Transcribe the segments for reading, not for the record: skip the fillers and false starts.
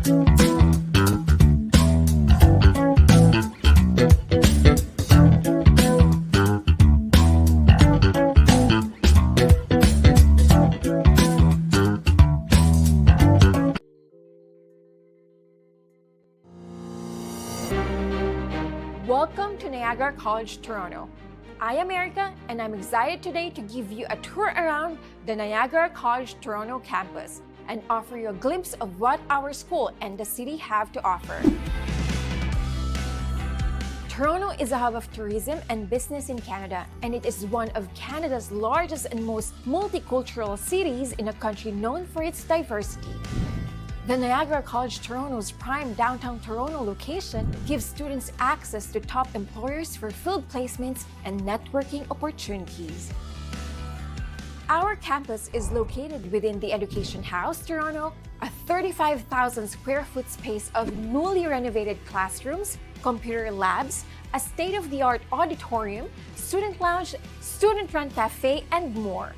Welcome to Niagara College, Toronto. I am Erica, and I'm excited today to give you a tour around the Niagara College Toronto campus and offer you a glimpse of what our school and the city have to offer. Toronto is a hub of tourism and business in Canada, and it is one of Canada's largest and most multicultural cities in a country known for its diversity. The Niagara College Toronto's prime downtown Toronto location gives students access to top employers for field placements and networking opportunities. Our campus is located within the Education House Toronto, a 35,000 square foot space of newly renovated classrooms, computer labs, a state-of-the-art auditorium, student lounge, student-run cafe, and more.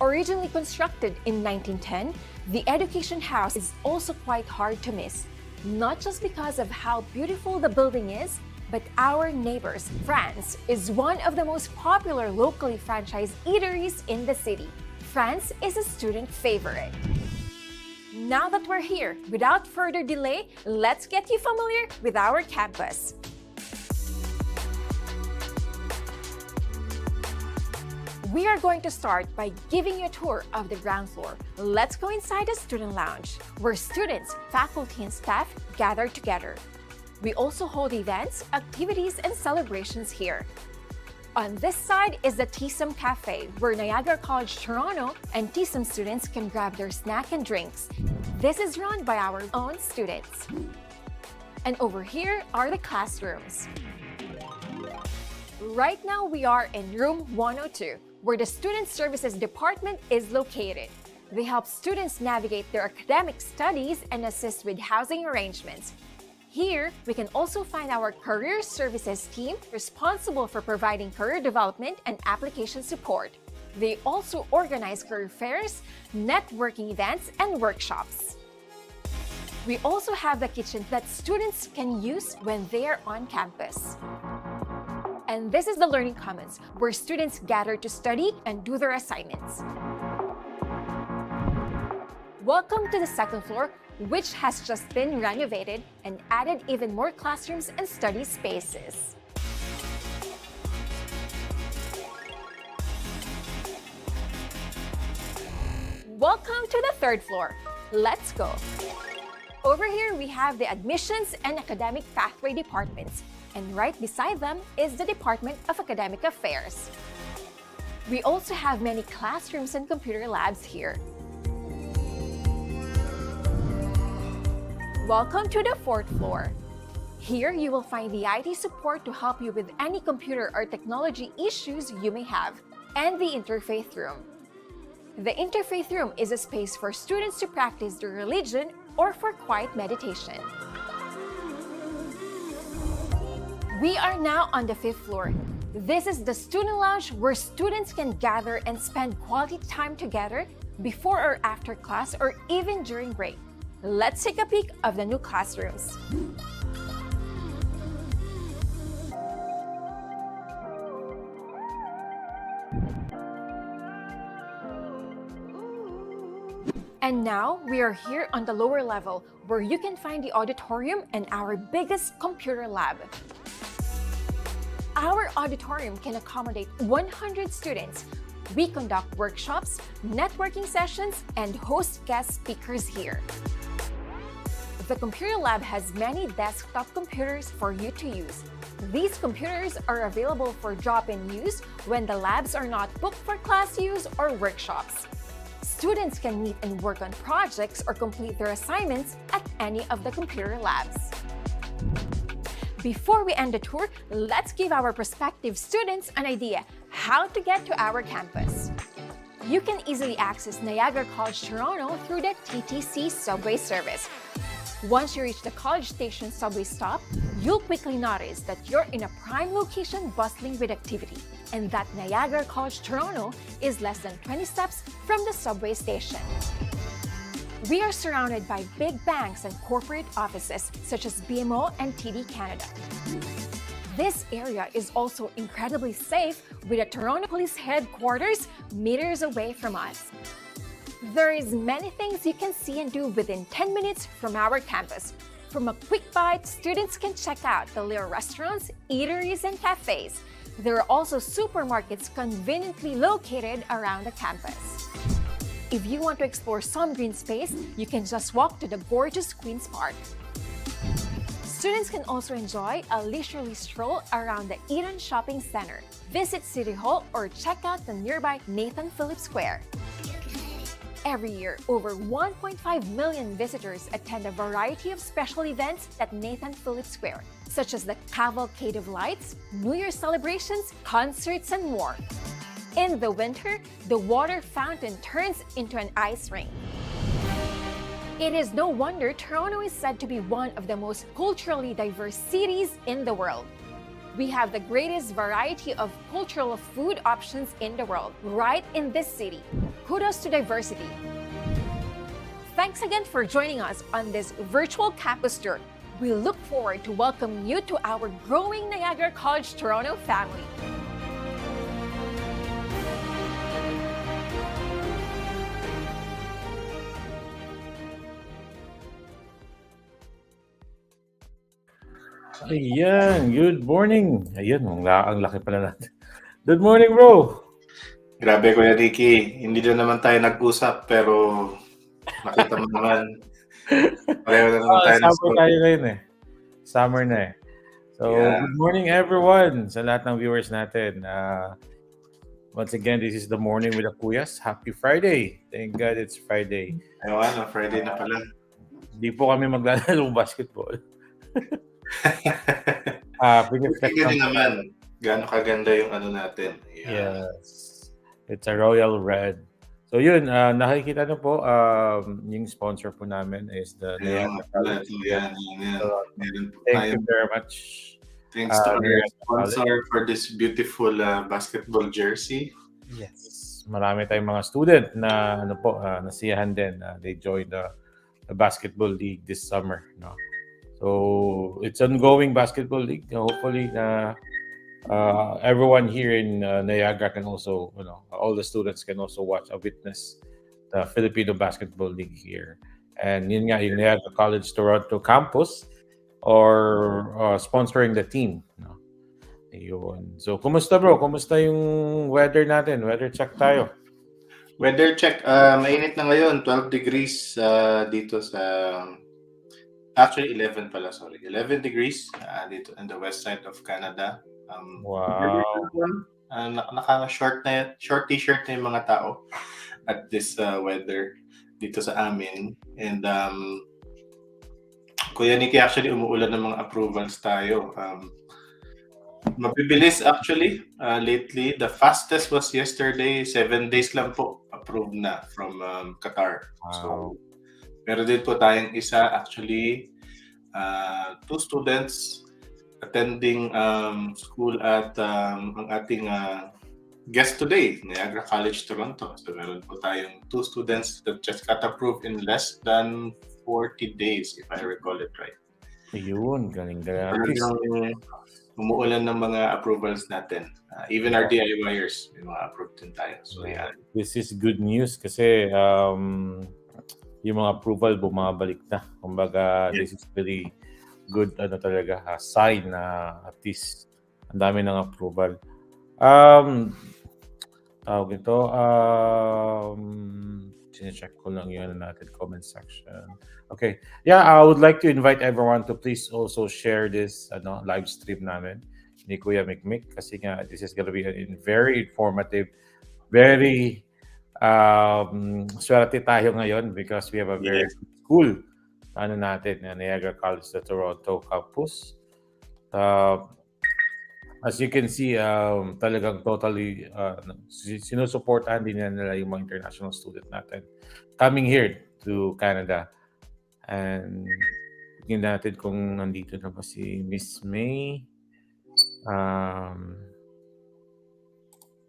Originally constructed in 1910, the Education House is also quite hard to miss, not just because of how beautiful the building is, but our neighbors, France, is one of the most popular locally franchised eateries in the city. France is a student favorite. Now that we're here, without further delay, let's get you familiar with our campus. We are going to start by giving you a tour of the ground floor. Let's go inside the student lounge, where students, faculty, and staff gather together. We also hold events, activities, and celebrations here. On this side is the TSUM Cafe, where Niagara College Toronto and TSUM students can grab their snack and drinks. This is run by our own students. And over here are the classrooms. Right now we are in room 102, where the Student Services Department is located. They help students navigate their academic studies and assist with housing arrangements. Here, we can also find our Career Services team responsible for providing career development and application support. They also organize career fairs, networking events, and workshops. We also have the kitchen that students can use when they are on campus. And this is the Learning Commons, where students gather to study and do their assignments. Welcome to the second floor, which has just been renovated and added even more classrooms and study spaces. Welcome to the third floor. Let's go. Over here, we have the Admissions and Academic Pathway departments. And right beside them is the Department of Academic Affairs. We also have many classrooms and computer labs here. Welcome to the fourth floor. Here you will find the IT support to help you with any computer or technology issues you may have, and the Interfaith Room. The Interfaith Room is a space for students to practice their religion or for quiet meditation. We are now on the fifth floor. This is the student lounge where students can gather and spend quality time together before or after class or even during break. Let's take a peek of the new classrooms. And now we are here on the lower level, where you can find the auditorium and our biggest computer lab. Our auditorium can accommodate 100 students. We conduct workshops, networking sessions, and host guest speakers here. The computer lab has many desktop computers for you to use. These computers are available for drop-in use when the labs are not booked for class use or workshops. Students can meet and work on projects or complete their assignments at any of the computer labs. Before we end the tour, let's give our prospective students an idea how to get to our campus. You can easily access Niagara College Toronto through the TTC subway service. Once you reach the College Station subway stop, you'll quickly notice that you're in a prime location bustling with activity, and that Niagara College Toronto is less than 20 steps from the subway station. We are surrounded by big banks and corporate offices such as BMO and TD Canada. This area is also incredibly safe with a Toronto Police headquarters meters away from us. There is many things you can see and do within 10 minutes from our campus. From a quick bite, students can check out the little restaurants, eateries, and cafes. There are also supermarkets conveniently located around the campus. If you want to explore some green space, you can just walk to the gorgeous Queen's Park. Students can also enjoy a leisurely stroll around the Eden Shopping Center, visit City Hall, or check out the nearby Nathan Phillips Square. Every year, over 1.5 million visitors attend a variety of special events at Nathan Phillips Square, such as the Cavalcade of Lights, New Year's celebrations, concerts, and more. In the winter, the water fountain turns into an ice rink. It is no wonder Toronto is said to be one of the most culturally diverse cities in the world. We have the greatest variety of cultural food options in the world, right in this city. Kudos to diversity. Thanks again for joining us on this virtual campus tour. We look forward to welcoming you to our growing Niagara College Toronto family. Ayan, good morning. Ayun, ang laki pala natin. Good morning, bro. Grabe, Kuya Ricky. Hindi na naman tayo nag-usap, pero nakita mo naman, pareho na naman tayo ng Summer tayo ngayon eh. Summer na eh. So, Yeah. good morning everyone sa lahat ng viewers natin. Once again, this is the morning with the Kuyas. Happy Friday. Thank God it's Friday. Ayun, Friday na pala. Hindi po kami maglalaro basketball. Tingnan niyo naman, gaano kaganda yung ano natin. Yeah. Yes. It's a royal red. So yun, nakikita na po, yung sponsor po namin is the Niagara College. Yan. Thank you very much. Thanks to our sponsor for this beautiful basketball jersey. Yes. Marami tayong mga student na nasiyahan din. They joined the basketball league this summer. No? So it's ongoing basketball league. Hopefully, everyone here in Niagara can also, all the students can also witness the Filipino Basketball League here. And yun nga, yung Niagara College Toronto campus or sponsoring the team. No? Ayun. So, kumusta bro? Kumusta yung weather natin? Weather check tayo. Weather check. Mainit na ngayon. 12 degrees dito sa... Actually, 11 pala, sorry. 11 degrees dito in the west side of Canada. Wow. Naka-short t-shirt na yung mga tao at this weather dito sa amin. And Kuya Nicky, actually umuulan ng mga approvals tayo. Mabibilis actually lately. The fastest was yesterday, 7 days lang po approved na from Qatar. Wow. So meron din po tayong isa actually, 2 students attending school at ang ating guest today, Niagara College Toronto. So meron po tayong 2 students that just got approved in less than 40 days, if I recall it right. Ayun, galing. Umuulan ng mga approvals natin. Even our DIYers, may mga approved din tayo. So yeah. This is good news kasi yung mga approval bumabalik na. Kumbaga, this is very good talaga, sign na at least ang dami ng approval. Tawag ito, sinecheck ko lang yun natin, comment section. Okay. Yeah, I would like to invite everyone to please also share this live stream namin ni Kuya Mikmik kasi nga this is gonna be very informative, very swerte tayo ngayon because we have a very cool natin na Niagara College sa Toronto campus. As you can see, talagang totally sinusuportahan din nila yung mga international student natin coming here to Canada. And tingnan natin kung nandito na ba si Miss May.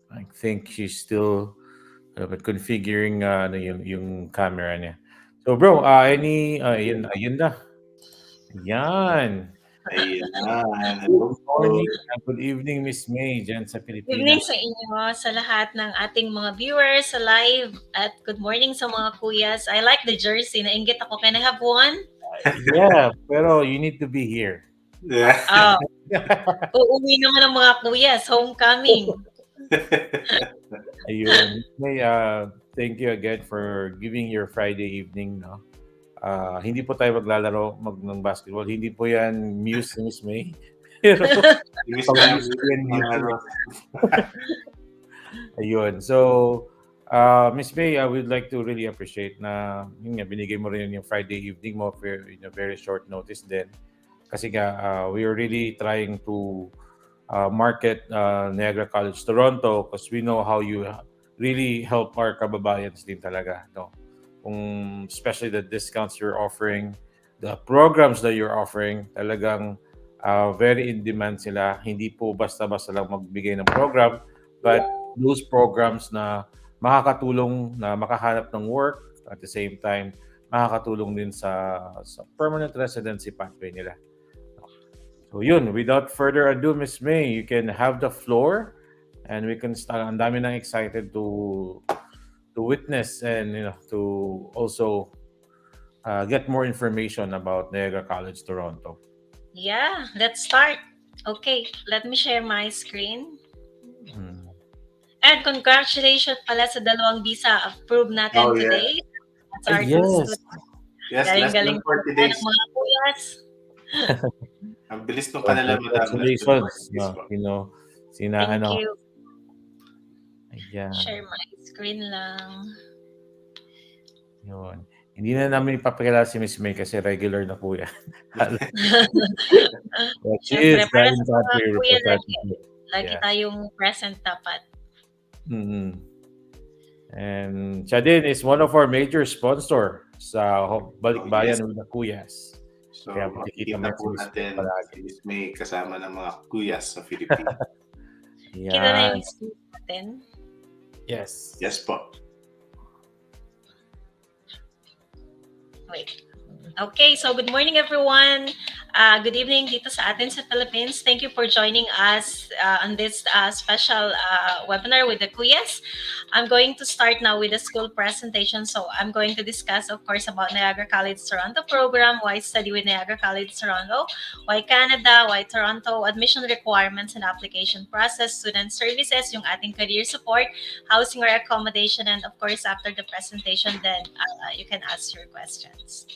I think she's still configuring yung camera niya. So bro, ayun na. Yan. Ayan, hello Good po. morning and good evening, Miss May, dyan sa Evening Pilipinas. sa inyo, sa lahat ng ating mga viewers sa live at good morning sa mga kuyas. I like the jersey. Nainggit ako. Can I have one? Yeah, pero you need to be here. Yeah. Oh, uuwi naman ang mga kuyas. Homecoming. Ayun. May, thank you again for giving your Friday evening, no? Hindi po tayo maglalaro ng basketball. Hindi po yan Muse ni Miss May. Pero Miss pang namin Muse po yan mga Muse. ano. Ayun. So, Miss May, I would like to really appreciate na yun nga, binigay mo rin yung Friday evening mo for in a very short notice din. Kasi nga, we are really trying to market Niagara College Toronto because we know how you really help our kababayans din talaga. No? Especially the discounts you're offering, the programs that you're offering, talagang very in demand sila. Hindi po basta-basta lang magbigay ng program, but those programs na makakatulong na makahanap ng work at the same time makakatulong din sa permanent residency pathway nila. So yun, without further ado, Miss May, you can have the floor and we can start. Ang dami nang excited to witness and to also get more information about Niagara College Toronto. Yeah, let's start. Okay, let me share my screen. And congratulations pala sa dalawang visa approved natin Oh, yeah. today. That's our Yes. two students. Yes, less Galing-galing than 40 ng days. mga kuyas. Ang bilis nung kanila, madam. Congratulations. Less than 40 days po. Thank you. Ayan. Share my screen lang. Yun. Hindi na namin ipapakilala si Miss May kasi regular na po yan. Siyempre, para sa mga country kuya representative. lagi Yes. tayong present dapat. Mm-hmm. And siya din is one of our major sponsor sa Balikbayan ng Kuyas. So, Kaya makikita makikita po mo si Miss May natin palagi. si Miss May kasama ng mga kuyas sa Philippines. Kita na Yan. yung screen natin. Yes. Yes po. Wait. Okay, so good morning everyone. Good evening dito sa atin sa Philippines. Thank you for joining us on this special webinar with the Kuyas. I'm going to start now with the school presentation. So I'm going to discuss, of course, about Niagara College Toronto program, why study with Niagara College Toronto, why Canada, why Toronto, admission requirements and application process, student services, yung ating career support, housing or accommodation, and of course, after the presentation, then you can ask your questions.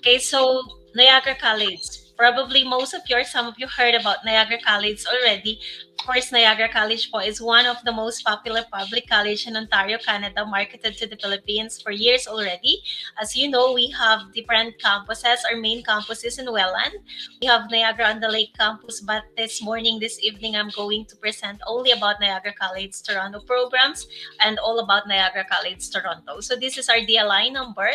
Okay, so Niagara College. Probably most of you or some of you heard about Niagara College already. Of course, Niagara College po is one of the most popular public college in Ontario, Canada, marketed to the Philippines for years already. As you know, we have different campuses. Our main campus is in Welland. We have Niagara-on-the-Lake campus, but this evening, I'm going to present only about Niagara College Toronto programs and all about Niagara College Toronto. So this is our DLI number.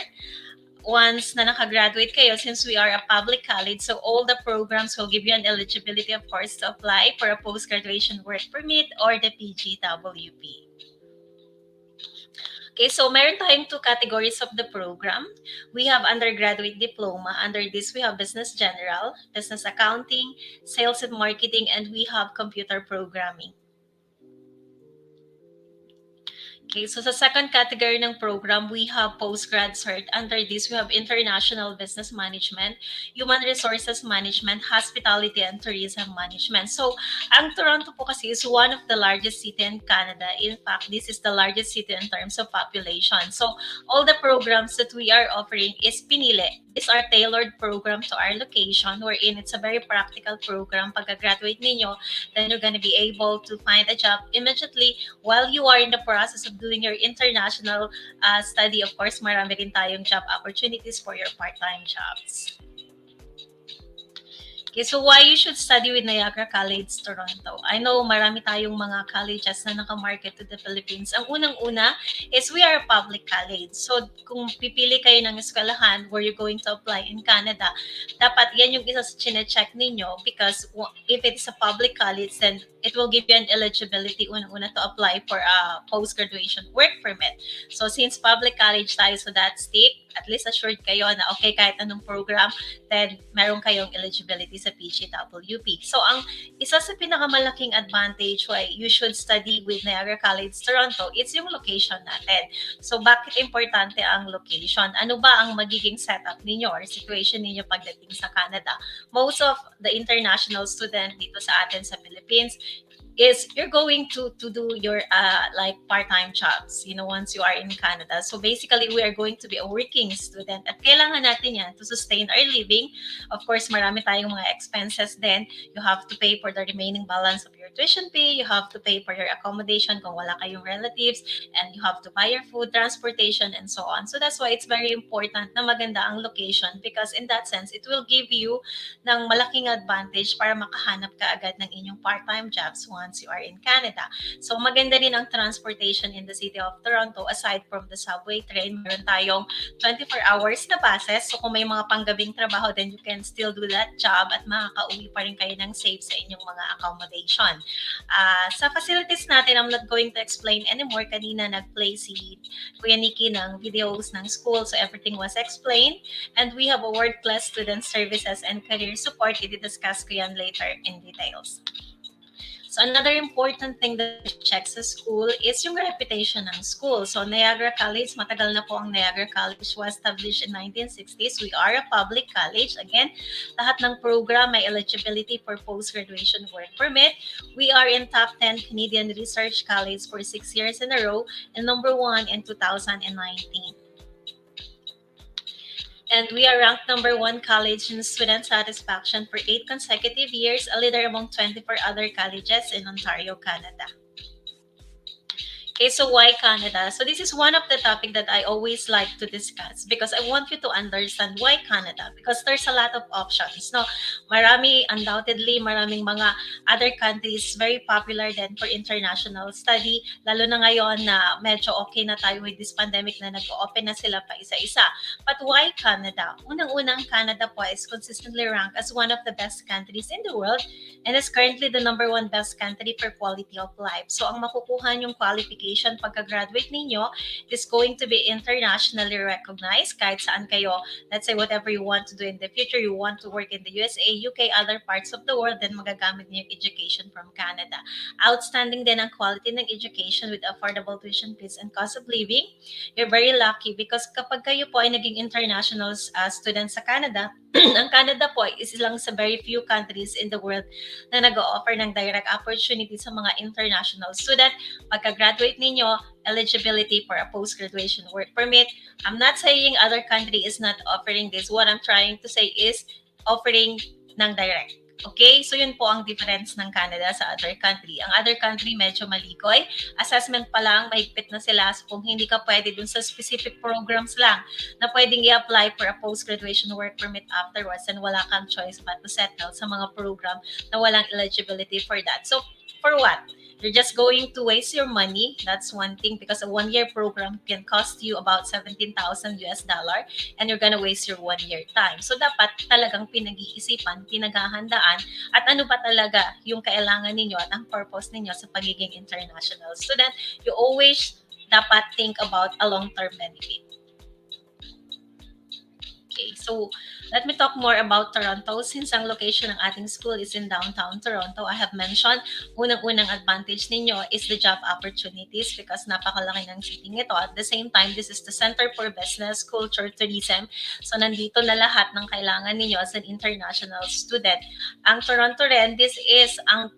Once na nakagraduate kayo, since we are a public college, so all the programs will give you an eligibility, of course, to apply for a post-graduation work permit or the PGWP. Okay, so meron tayong two categories of the program. We have undergraduate diploma. Under this, we have business general, business accounting, sales and marketing, and we have computer programming. Okay, so sa second category ng program, we have postgrad cert. Under this, we have international business management, human resources management, hospitality, and tourism management. So, ang Toronto po kasi is one of the largest city in Canada. In fact, this is the largest city in terms of population. So, all the programs that we are offering is pinili. These are tailored program to our location, wherein it's a very practical program. Pagka-graduate ninyo, then you're going to be able to find a job immediately while you are in the process of doing your international study. Of course, marami rin tayong job opportunities for your part-time jobs. Okay, so why you should study with Niagara College, Toronto? I know marami tayong mga colleges na nakamarket to the Philippines. Ang unang-una is we are a public college. So kung pipili kayo ng eskwelahan where you're going to apply in Canada, dapat yan yung isa sa chine-check ninyo because if it's a public college, then it will give you an eligibility unang-una to apply for a post-graduation work permit. So since public college tayo sa that state, at least assured kayo na okay, kahit anong program, then meron kayong eligibility sa PGWP. So ang isa sa pinakamalaking advantage why you should study with Niagara College Toronto, it's yung location natin. So bakit importante ang location? Ano ba ang magiging setup ninyo or situation ninyo pagdating sa Canada? Most of the international student dito sa atin sa Philippines is you're going to do your like part-time jobs, once you are in Canada. So basically, we are going to be a working student at kailangan natin yan to sustain our living. Of course, marami tayong mga expenses then. You have to pay for the remaining balance of your tuition fee. You have to pay for your accommodation kung wala kayong relatives. And you have to buy your food, transportation, and so on. So that's why it's very important na maganda ang location because in that sense, it will give you ng malaking advantage para makahanap ka agad ng inyong part-time jobs once you are in Canada. So maganda rin ang transportation in the city of Toronto. Aside from the subway train, meron tayong 24 hours na buses. So kung may mga panggabing trabaho, then you can still do that job at makakauwi pa rin kayo ng safe sa inyong mga accommodation. Sa facilities natin, I'm not going to explain anymore. Kanina nag-play si Kuya Nikki ng videos ng school, so everything was explained. And we have a world-class student services and career support. I-discuss ko yan later in details. So another important thing that you check sa school is yung reputation ng school. So Niagara College, matagal na po ang Niagara College, was established in 1960s. We are a public college. Again, lahat ng program may eligibility for post-graduation work permit. We are in top 10 Canadian Research College for 6 years in a row and number 1 in 2019. And we are ranked number 1 college in student satisfaction for 8 consecutive years, a leader among 24 other colleges in Ontario, Canada. Okay, so why Canada? So this is one of the topic that I always like to discuss because I want you to understand why Canada because there's a lot of options. No, undoubtedly, maraming mga other countries very popular din for international study, lalo na ngayon na medyo okay na tayo with this pandemic na nag-open na sila pa isa-isa. But why Canada? Unang-unang Canada po is consistently ranked as one of the best countries in the world and is currently the number 1 best country for quality of life. So ang makukuha yung qualification pagka-graduate ninyo is going to be internationally recognized kahit saan kayo. Let's say whatever you want to do in the future, you want to work in the USA, UK, other parts of the world, then magagamit niyo yung education from Canada. Outstanding din ang quality ng education with affordable tuition fees and cost of living. You're very lucky because kapag kayo po ay naging international student sa Canada, ang Canada po is lang sa very few countries in the world na nag-o-offer ng direct opportunity sa mga international student. Pagka-graduate ninyo, eligibility for a post-graduation work permit. I'm not saying other country is not offering this. What I'm trying to say is offering ng direct. Okay? So yun po ang difference ng Canada sa other country. Ang other country medyo malikoy. Assessment pa lang, mahigpit na sila. So kung hindi ka pwede dun sa specific programs lang na pwedeng i-apply for a post-graduation work permit afterwards and wala kang choice but to settle sa mga program na walang eligibility for that. So for what? You're just going to waste your money. That's one thing because a 1-year program can cost you about $17,000 and you're gonna waste your 1-year time. So dapat talagang pinag-iisipan, pinaghahandaan at ano ba talaga yung kailangan ninyo at ang purpose ninyo sa pagiging international student. You always dapat think about a long-term benefit. Okay, so let me talk more about Toronto. Since ang location ng ating school is in downtown Toronto, I have mentioned, unang-unang advantage ninyo is the job opportunities because napakalaki ng city nito. At the same time, this is the center for business, culture, tourism. So nandito na lahat ng kailangan ninyo as an international student. Ang Toronto rin, this is ang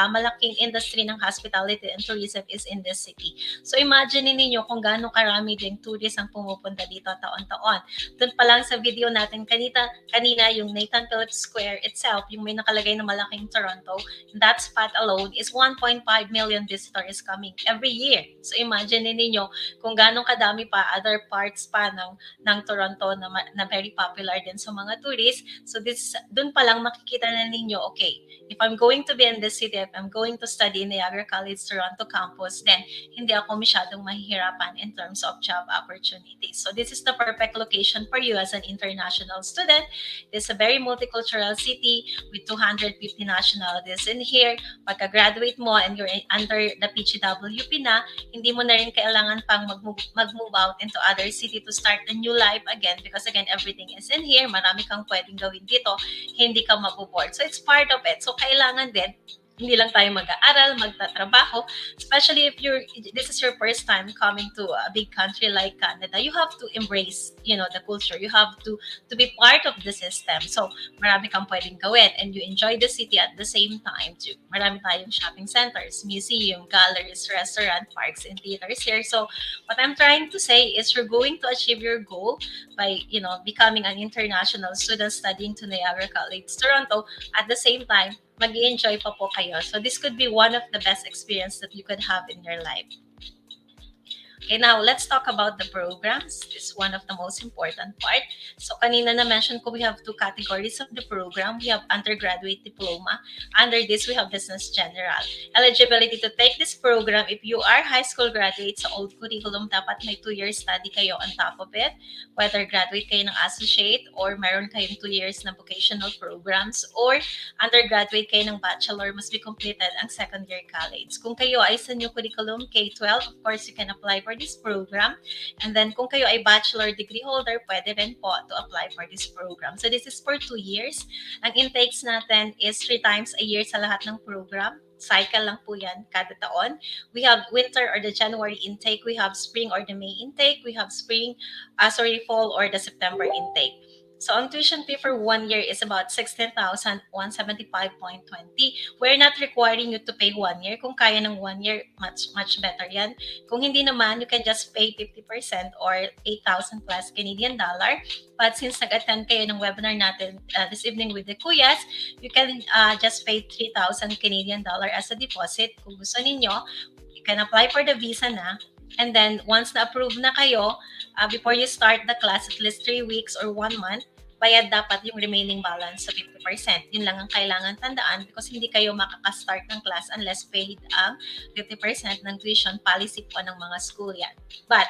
malaking industry ng hospitality and tourism is in this city. So imagine ninyo kung gaano karami ding tourists ang pumupunta dito taon-taon. Doon pa lang sa video natin kanina yung Nathan Phillips Square itself, yung may nakalagay na malaking Toronto, that spot alone is 1.5 million visitors coming every year. So imagine ninyo kung ganong kadami pa other parts pa ng Toronto na very popular din sa mga tourists. So doon pa lang makikita na ninyo, okay, if I'm going to be in this city, if I'm going to study in Niagara College Toronto campus, then hindi ako masyadong mahihirapan in terms of job opportunities. So this is the perfect location for you as an international student. It's a very multicultural city with 250 nationalities in here. Pagka-graduate mo and you're under the PGWP na, hindi mo na rin kailangan pang mag-move out into other city to start a new life again, because again, everything is in here. Marami kang pwedeng gawin dito. Hindi ka maboboard. So it's part of it. So kailangan din hindi lang tayo mag-aaral, magtatrabaho, especially if this is your first time coming to a big country like Canada. You have to embrace, the culture. You have to be part of the system. So, marami kang pwedeng gawin, and you enjoy the city at the same time too. Marami tayong shopping centers, museum, galleries, restaurant, parks, and theaters here. So, what I'm trying to say is you're going to achieve your goal by, becoming an international student studying to Niagara College, Toronto. At the same time, mag-i-enjoy pa po kayo. So this could be one of the best experience that you could have in your life. Okay, now let's talk about the programs. This is one of the most important part. So kanina na-mention ko, we have two categories of the program. We have undergraduate diploma. Under this, we have business general. Eligibility to take this program, if you are high school graduate sa old curriculum, dapat may 2 years study kayo on top of it. Whether graduate kayo ng associate or meron kayong 2 years na vocational programs, or undergraduate kayo ng bachelor, must be completed ang second year college. Kung kayo ay sa new curriculum, K-12, of course, you can apply for this program. And then kung kayo ay bachelor degree holder, pwede rin po to apply for this program. So this is for 2 years. Ang intakes natin is 3 times a year sa lahat ng program. Cycle lang po yan kada taon. We have winter or the January intake. We have spring or the May intake. We have fall or the September intake. So ang tuition fee for 1 year is about 16,175.20. We're not requiring you to pay 1 year. Kung kaya ng 1 year, much better yan. Kung hindi naman, you can just pay 50% or 8,000 plus Canadian dollar. But since nag-attend kayo ng webinar natin this evening with the Kuyas, you can just pay 3,000 Canadian dollar as a deposit. Kung gusto ninyo, you can apply for the visa na. And then, once na-approve na kayo, before you start the class, at least 3 weeks or 1 month, bayad dapat yung remaining balance sa 50%. Yun lang ang kailangan tandaan, because hindi kayo makaka-start ng class unless paid ang 50% ng tuition. Policy po ng mga school yan. But,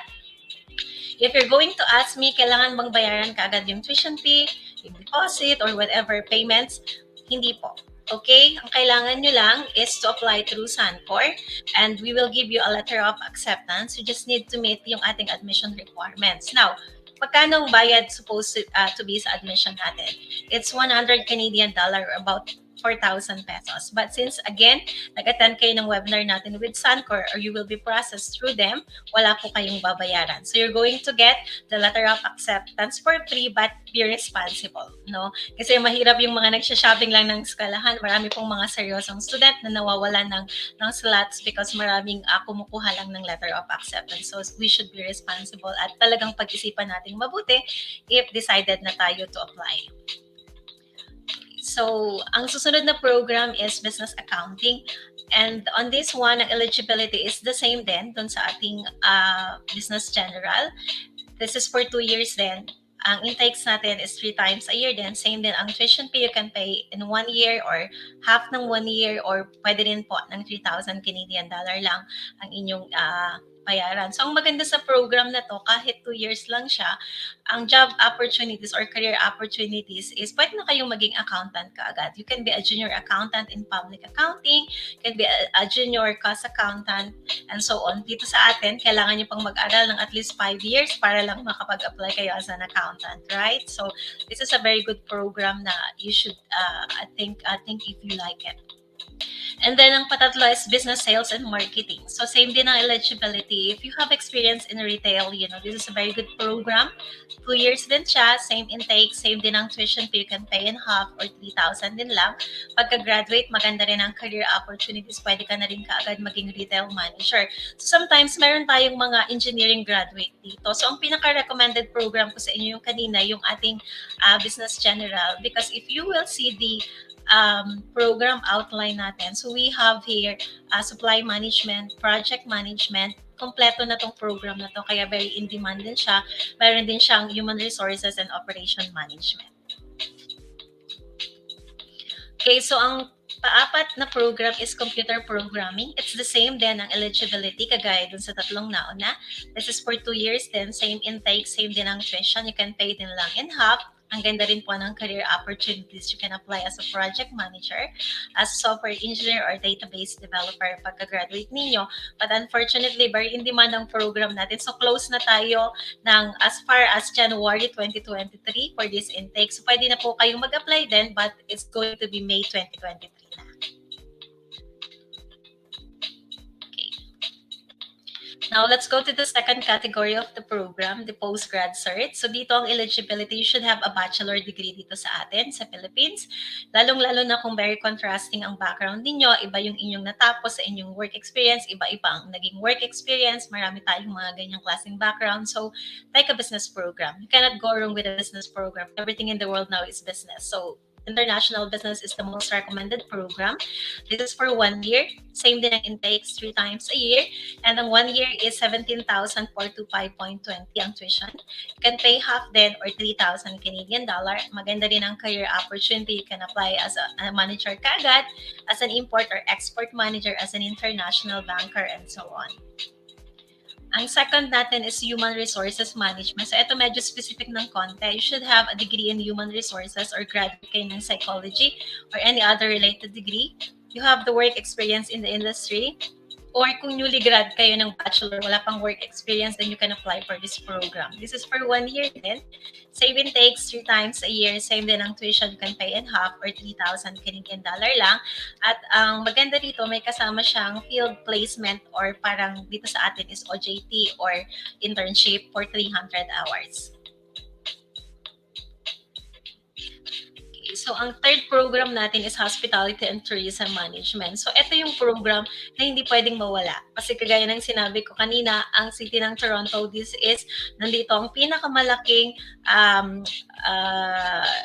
if you're going to ask me, kailangan bang bayaran kaagad yung tuition fee, yung deposit, or whatever payments, hindi po. Okay? Ang kailangan nyo lang is to apply through Sun-Cor, and we will give you a letter of acceptance. You just need to meet yung ating admission requirements. Now, magkano ang bayad supposed to be sa admission natin? It's 100 Canadian dollar, about 4,000 pesos. But since, again, nag-attend kayo ng webinar natin with Sun-Cor, or you will be processed through them, wala po kayong babayaran. So you're going to get the letter of acceptance for free, but be responsible, no? Kasi mahirap yung mga nagsha-shopping lang ng eskwelahan. Marami pong mga seryosong student na nawawalan ng slots because maraming kumukuha lang ng letter of acceptance. So we should be responsible at talagang pag-isipan natin mabuti if decided na tayo to apply. So, ang susunod na program is Business Accounting. And on this one, ang eligibility is the same din dun sa ating Business General. This is for 2 years din. Ang intakes natin is 3 times a year din. Same din ang tuition fee, you can pay in 1 year or half ng 1 year, or pwede rin po ng 3,000 Canadian dollar lang ang inyong bayaran. So, ang maganda sa program na to, kahit 2 years lang siya, ang job opportunities or career opportunities is pwede na kayong maging accountant kaagad. You can be a junior accountant in public accounting, you can be a junior cost accountant, and so on. Dito sa atin, kailangan nyo pang mag-aral ng at least 5 years para lang makapag-apply kayo as an accountant, right? So, this is a very good program na you should, I think if you like it. And then ang patatlo is business sales and marketing. So same din ang eligibility. If you have experience in retail, this is a very good program. 2 years din siya, same intake, same din ang tuition fee. You can pay in half or 3,000 din lang. Pagka-graduate, maganda rin ang career opportunities. Pwede ka na rin kaagad maging retail manager. So sometimes, meron tayong mga engineering graduate dito. So ang pinaka-recommended program ko sa inyo yung kanina, yung ating business general. Because if you will see the program outline natin. So we have here supply management, project management, kompleto na tong program na to, kaya very in demand din siya. Meron din siyang human resources and operation management. Okay, so ang paapat na program is computer programming. It's the same din ang eligibility, kagaya dun sa tatlong nauna. This is for 2 years din, same intake, same din ang tuition. You can pay din lang in half. Ang ganda rin po ng career opportunities. You can apply as a project manager, as a software engineer, or database developer pagka-graduate ninyo. But unfortunately, very in demand ang program natin. So close na tayo ng as far as January 2023 for this intake. So pwede na po kayong mag-apply din, but it's going to be May 2023 na. Now, let's go to the second category of the program, the postgrad cert. So dito ang eligibility, you should have a bachelor degree dito sa atin, sa Philippines. Lalong-lalo na kung very contrasting ang background ninyo, iba yung inyong natapos sa inyong work experience, iba-iba ang naging work experience, marami tayong mga ganyang klaseng background. So, take a business program. You cannot go wrong with a business program. Everything in the world now is business. So, international business is the most recommended program. This is for 1 year. Same din ang intakes 3 times a year. And ang 1 year is 17,425.20 ang tuition. You can pay half then or 3,000 Canadian dollar. Maganda din ang career opportunity. You can apply as a manager kaagad, as an import or export manager, as an international banker, and so on. Ang second natin is human resources management. So ito medyo specific ng konti. You should have a degree in human resources or graduate kayo ng psychology or any other related degree. You have the work experience in the industry. Or kung newly grad kayo ng bachelor, wala pang work experience, then you can apply for this program. This is for 1 year din. Same intakes 3 times a year. Same din ang tuition, you can pay in half or 3,000 Canadian dollar lang. At ang maganda dito, may kasama siyang field placement or parang dito sa atin is OJT or internship for 300 hours. So, ang third program natin is Hospitality and Tourism Management. So, ito yung program na hindi pwedeng mawala. Kasi kagaya ng sinabi ko kanina, ang City ng Toronto, this is, nandito ang pinakamalaking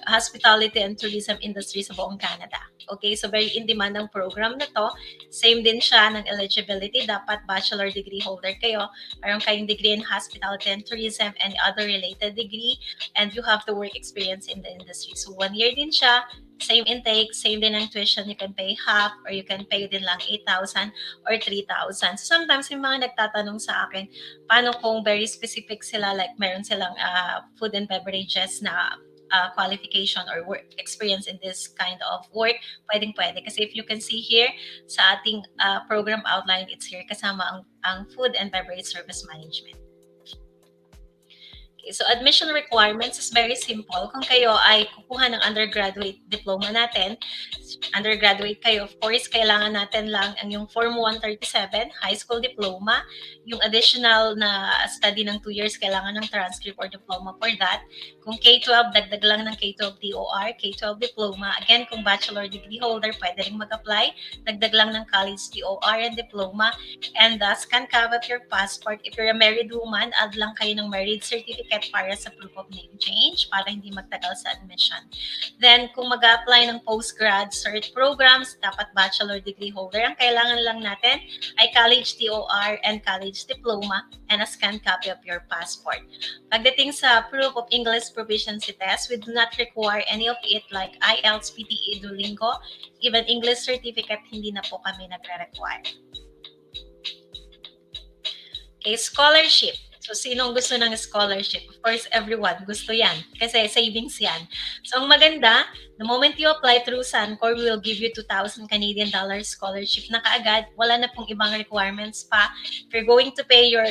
hospitality and tourism industry sa buong Canada. Okay, so very in-demand ang program na to. Same din siya ng eligibility. Dapat bachelor degree holder kayo. Mayroon kayong degree in hospitality and tourism and other related degree. And you have the work experience in the industry. So 1 year din siya. Same intake, same din ang tuition. You can pay half or you can pay din lang 8,000 or 3,000. So sometimes may mga nagtatanong sa akin, paano kung very specific sila, like meron silang food and beverages na qualification or work experience in this kind of work, pwedeng-pwede. Kasi if you can see here, sa ating program outline, it's here kasama ang food and beverage service management. Okay, so admission requirements is very simple. Kung kayo ay kukuha ng undergraduate diploma natin, undergraduate kayo, of course, kailangan natin lang ang yung Form 137, high school diploma, yung additional na study ng 2 years, kailangan ng transcript or diploma for that. Kung K-12, dagdag lang ng K-12 DOR, K-12 diploma. Again, kung bachelor degree holder, pwede rin mag-apply. Dagdag lang ng college DOR and diploma. And scan copy of your passport. If you're a married woman, add lang kayo ng marriage certificate para sa proof of name change, para hindi magtagal sa admission. Then, kung mag-apply ng postgrad cert programs, dapat bachelor degree holder. Ang kailangan lang natin ay college DOR and college diploma and a scan copy of your passport. Pagdating sa proof of English proficiency test, we do not require any of it like IELTS, PTE, Duolingo, even English certificate, hindi na po kami nagre-require. Okay, scholarship. So, sinong gusto ng scholarship? Of course, everyone. Gusto yan. Kasi savings yan. So, ang maganda, the moment you apply through Sun-Cor, we will give you 2,000 Canadian dollars scholarship na kaagad. Wala na pong ibang requirements pa. If you're going to pay your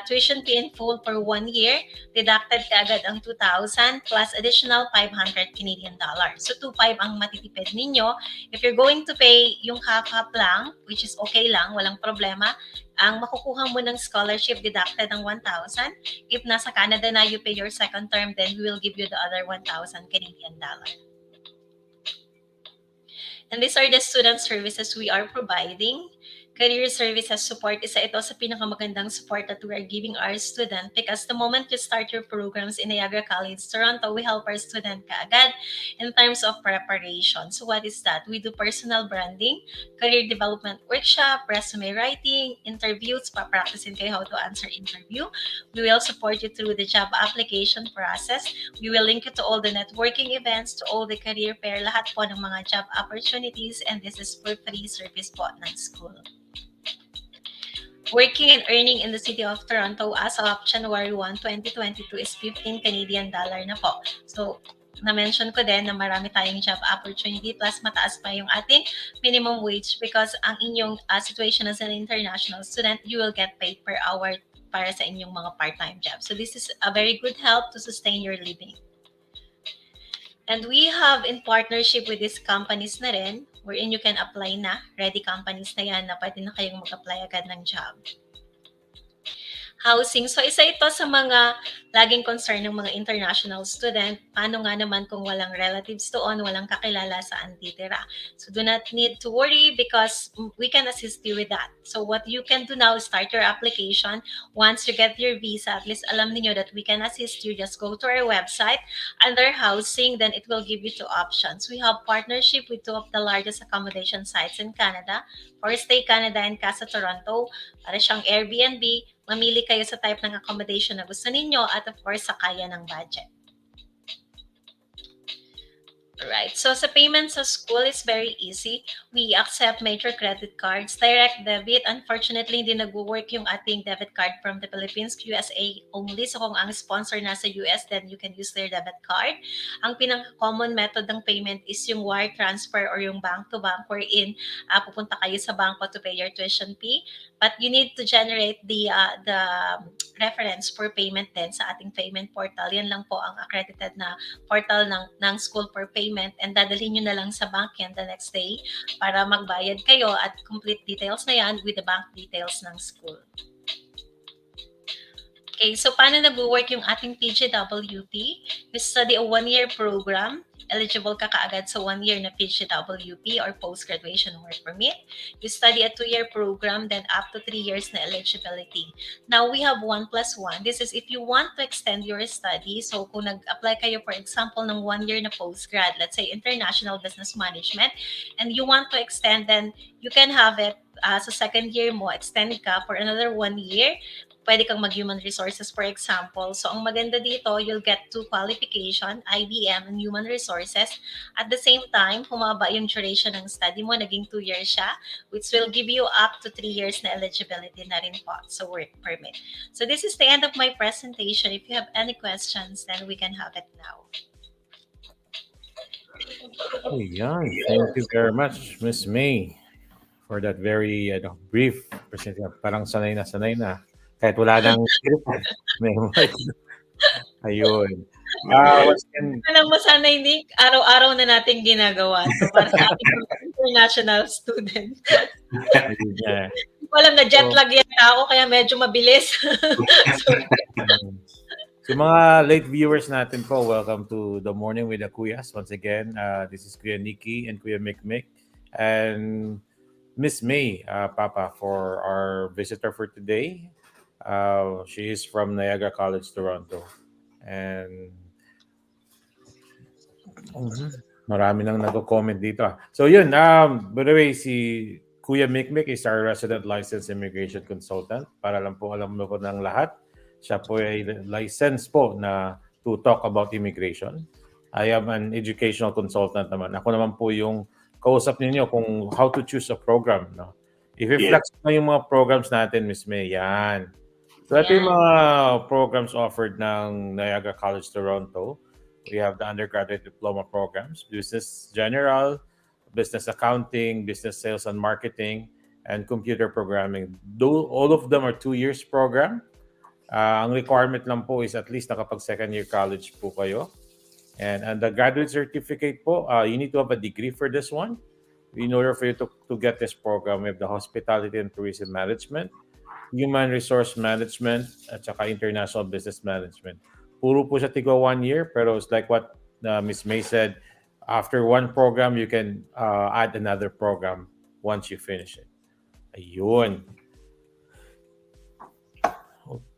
Tuition fee in full for 1 year, deducted kaagad ang 2,000 plus additional 500 Canadian dollars. So 2,500 ang matitipid ninyo. If you're going to pay yung half-half lang, which is okay lang, walang problema, ang makukuha mo ng scholarship deducted ng 1,000. If nasa Canada na you pay your second term, then we will give you the other 1,000 Canadian dollar. And these are the student services we are providing. Career services support, isa ito sa pinakamagandang support that we are giving our student because the moment you start your programs in Niagara College, Toronto, we help our student kaagad in terms of preparation. So what is that? We do personal branding, career development workshop, resume writing, interviews, pa-practicein kayo how to answer interview. We will support you through the job application process. We will link you to all the networking events, to all the career fair, lahat po ng mga job opportunities, and this is for free service po ng school. Working and earning in the city of Toronto as of January 1, 2022 is 15 Canadian dollar na po. So, na-mention ko din na marami tayong job opportunity plus mataas pa yung ating minimum wage because ang inyong situation as an international student, you will get paid per hour para sa inyong mga part-time job. So, this is a very good help to sustain your living. And we have in partnership with these companies na rin, wherein you can apply na. Ready companies na yan na pwede na kayong mag-apply agad ng job. Housing. So, isa ito sa mga laging concern ng mga international student. Paano nga naman kung walang relatives doon, walang kakilala saan titira? So, do not need to worry because we can assist you with that. So, what you can do now is start your application. Once you get your visa, at least alam niyo that we can assist you. Just go to our website. Under housing, then it will give you two options. We have partnership with two of the largest accommodation sites in Canada, for Stay Canada and Casa Toronto. Para siyang Airbnb, mamili kayo sa type ng accommodation na gusto ninyo at of course sa kaya ng budget. Alright, so sa payment sa school is very easy. We accept major credit cards, direct debit. Unfortunately, hindi nag-work yung ating debit card from the Philippines, USA only. So kung ang sponsor nasa US, then you can use their debit card. Ang pinaka-common method ng payment is yung wire transfer or yung bank-to-bank wherein pupunta kayo sa banko to pay your tuition fee. But you need to generate the reference for payment din sa ating payment portal. Yan lang po ang accredited na portal ng school for payment and dadalhin nyo na lang sa bank yan the next day para magbayad kayo at complete details na yan with the bank details ng school. Okay, so paano nag-work yung ating PGWP? We study a 1-year program. Eligible ka kaagad sa 1 year na PGWP or Post-Graduation Work Permit. You study a 2-year program, then up to 3 years na eligibility. Now, we have 1+1. This is if you want to extend your study. So, kung nag-apply kayo, for example, ng 1 year na postgrad, let's say International Business Management, and you want to extend, then you can have it sa second year mo, extend ka for another 1 year. Pwede kang mag-human resources, for example. So, ang maganda dito, you'll get 2 qualification, IBM and human resources. At the same time, humaba yung duration ng study mo, naging 2 years siya, which will give you up to 3 years na eligibility na rin po sa work permit. So, this is the end of my presentation. If you have any questions, then we can have it now. Ayan. Thank you very much, Miss May, for that very brief presentation. Parang sanay na. Kahit wala nang script. Ayun. Alam mo sana, Nick, araw-araw na natin ginagawa. So, para sa ating international student. Yeah. Alam na jet lag yan ako, kaya medyo mabilis. So mga late viewers natin po, welcome to The Morning with the Kuyas. Once again, this is Kuya Nikki and Kuya Mikmik. And Miss May, Papa, for our visitor for today. She is from Niagara College, Toronto. And marami nang nag-comment dito. So yun, by the way, si Kuya Mikmik is our resident licensed immigration consultant. Para lang po alam mo po ng lahat. Siya po ay licensed po na to talk about immigration. I am an educational consultant naman. Ako naman po yung kausap ninyo kung how to choose a program. No? If i-flex mo yung mga programs natin, Miss May, yan. So ito yung mga programs offered ng Niagara College, Toronto. We have the undergraduate diploma programs, Business General, Business Accounting, Business Sales and Marketing, and Computer Programming. All of them are 2 years program. Ang requirement lang po is at least nakapag second year college po kayo. And the graduate certificate po, you need to have a degree for this one. In order for you to get this program, we have the Hospitality and Tourism Management, Human Resource Management, at saka International Business Management. Puro po siya tigwa 1 year, pero it's like what Ms. May said, after one program, you can add another program once you finish it. Ayun.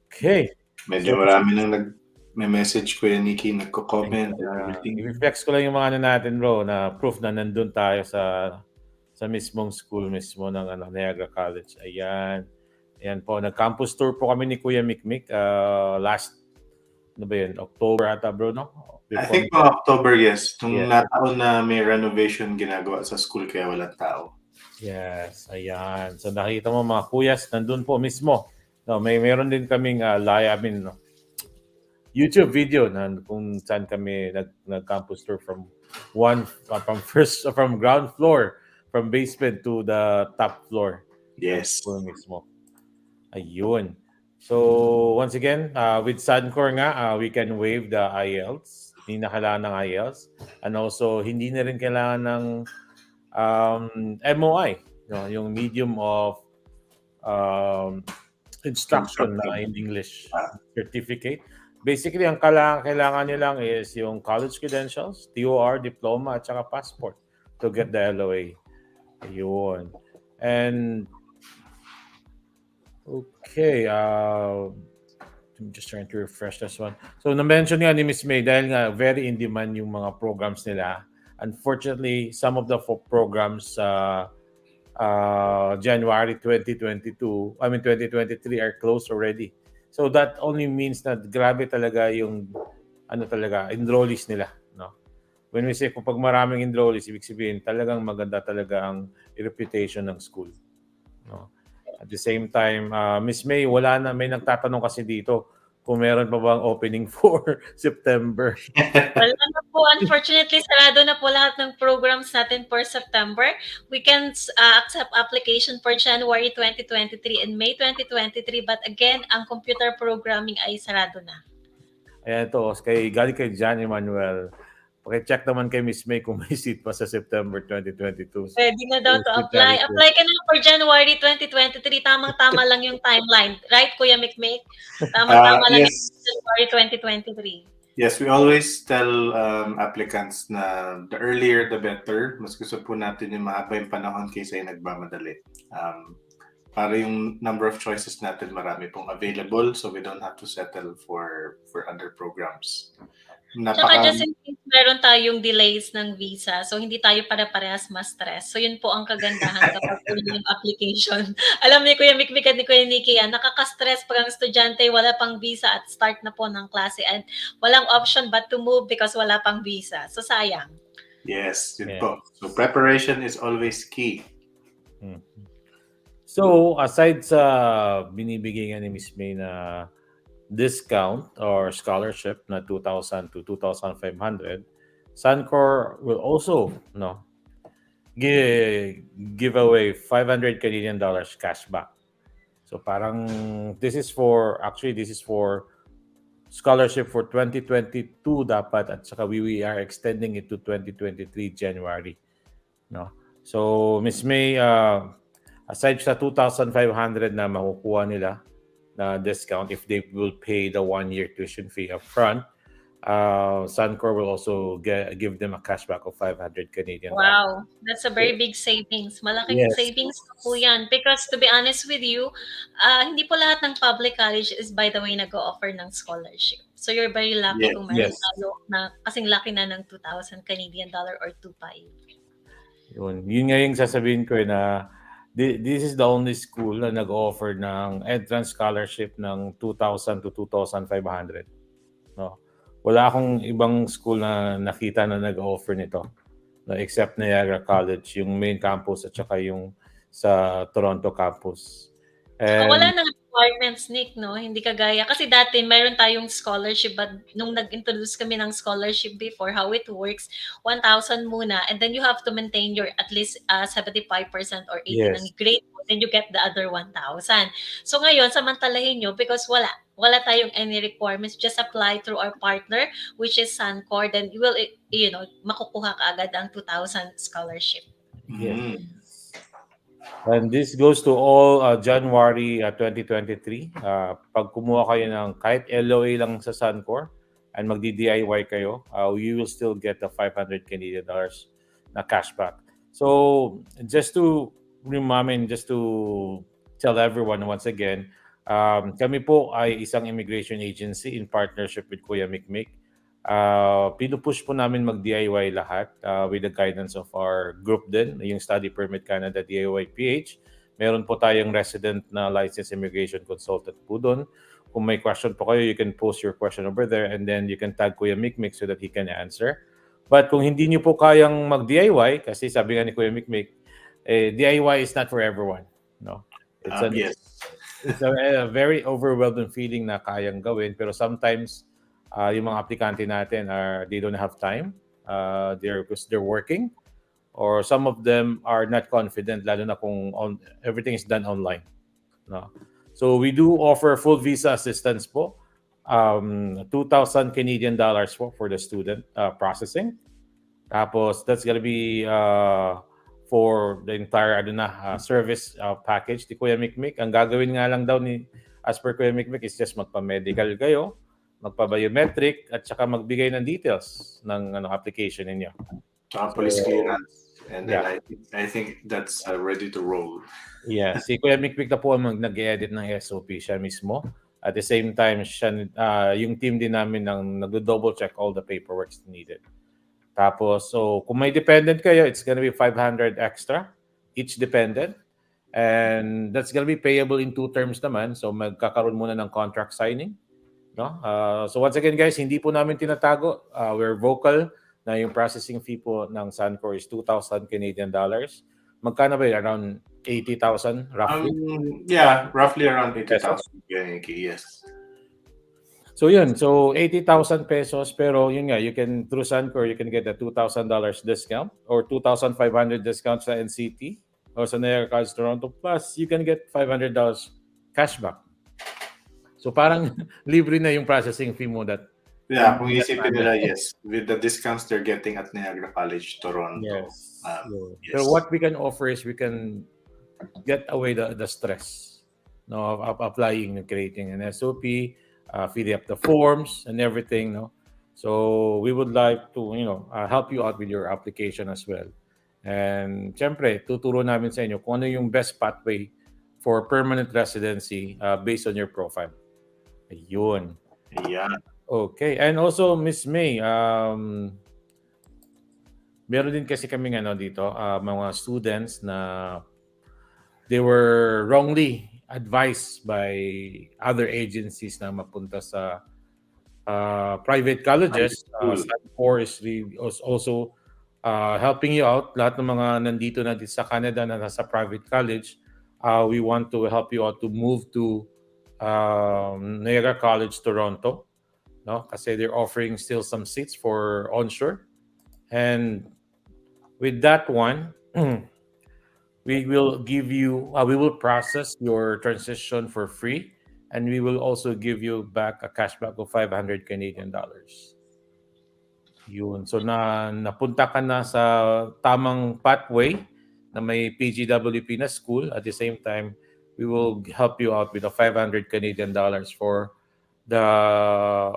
Okay. Medyo marami nang may message ko yan, Nikki, nagko-comment and everything. I-reflex ko lang yung mga natin, bro, na proof na nandun tayo sa mismong school mismo ng Niagara College. Ayan. Ayan po. Nag-campus tour po kami ni Kuya Mikmik last, ano ba yun, October ata, bro, no? I think October, yes. Nung nataon na may renovation ginagawa sa school kaya walang tao. Yes, ayan. So nakita mo mga Kuyas, nandun po mismo. No, meron din kaming YouTube video na kung saan kami nag-campus tour from ground floor, from basement to the top floor. Yes. Mismo. Ayun. So once again, with Sun-Cor nga, we can waive the IELTS. Hindi na kailangan ng IELTS. And also, hindi na rin kailangan ng MOI, yung medium of instruction na in English certificate. Basically, ang kailangan nyo lang is yung college credentials, TOR, diploma, at saka passport to get the LOA. Ayun. And, okay, I'm just trying to refresh this one. So, na-mention nga ni Ms. May, dahil nga very in-demand yung mga programs nila. Unfortunately, some of the programs January 2023 are closed already. So that only means that grabe talaga yung enrollees nila, no? When we say kapag maraming enrollees, ibig sabihin talagang maganda talaga ang reputation ng school, no? At the same time, Miss May, may nagtatanong kasi dito kung meron pa bang opening for September. Wala na po. Unfortunately, sarado na po lahat ng programs natin for September. We can accept application for January 2023 and May 2023. But again, ang computer programming ay sarado na. Ayan ito, galing kay John Emmanuel. Paki-check naman kay Miss May kung may seat pa sa September 2022. Pwede na daw to apply. Apply ka na for January 2023. Tamang-tama lang yung timeline. Right, Kuya Mikmik? Tamang-tama lang yung January 2023. Yes, we always tell applicants na the earlier the better. Mas gusto po natin yung mahaba yung panahon kaysa yung nagmamadali. Para yung number of choices natin marami pong available, so we don't have to settle for other programs. Tsaka just in case meron tayong delays ng visa, so hindi tayo pare-parehas ma-stress. So yun po ang kagandahan kapag yung application. Alam ni Kuya Mikmik at ni Kuya Nikki, nakaka-stress pag ang estudyante wala pang visa at start na po ng klase and walang option but to move because wala pang visa. So sayang. Yes, yun po. So preparation is always key. So aside sa binibigay nga ni Miss May na discount or scholarship na 2,000 to 2,500, Sun-Cor will also give away $500 Canadian cashback. So parang this is for scholarship for 2022 dapat, at saka we are extending it to 2023 January. No? So Miss May, aside sa 2,500 na makukuha nila na discount if they will pay the 1-year tuition fee up front, Sun-Cor will also give them a cashback of 500 Canadian. Wow, that's a very big savings. Malaking savings po yan. Because to be honest with you, hindi po lahat ng public college is by the way nag-o-offer ng scholarship. So you're very lucky kung meron tayo na kasing laki na ng 2,000 Canadian dollar or 2,500. Yun nga yung sasabihin ko na this is the only school na nag-offer ng entrance scholarship ng 2,000 to 2,500. No? Wala akong ibang school na nakita na nag-offer nito, except Niagara College, yung main campus at saka yung sa Toronto campus. Tsaka wala And ng requirements, Nick, 'no? Hindi kagaya kasi dati meron tayong scholarship but nung nag-introduce kami ng scholarship before, how it works, 1,000 muna and then you have to maintain your at least 75% or 80 ng yes, grade mo, then you get the other 1,000. So ngayon, samantalahin nyo because wala tayong any requirements. Just apply through our partner, which is Sun-Cor, then you will, makukuha ka agad ang 2,000 scholarship. yes. Mm. And this goes to all January 2023. Pag kumuha kayo ng kahit LOA lang sa Sun-Cor and magdi-DIY kayo, you will still get the 500 Canadian dollars na cashback. So just to just to tell everyone once again, kami po ay isang immigration agency in partnership with Kuya Mikmik. Pinupush po namin mag-DIY lahat with the guidance of our group din, yung Study Permit Canada DIY PH. Meron po tayong resident na licensed immigration consultant po doon. Kung may question po kayo, you can post your question over there and then you can tag Kuya Mikmik so that he can answer. But kung hindi niyo po kayang mag-DIY, kasi sabi nga ni Kuya Mikmik, DIY is not for everyone. No? It's Yes. it's a very overwhelming feeling na kayang gawin, pero sometimes yung mga aplikante natin they don't have time. Because they're working, or some of them are not confident, lalo na kung everything is done online. No? So we do offer full visa assistance po. 2,000 Canadian dollars for the student processing. Tapos that's gonna be for the entire service package ni Kuya Mikmik. Ang gagawin nga lang daw as per Kuya Mikmik is just magpa-medical kayo, magpa-biometric, at saka magbigay ng details ng application ninyo. Police clearance. And then Yeah. I think that's ready to roll. Yeah, si Kuya Mikmik na po ang nag-edit ng SOP, siya mismo. At the same time, yung team din namin nag-double check all the paperwork needed. Tapos, so kung may dependent kayo, it's gonna be 500 extra each dependent. And that's gonna be payable in 2 terms naman. So magkakaroon muna ng contract signing. No? So once again guys, hindi po namin tinatago. We're vocal na yung processing fee po ng Sun-Cor is 2,000 Canadian dollars. Magkano ba yun? Around 80,000 roughly? Yeah, roughly around 80,000. Yes. So yun, so 80,000 pesos, pero yun nga, you can, through Sun-Cor, you can get a $2,000 discount or 2,500 discount sa NCT or sa Niagara College Toronto, plus you can get $500 cashback. So parang libre na yung processing fee mo that. Yeah, kung isipin nila, yes, with the discounts they're getting at Niagara College Toronto. Yes. Yes. So what we can offer is we can get away the stress, no, of applying and creating an SOP, filling up the forms and everything, no. So we would like to, help you out with your application as well. And syempre, tuturo namin sa inyo kung ano yung best pathway for permanent residency based on your profile. Ayun. Yeah. Okay. And also, Miss May, meron din kasi kaming dito, mga students na they were wrongly advised by other agencies na mapunta sa private colleges. Sun-Cor is also helping you out. Lahat ng mga nandito na sa Canada na nasa private college, we want to help you out to move to Niagara College Toronto, no? Kasi they're offering still some seats for onshore. And with that one, we will process your transition for free, and we will also give you back a cashback of 500 Canadian dollars. Yun. So napunta ka na sa tamang pathway na may PGWP na school. At the same time, we will help you out with the 500 Canadian dollars for the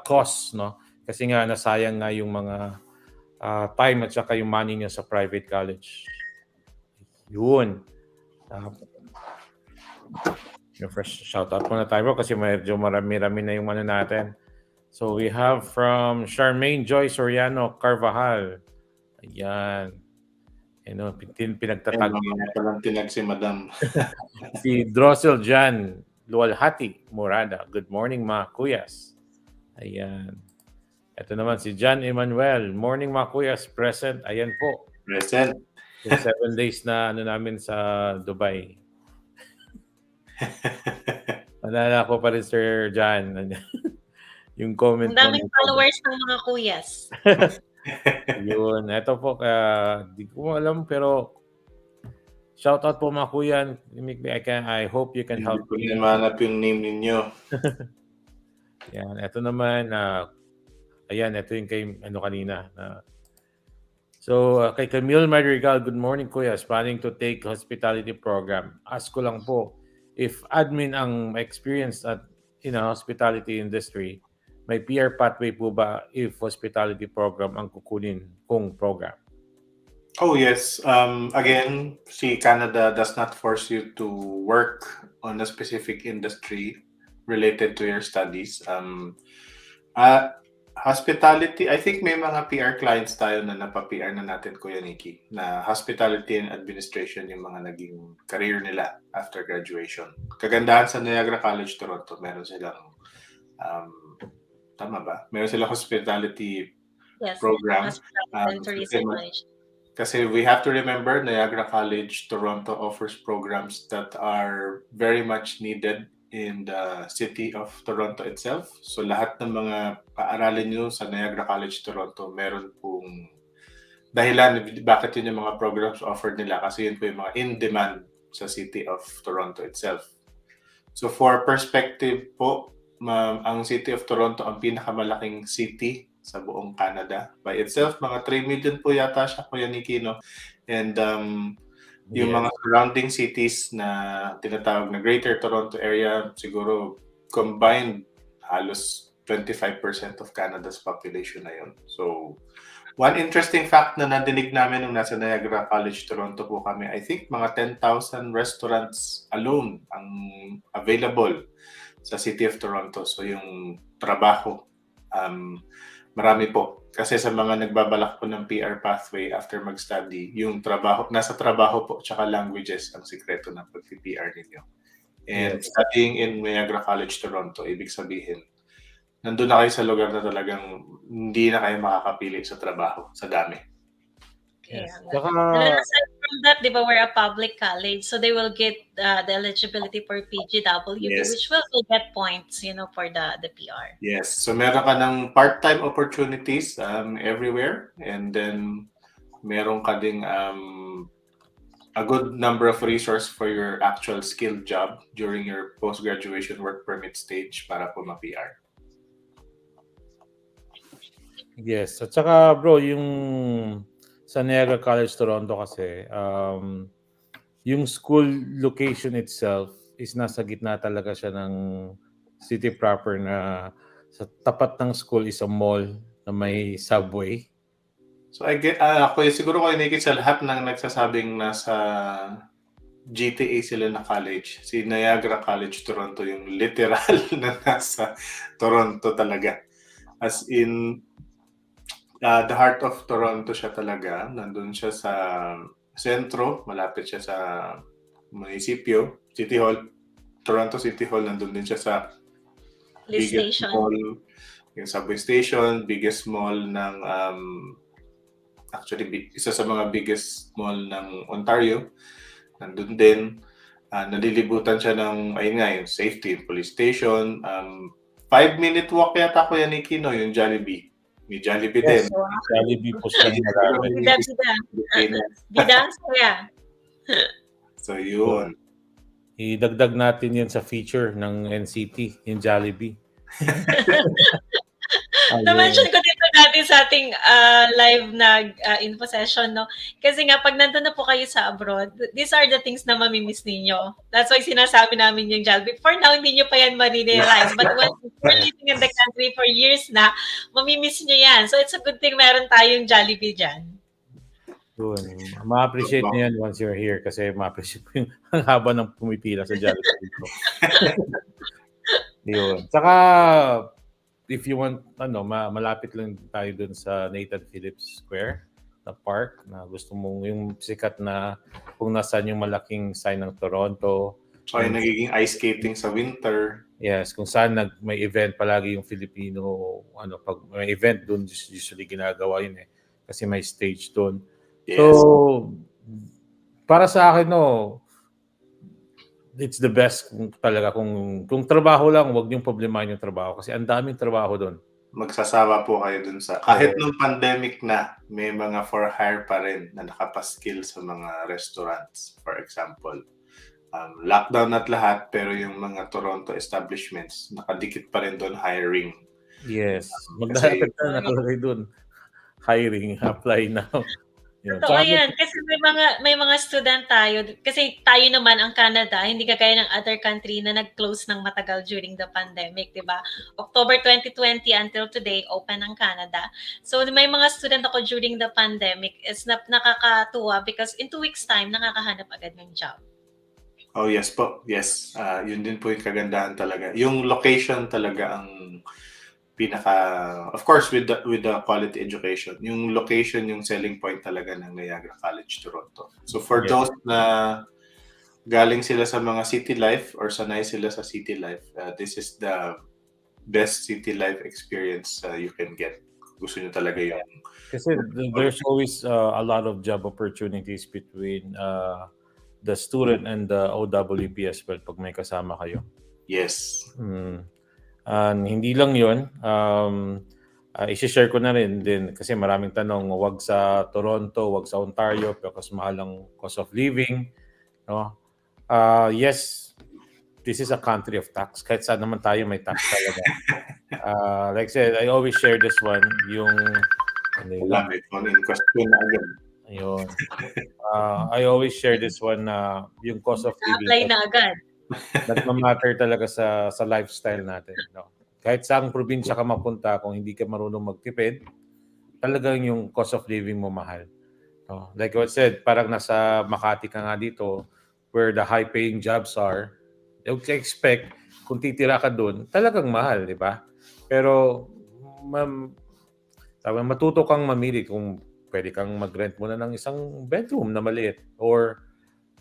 cost, no? Kasi nga nasayang nga yung mga time at saka yung money niya sa private college. Yun. Yung fresh shoutout muna tayo kasi medyo marami-rami na yung natin. So we have from Charmaine Joy Soriano Carvajal. Ayan. Pinagtatag. Palantinag si Madam. Si Drossel Jan Lualhati Murada. Good morning mga Kuyas. Ayan. Ito naman si John Emmanuel. Morning mga Kuyas. Present. Ayan po. Present. Yung 7 days na namin sa Dubai. Naalala ko pa rin, Sir John, yung comment Ang mo daming nito. followers ng mga kuyas. Yun. Ito po, di ko alam, pero shout out po mga kuya. I hope you can Hindi help ko me. na mahanap yung name ninyo. Yan. Ito naman, ayan, ito yung kay, kanina. So, kay Camille Madrigal, good morning kuya. Planning to take hospitality program. Ask ko lang po, if admin ang experience at hospitality industry, may PR pathway po ba if hospitality program ang kukunin kung program? Oh yes. Again, see, Canada does not force you to work on a specific industry related to your studies. Hospitality, I think may mga PR clients tayo na napa-PR na natin, Kuya Nikki, na hospitality and administration yung mga naging career nila after graduation. Kagandahan sa Niagara College, Toronto, meron silang, tama ba? Meron silang hospitality Yes, program. hospitality and tourism management. Kasi we have to remember, Niagara College, Toronto offers programs that are very much needed in the city of Toronto itself. So lahat ng mga paaralin nyo sa Niagara College, Toronto, meron pong dahilan bakit yun yung mga programs offered nila, kasi yun po yung mga in-demand sa city of Toronto itself. So for perspective po, ang City of Toronto ang pinakamalaking city sa buong Canada. By itself, mga 3 million po yata siya, Kuya Nikki, no? And yung mga surrounding cities na tinatawag na Greater Toronto Area, siguro combined, halos 25% of Canada's population na yun. So, one interesting fact na nadinig namin nung nasa Niagara College, Toronto po kami, I think mga 10,000 restaurants alone ang available sa City of Toronto. So, yung trabaho, marami po. Kasi sa mga nagbabalak po ng PR pathway after mag-study, yung trabaho, nasa trabaho po, tsaka languages ang sikreto ng pag-PR ninyo. And studying in Niagara College, Toronto, ibig sabihin, nandun na kayo sa lugar na talagang hindi na kayo makakapili sa trabaho, sa dami. Yes. And then aside from that, di ba, we're a public college, so they will get the eligibility for PGW, which will get points, for the PR. Yes. So meron ka ng part-time opportunities everywhere, and then meron ka ding a good number of resources for your actual skilled job during your post-graduation work permit stage para po ma-PR. Yes. At saka bro, yung sa Niagara College Toronto kasi, yung school location itself is nasa gitna talaga siya ng city proper, na sa tapat ng school is a mall na may subway. So I get, siguro ko inikit sa lahat ng nagsasabing nasa GTA sila na college. Si Niagara College Toronto yung literal na nasa Toronto talaga. As in, the heart of Toronto siya talaga. Nandun siya sa sentro, malapit siya sa munisipyo, City Hall, Toronto City Hall. Nandun din siya sa biggest mall, yung subway station, biggest mall ng actually isa sa mga biggest mall ng Ontario. Nandun din, nalilibutan siya ng, ayun nga, yung safety, police station. 5-minute walk yata, Kuya Nikki, no? Yung Jollibee. May Jollibee din. Jollibee po siya. Bida, kuya. So, yun. Idagdag natin yan sa feature ng NCT, yung Jollibee. Na-mention ko dito dati sa ating live na info session, no? Kasi nga, pag nandun na po kayo sa abroad, these are the things na mamimiss ninyo. That's why sinasabi namin yung Jollibee. For now, hindi nyo pa yan ma-realize. But when you're living in the country for years na, mamimiss nyo yan. So, it's a good thing meron tayong Jollibee dyan. Yun. Ma-appreciate nyo yan once you're here, kasi ma-appreciate ko yung ang haba ng pumipila sa Jollibee dito. Yun. Saka, if you want, malapit lang tayo dun sa Nathan Phillips Square na park, na gusto mong yung sikat na kung nasaan yung malaking sign ng Toronto. So, yung nagiging ice skating sa winter. Yes, kung saan may event palagi yung Filipino, pag may event dun, usually ginagawa yun kasi may stage dun. Yes. So, para sa akin, it's the best talaga kung trabaho lang, wag niyong problemahin yung trabaho kasi ang daming trabaho doon. Magsasawa po kayo dun sa kahit nung pandemic na, may mga for hire pa rin na nakapaskil sa mga restaurants, for example. Lockdown at lahat, pero yung mga Toronto establishments, nakadikit pa rin doon hiring. Yes. Kasi Magdalapit na nakalagay doon. Hiring, apply now. Yun. Totoo Tsaka yan. Kasi may mga student tayo. Kasi tayo naman ang Canada, hindi kagaya ng other country na nag-close ng matagal during the pandemic, di ba? October 2020 until today, open ang Canada. So may mga student ako during the pandemic. It's nakakatuwa because in 2 weeks time, nakakahanap agad ng job. Oh yes po, yes. Yun din po yung kagandahan talaga. Yung location talaga ang of course with the quality education, yung location yung selling point talaga ng Niagara College Toronto. So for those na galing sila sa mga city life or sanay sila sa city life, this is the best city life experience you can get. Gusto nyo talaga yung kasi there's always a lot of job opportunities between the student and the OWP as well pag may kasama kayo. Yes. And hindi lang yun, i-share ko na rin din kasi maraming tanong, wag sa Toronto, wag sa Ontario, because mahal ang cost of living. No? Yes, this is a country of tax. Kahit saan naman tayo may tax talaga. Like I said, I always share this one, yung... Wala, may phone in question na agad. Ayun. I always share this one na yung cost of living. Apply na agad. Nagmamatter talaga sa lifestyle natin. No? Kahit saang probinsya ka mapunta, kung hindi ka marunong magtipid, talagang yung cost of living mo mahal. No? Like what I said, parang nasa Makati ka nga dito, where the high-paying jobs are, you can expect, kung titira ka doon, talagang mahal, di ba? Pero, matuto kang mamili kung pwede kang mag-rent muna ng isang bedroom na maliit, or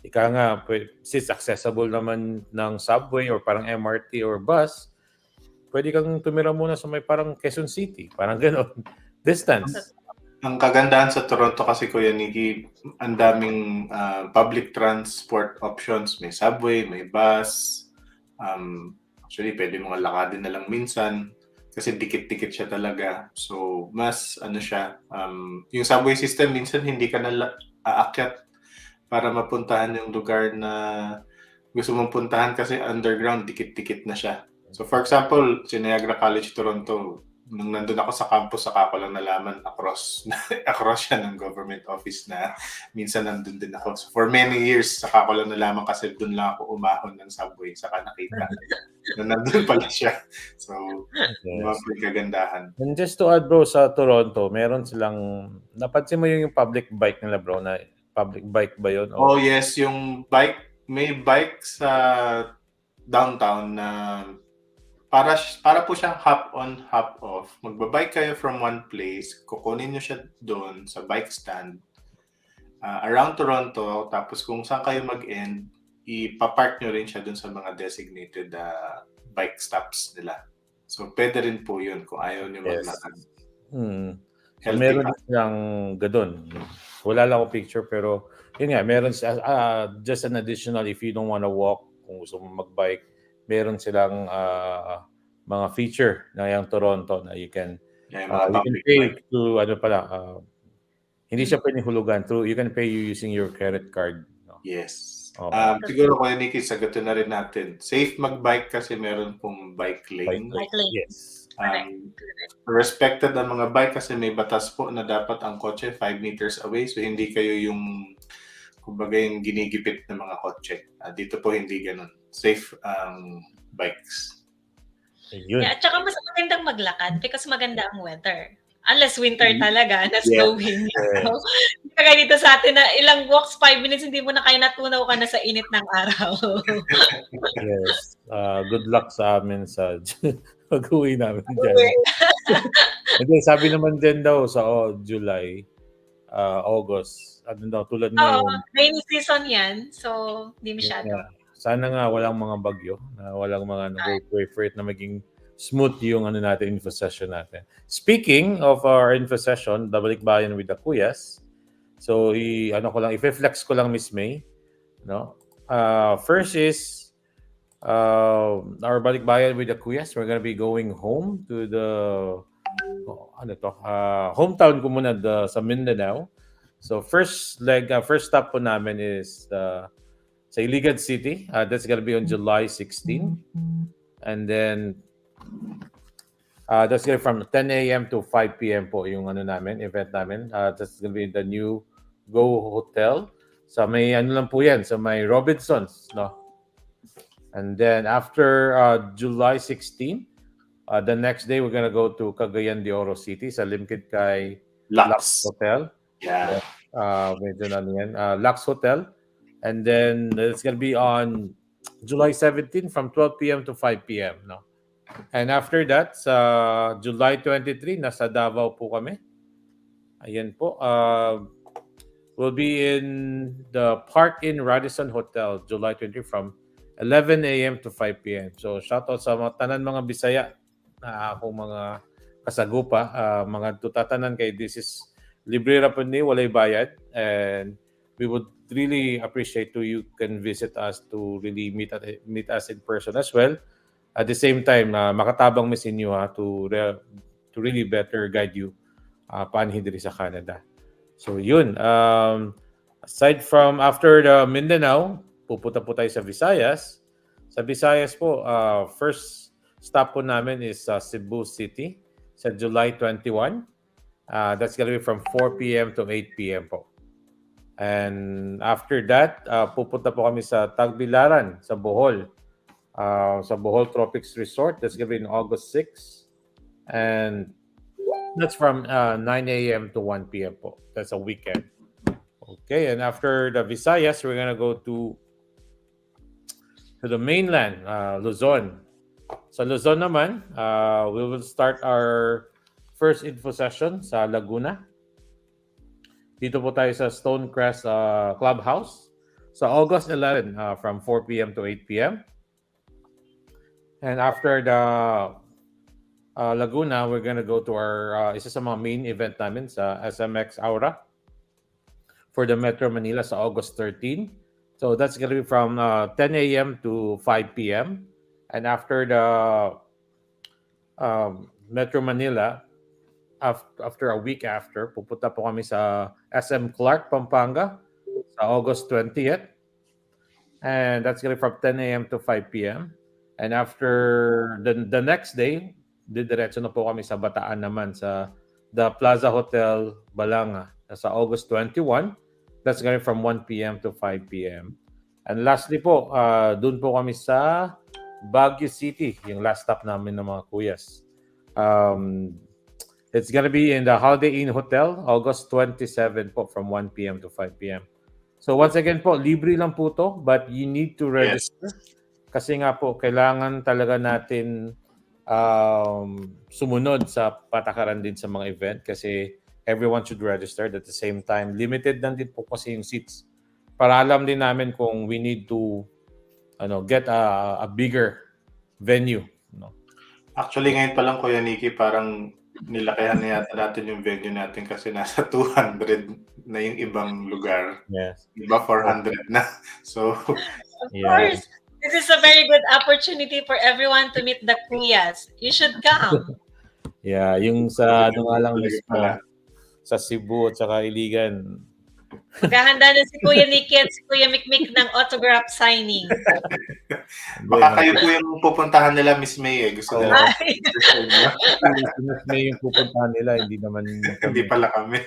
ika nga, since accessible naman ng subway or parang MRT or bus, pwede kang tumira muna sa may parang Quezon City. Parang gano'n. Distance. Ang kagandahan sa Toronto kasi, Kuya Nikki, ang daming public transport options. May subway, may bus. Actually, pwede mong lakadin na lang minsan kasi dikit-dikit siya talaga. So, mas siya. Yung subway system, minsan hindi ka na aakyat para mapuntahan yung lugar na gusto mong puntahan kasi underground, dikit-dikit na siya. So for example, si Niagara College Toronto, nung nandun ako sa campus, saka ko lang nalaman across siya ng government office na minsan nandun din ako. So for many years, saka ko lang nalaman kasi dun lang ako umahon ng subway, saka nakita na nandun pala siya. So, diba po yung kagandahan. And just to add bro, sa Toronto, meron silang, napansin mo yung public bike nila bro, na public bike ba yun? Oh yes, yung bike, may bike sa downtown na para po siyang hop on, hop off. Magbabike kayo from one place, kukunin nyo siya doon sa bike stand around Toronto, tapos kung saan kayo mag-end, ipapark nyo rin siya doon sa mga designated bike stops nila. So pwede rin po yun kung ayaw nyo maglakad. So, meron siyang gadon. Wala lang akong picture, pero yun nga, meron just an additional, if you don't wanna walk, kung gusto mo mag-bike, meron silang mga feature na yung Toronto na you can pay to hindi siya pwedeng hulugan, you can pay using your credit card. No? Yes. Siguro Kuya Nikki, sagutin na rin natin. Safe mag-bike kasi meron pong bike lane. Bike lane. Yes. Respected ang mga bike kasi may batas po na dapat ang kotse 5 meters away, so hindi kayo yung kumbaga yung ginigipit ng mga kotse. Dito po hindi ganun. Safe bikes. Yeah, at saka mas magandang maglakad because maganda ang weather. Unless winter talaga, na snowing. So, kaya dito sa atin na ilang walks, 5 minutes, hindi mo na kaya natunaw ka na sa init ng araw. Yes. Good luck sa amin sa pag-uwi namin dyan. Hindi, sabi naman din daw sa July, August, tulad ngayon. Rainy season yan, so hindi masyado. Sana nga walang mga bagyo, walang mga wait for it na maging smooth yung natin, info session natin. Speaking of our info session, Balikbayan with the Kuyas. So, i-flex ko lang Miss May, no? First is our balikbayan with the Kuyas. We're gonna be going home to the hometown ko muna sa Mindanao. So first stop po namin is sa Iligan City. That's gonna be on July 16. And then that's gonna be from 10 a.m. to 5 p.m. po yung event namin. That's gonna be the new Go Hotel. Sa may lang po yan, sa may Robinsons, no? And then after July 16, the next day we're gonna go to Cagayan de Oro City sa Limkit kay Lux Lux. Hotel. Yeah. Medyo Lux Hotel. And then it's gonna be on July 17 from 12 p.m. to 5 p.m. No? And after that, sa July 23, nasa Davao po kami. Ayan po. We'll be in the Park Inn Radisson Hotel, July 20 from 11 a.m. to 5 p.m. So, shoutout sa mga tanan mga Bisaya na akong mga kasagupa. Mga tutatanan kay this is libre ra po ni, walay bayad. And we would really appreciate to you can visit us to really meet us in person as well. At the same time, makatabang mis inyo to really better guide you paanhin diri sa Canada. So yun, aside from after the Mindanao, pupunta po tayo sa Visayas. Sa Visayas po, first stop po namin is Cebu City sa July 21. That's gonna be from 4 p.m. to 8 p.m. po. And after that, pupunta po kami sa Tagbilaran, sa Bohol. Sa Bohol Tropics Resort. That's gonna be on August 6. And that's from 9 a.m. to 1 p.m. po. That's a weekend. Okay, and after the Visayas, we're gonna go to the mainland, Luzon. Sa Luzon naman, we will start our first info session sa Laguna. Dito po tayo sa Stonecrest Clubhouse sa August 11 from 4 p.m. to 8 p.m. And after the Laguna, we're gonna go to our isa sa mga main event namin sa SMX Aura for the Metro Manila sa August 13. So that's gonna be from 10 a.m. to 5 p.m. And after the Metro Manila, after a week after, pupunta po kami sa SM Clark, Pampanga sa August 20th. And that's gonna be from 10 a.m. to 5 p.m. And after the next day, didiretso na po kami sa Bataan naman sa the Plaza Hotel Balanga sa August 21. That's going from 1 p.m. to 5 p.m. And lastly po, dun po kami sa Baguio City, yung last stop namin ng mga Kuyas. It's gonna be in the Holiday Inn Hotel, August 27 po from 1 p.m. to 5 p.m. So once again po, libre lang po to, but you need to register. Yes. Kasi nga po, kailangan talaga natin sumunod sa patakaran din sa mga event kasi everyone should register at the same time. Limited lang din po kasi yung seats. Para alam din namin kung we need to get a bigger venue. No? Actually, ngayon pa lang, Kuya Nikki, parang nilakihan na yata natin yung venue natin kasi nasa 200 na yung ibang lugar. Yes. Iba 400 na. So, of course. This is a very good opportunity for everyone to meet the Kuyas. You should come. Yeah, yung sa nga lang sa Cebu at saka Iligan. Maghahanda na si Kuya Nikki at si Kuya Mikmik ng autograph signing. Baka kayo po yung pupuntahan nila, Miss May eh. Gusto nila. Miss May yung pupuntahan nila, hindi naman kami. Hindi pala kami.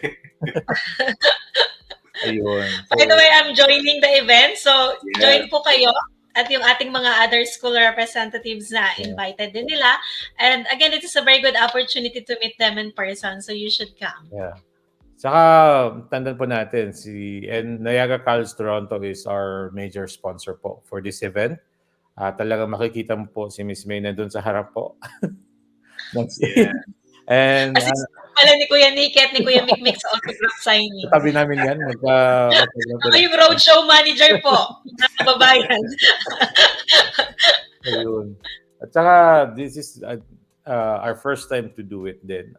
Ayun. By the way, I'm joining the event. So, join po kayo. At yung ating mga other school representatives na invited din nila. And again, it is a very good opportunity to meet them in person. So you should come. Yeah. Saka, tandaan po natin, Niagara College Toronto is our major sponsor po for this event. Talagang makikita mo po si Miss May na doon sa harap po. Yeah. And pala ni Kuya Nicky at ni Kuya Mikmik sa autograph signing. Tabi namin yan. Ako yung roadshow manager po. Nakababayan. Ayun. At saka, this is our first time to do it din.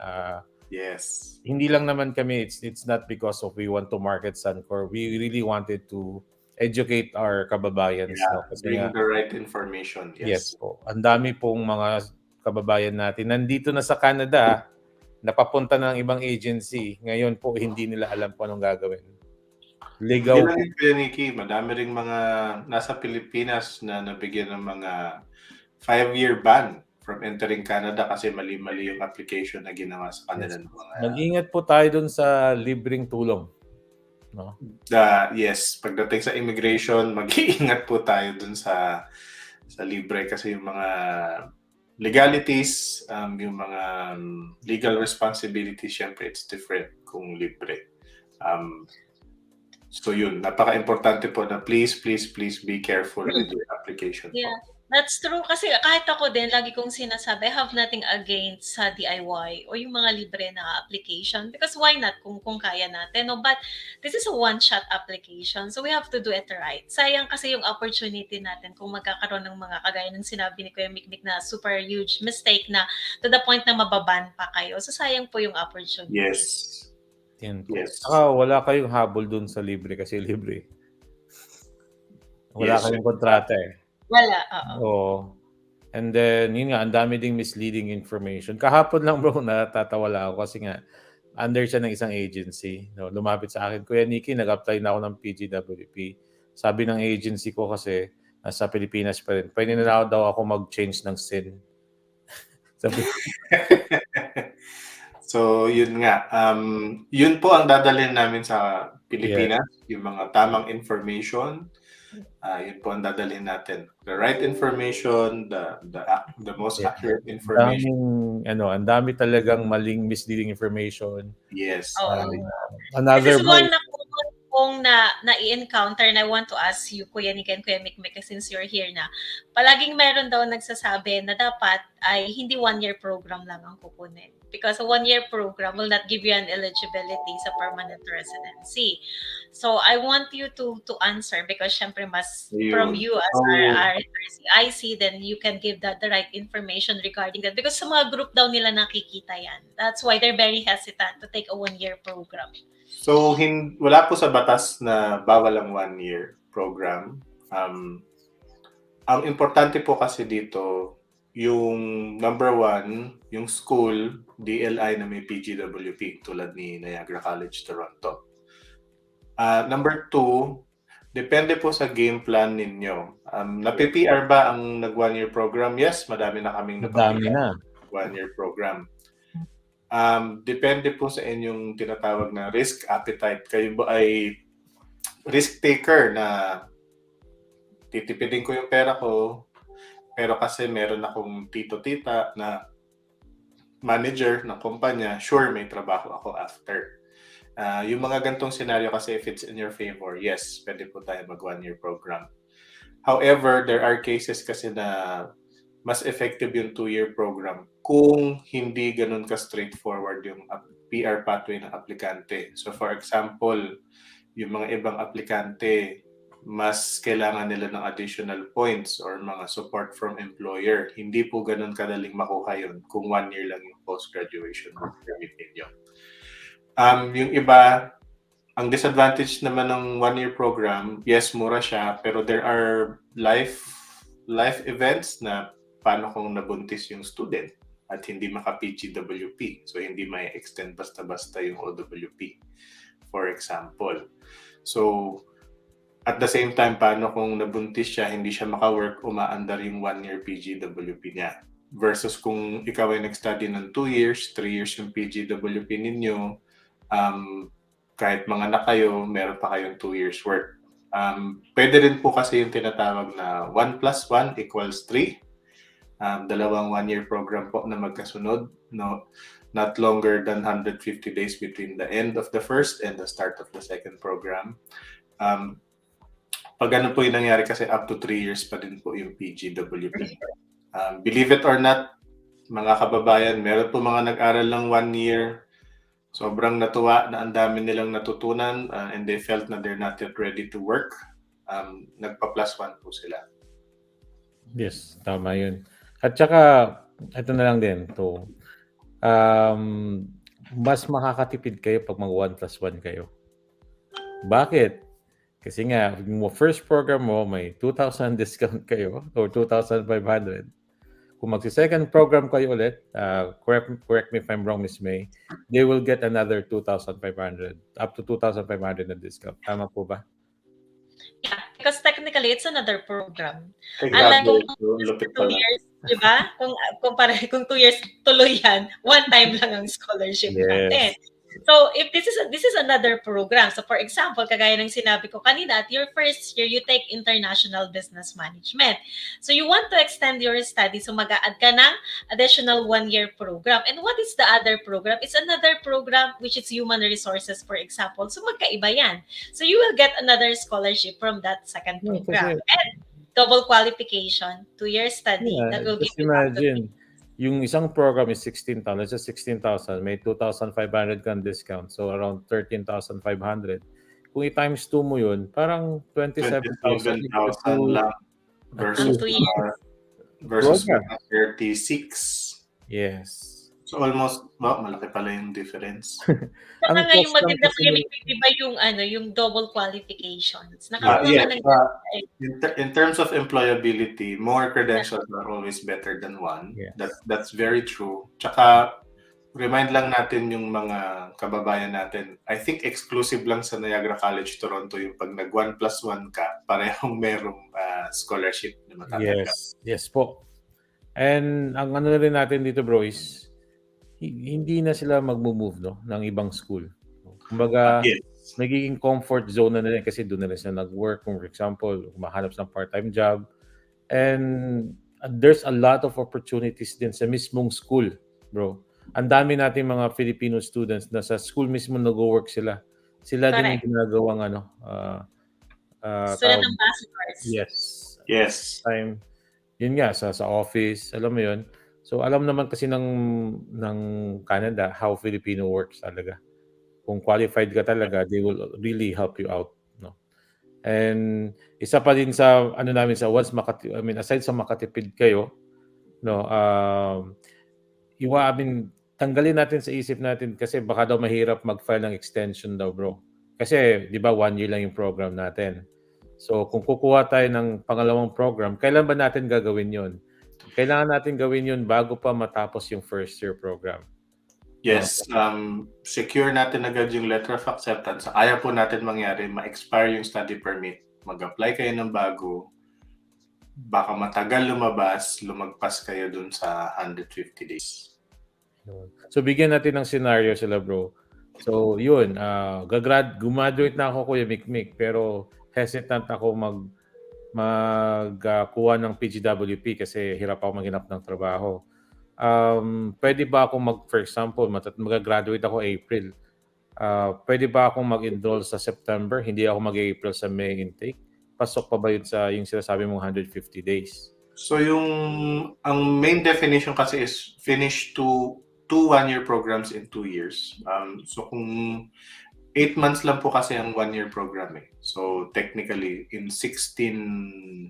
Yes. Hindi lang naman kami, it's not because of we want to market Sun-Cor. We really wanted to educate our kababayans. Yeah, No? Kasi bring nga, the right information. yes Yes. po, ang dami pong mga kababayan natin nandito na sa Canada, napapunta na ng ibang agency. Ngayon po, hindi nila alam kung anong gagawin. Hindi Ligaw lang po. yun, Kuya Nicky, madami ring mga nasa Pilipinas na nabigyan ng mga 5-year ban from entering Canada kasi mali-mali yung application na ginawa sa kanila ng mga Mag-ingat po tayo dun sa libreng tulong. No? yes, pagdating sa immigration, mag-iingat po tayo dun sa libre kasi yung mga legalities, yung mga legal responsibilities, syempre it's different kung libre. So yun, napaka-importante po na please be careful with your application po. Yeah, that's true. Kasi kahit ako din, lagi kong sinasabi, I have nothing against sa DIY o yung mga libre na application. Because why not kung kaya natin? No? But this is a one-shot application. So we have to do it right. Sayang kasi yung opportunity natin kung magkakaroon ng mga kagaya ng sinabi ni Kuya Mikmik na super huge mistake na to the point na mababan pa kayo. So sayang po yung opportunity. Yes. Yan po. Yes. Saka wala kayong habol dun sa libre kasi libre. Wala Yes. kayong kontrata eh. Wala, oo. Oo. And then, yun nga, ang dami ding misleading information. Kahapon lang bro, natatawa lang ako kasi nga, under siya ng isang agency. No, lumapit sa akin, Kuya Nicky, nag-apply na ako ng PGWP. Sabi ng agency ko kasi, nasa Pilipinas pa rin, pwede na daw ako mag-change ng SIN. Sabi, So, yun nga. Yun po ang dadalhin namin sa Pilipinas, yung mga tamang information. Yun po ang dadalhin natin. The right information, the most accurate information. ang dami talagang maling misleading information. Yes. Oo. Another This is one na kung na-encounter and I want to ask you, Kuya Nick and Kuya Mikmik, since you're here na, palaging meron daw nagsasabi na dapat ay hindi 1-year program lang ang kukunin. Because a 1-year program will not give you an eligibility sa permanent residency. So I want you to answer because syempre mas from you as our IC, then you can give the right information regarding that. Because sa mga group daw nila nakikita yan. That's why they're very hesitant to take a 1-year program. So, wala po sa batas na bawal ang 1-year program. Ang importante po kasi dito, yung number 1, yung school, DLI na may PGWP tulad ni Niagara College, Toronto. Number 2, depende po sa game plan ninyo. Napi-PR ba ang nag-1-year program? Yes, madami na kaming na 1-year program. Depende po sa inyong tinatawag na risk appetite. Kayo ba ay risk taker na titipidin ko yung pera ko, pero kasi meron akong tito-tita na manager ng kumpanya, sure may trabaho ako after. Yung mga gantong scenario kasi if it's in your favor, yes, pwede po tayo mag 1-year program. However, there are cases kasi na mas effective yung 2-year program kung hindi ganun ka straightforward yung PR pathway ng aplikante. So for example, yung mga ibang aplikante, mas kailangan nila ng additional points or mga support from employer. Hindi po ganun kadaling makuha yun kung 1 year lang yung post-graduation permit ninyo. Yung iba, ang disadvantage naman ng 1-year program, yes, mura siya, pero there are life events na paano kung nabuntis yung student at hindi maka-PGWP. So, hindi may extend basta-basta yung OWP, for example. So, at the same time, paano kung nabuntis siya, hindi siya maka-work, umaandar yung 1-year PGWP niya. Versus kung ikaw ay nag-study ng 2 years, 3 years yung PGWP ninyo, kahit mga anak kayo, meron pa kayong 2 years work. Pwede rin po kasi yung tinatawag na 1 + 1 = 3. Dalawang 1-year program po na magkasunod, no? Not longer than 150 days between the end of the first and the start of the second program. Pag ano po yung nangyari kasi up to 3 years pa din po yung PGWP. Believe it or not, mga kababayan, meron po mga nag-aral lang 1 year. Sobrang natuwa na ang dami nilang natutunan and they felt na they're not yet ready to work. Nagpa-+1 po sila. Yes, tama yun. At saka, ito na lang din to. Mas makakatipid kayo pag mag 1 + 1 kayo. Bakit? Kasi nga, yung first program mo, may 2,000 discount kayo or 2,500. Kung magsi-second program kayo ulit, correct me if I'm wrong, Miss May, they will get another 2,500, up to 2,500 na discount. Tama po ba? Yeah, because technically it's another program. Ay, Unlike grabe. kung Lupit 2 pala. years, 'di ba? Kung 2 years tuloy yan, one time lang ang scholarship natin. Yes. So if this is another program. So for example, kagaya ng sinabi ko kanina, at your first year you take international business management. So you want to extend your study, so mag-a-add ka ng additional 1-year program. And what is the other program? It's another program which is human resources, for example. So magkaiba yan. So you will get another scholarship from that second No, program. kasi, And double qualification, 2-year study, that will give just you up to imagine, yung isang program is 16,000, let's say 16,000, may 2,500 kang discount, so around 13,500. Kung i-times 2 mo yun, parang 27,000 equal 27,000 lang to versus 2 years. program. 36. Yes. So almost, malaki pala yung difference. Saka Ang nga yung cost lang maganda kasi kuya Vic, di ba yung double qualifications. Ah, Nakakuha yes, ka ng in terms of employability, more credentials are always better than one. Yes. That's very true. Tsaka, remind lang natin yung mga kababayan natin. I think exclusive lang sa Niagara College, Toronto, yung pag nag 1+1 ka, parehong merong scholarship na matatanggap. Yes po. And ang ano rin natin dito bro is hindi na sila magmo-move ng ibang school. Kumbaga, Yes. magiging comfort zone na nila kasi doon na rin sila nag-work. Kung for example, mahanap ng part-time job. And there's a lot of opportunities din sa mismong school, bro. Ang dami nating mga Filipino students na sa school mismo nag-work sila. Sila din yung Correct. ginagawang Student ambassadors. Yes. Time. Yun nga, sa office, alam mo yun. So, alam naman kasi ng Canada how Filipino works talaga. Kung qualified ka talaga, they will really help you out. No? And isa pa din sa, namin sa once, aside sa makatipid kayo, no, tanggalin natin sa isip natin kasi baka daw mahirap mag-file ng extension daw, bro. Kasi, di ba, 1 year lang yung program natin. So, kung kukuha tayo ng pangalawang program, kailan ba natin gagawin yon? Kailangan natin gawin yon bago pa matapos yung first year program. Yes. Secure natin agad yung letter of acceptance. Ayaw po natin mangyari, ma-expire yung study permit. Mag-apply kayo ng bago. Baka matagal lumagpas kayo dun sa 150 days. So, bigyan natin ng scenario sila, bro. So, yun. Gumaduate na ako, Kuya Mikmik, pero hesitant ako magkuha ng PGWP kasi hirap ako maghanap ng trabaho. Pwede ba akong for example, mag-graduate ako April. Pwede ba akong mag-enroll sa September? Hindi ako mag-April sa May intake? Pasok pa ba yun sa yung sinasabi mong 150 days? So ang main definition kasi is finish two 1-year programs in 2 years. So kung 8 months lang po kasi ang 1-year program eh. So technically in 16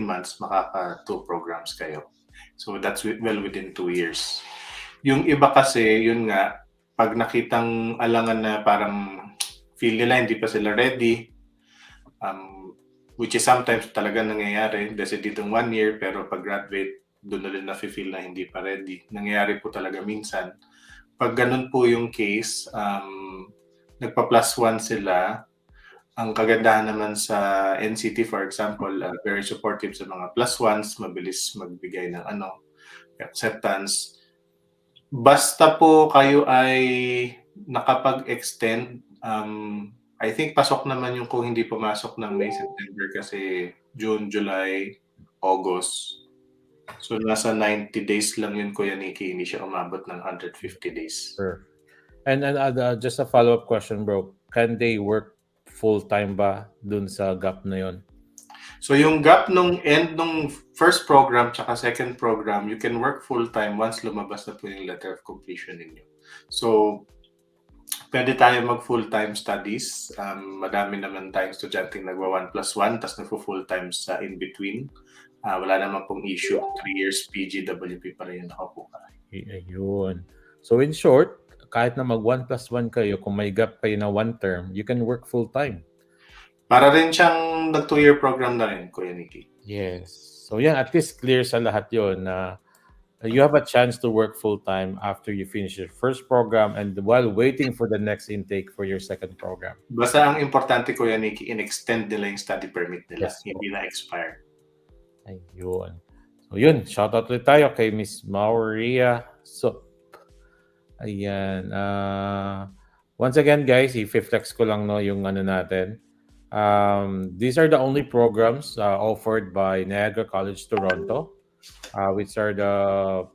months makaka 2 programs kayo. So that's well within 2 years. Yung iba kasi, yun nga, pag nakitang alangan na parang feel nila hindi pa sila ready, which is sometimes talaga nangyayari, kasi ditong 1 year, pero pag graduate, doon na rin na-feel na hindi pa ready. Nangyayari po talaga minsan. Pag ganun po yung case, nagpa+1 sila. Ang kagandahan naman sa NCT, for example, very supportive sa mga +1s, mabilis magbigay ng acceptance. Basta po kayo ay nakapag-extend, I think pasok naman yung kung hindi pumasok ng May, September kasi June, July, August. So nasa 90 days lang yun, Kuya Nikki, hindi siya umabot ng 150 days. Sure. And just a follow-up question, bro. Can they work full-time ba dun sa gap na yon? So yung gap nung end nung first program tsaka second program, you can work full-time once lumabas na po yung letter of completion ninyo. So, pwede tayo mag full-time studies. Madami naman tayong estudyanteng nagwa 1+1 tapos nagpo-full-time sa in-between. Wala naman pong issue. 3 years PGWP pa rin yung nakakuha. Ayun. So in short, kahit na mag 1+1 kayo, kung may gap kayo na 1 term, you can work full-time. Para rin siyang nag-2-year program na rin, Kuya Nikki. Yes. So yan, at least clear sa lahat yun na you have a chance to work full-time after you finish your first program and while waiting for the next intake for your second program. Basta ang importante, Kuya Nikki, in-extend nila yung study permit nila. Yes. Hindi na expire. Ayun. So yun, shoutout ulit tayo kay Miss Maria Sup. Ayan. Once again, guys, i-flex ko lang no, yung ano natin. These are the only programs offered by Niagara College Toronto, which are the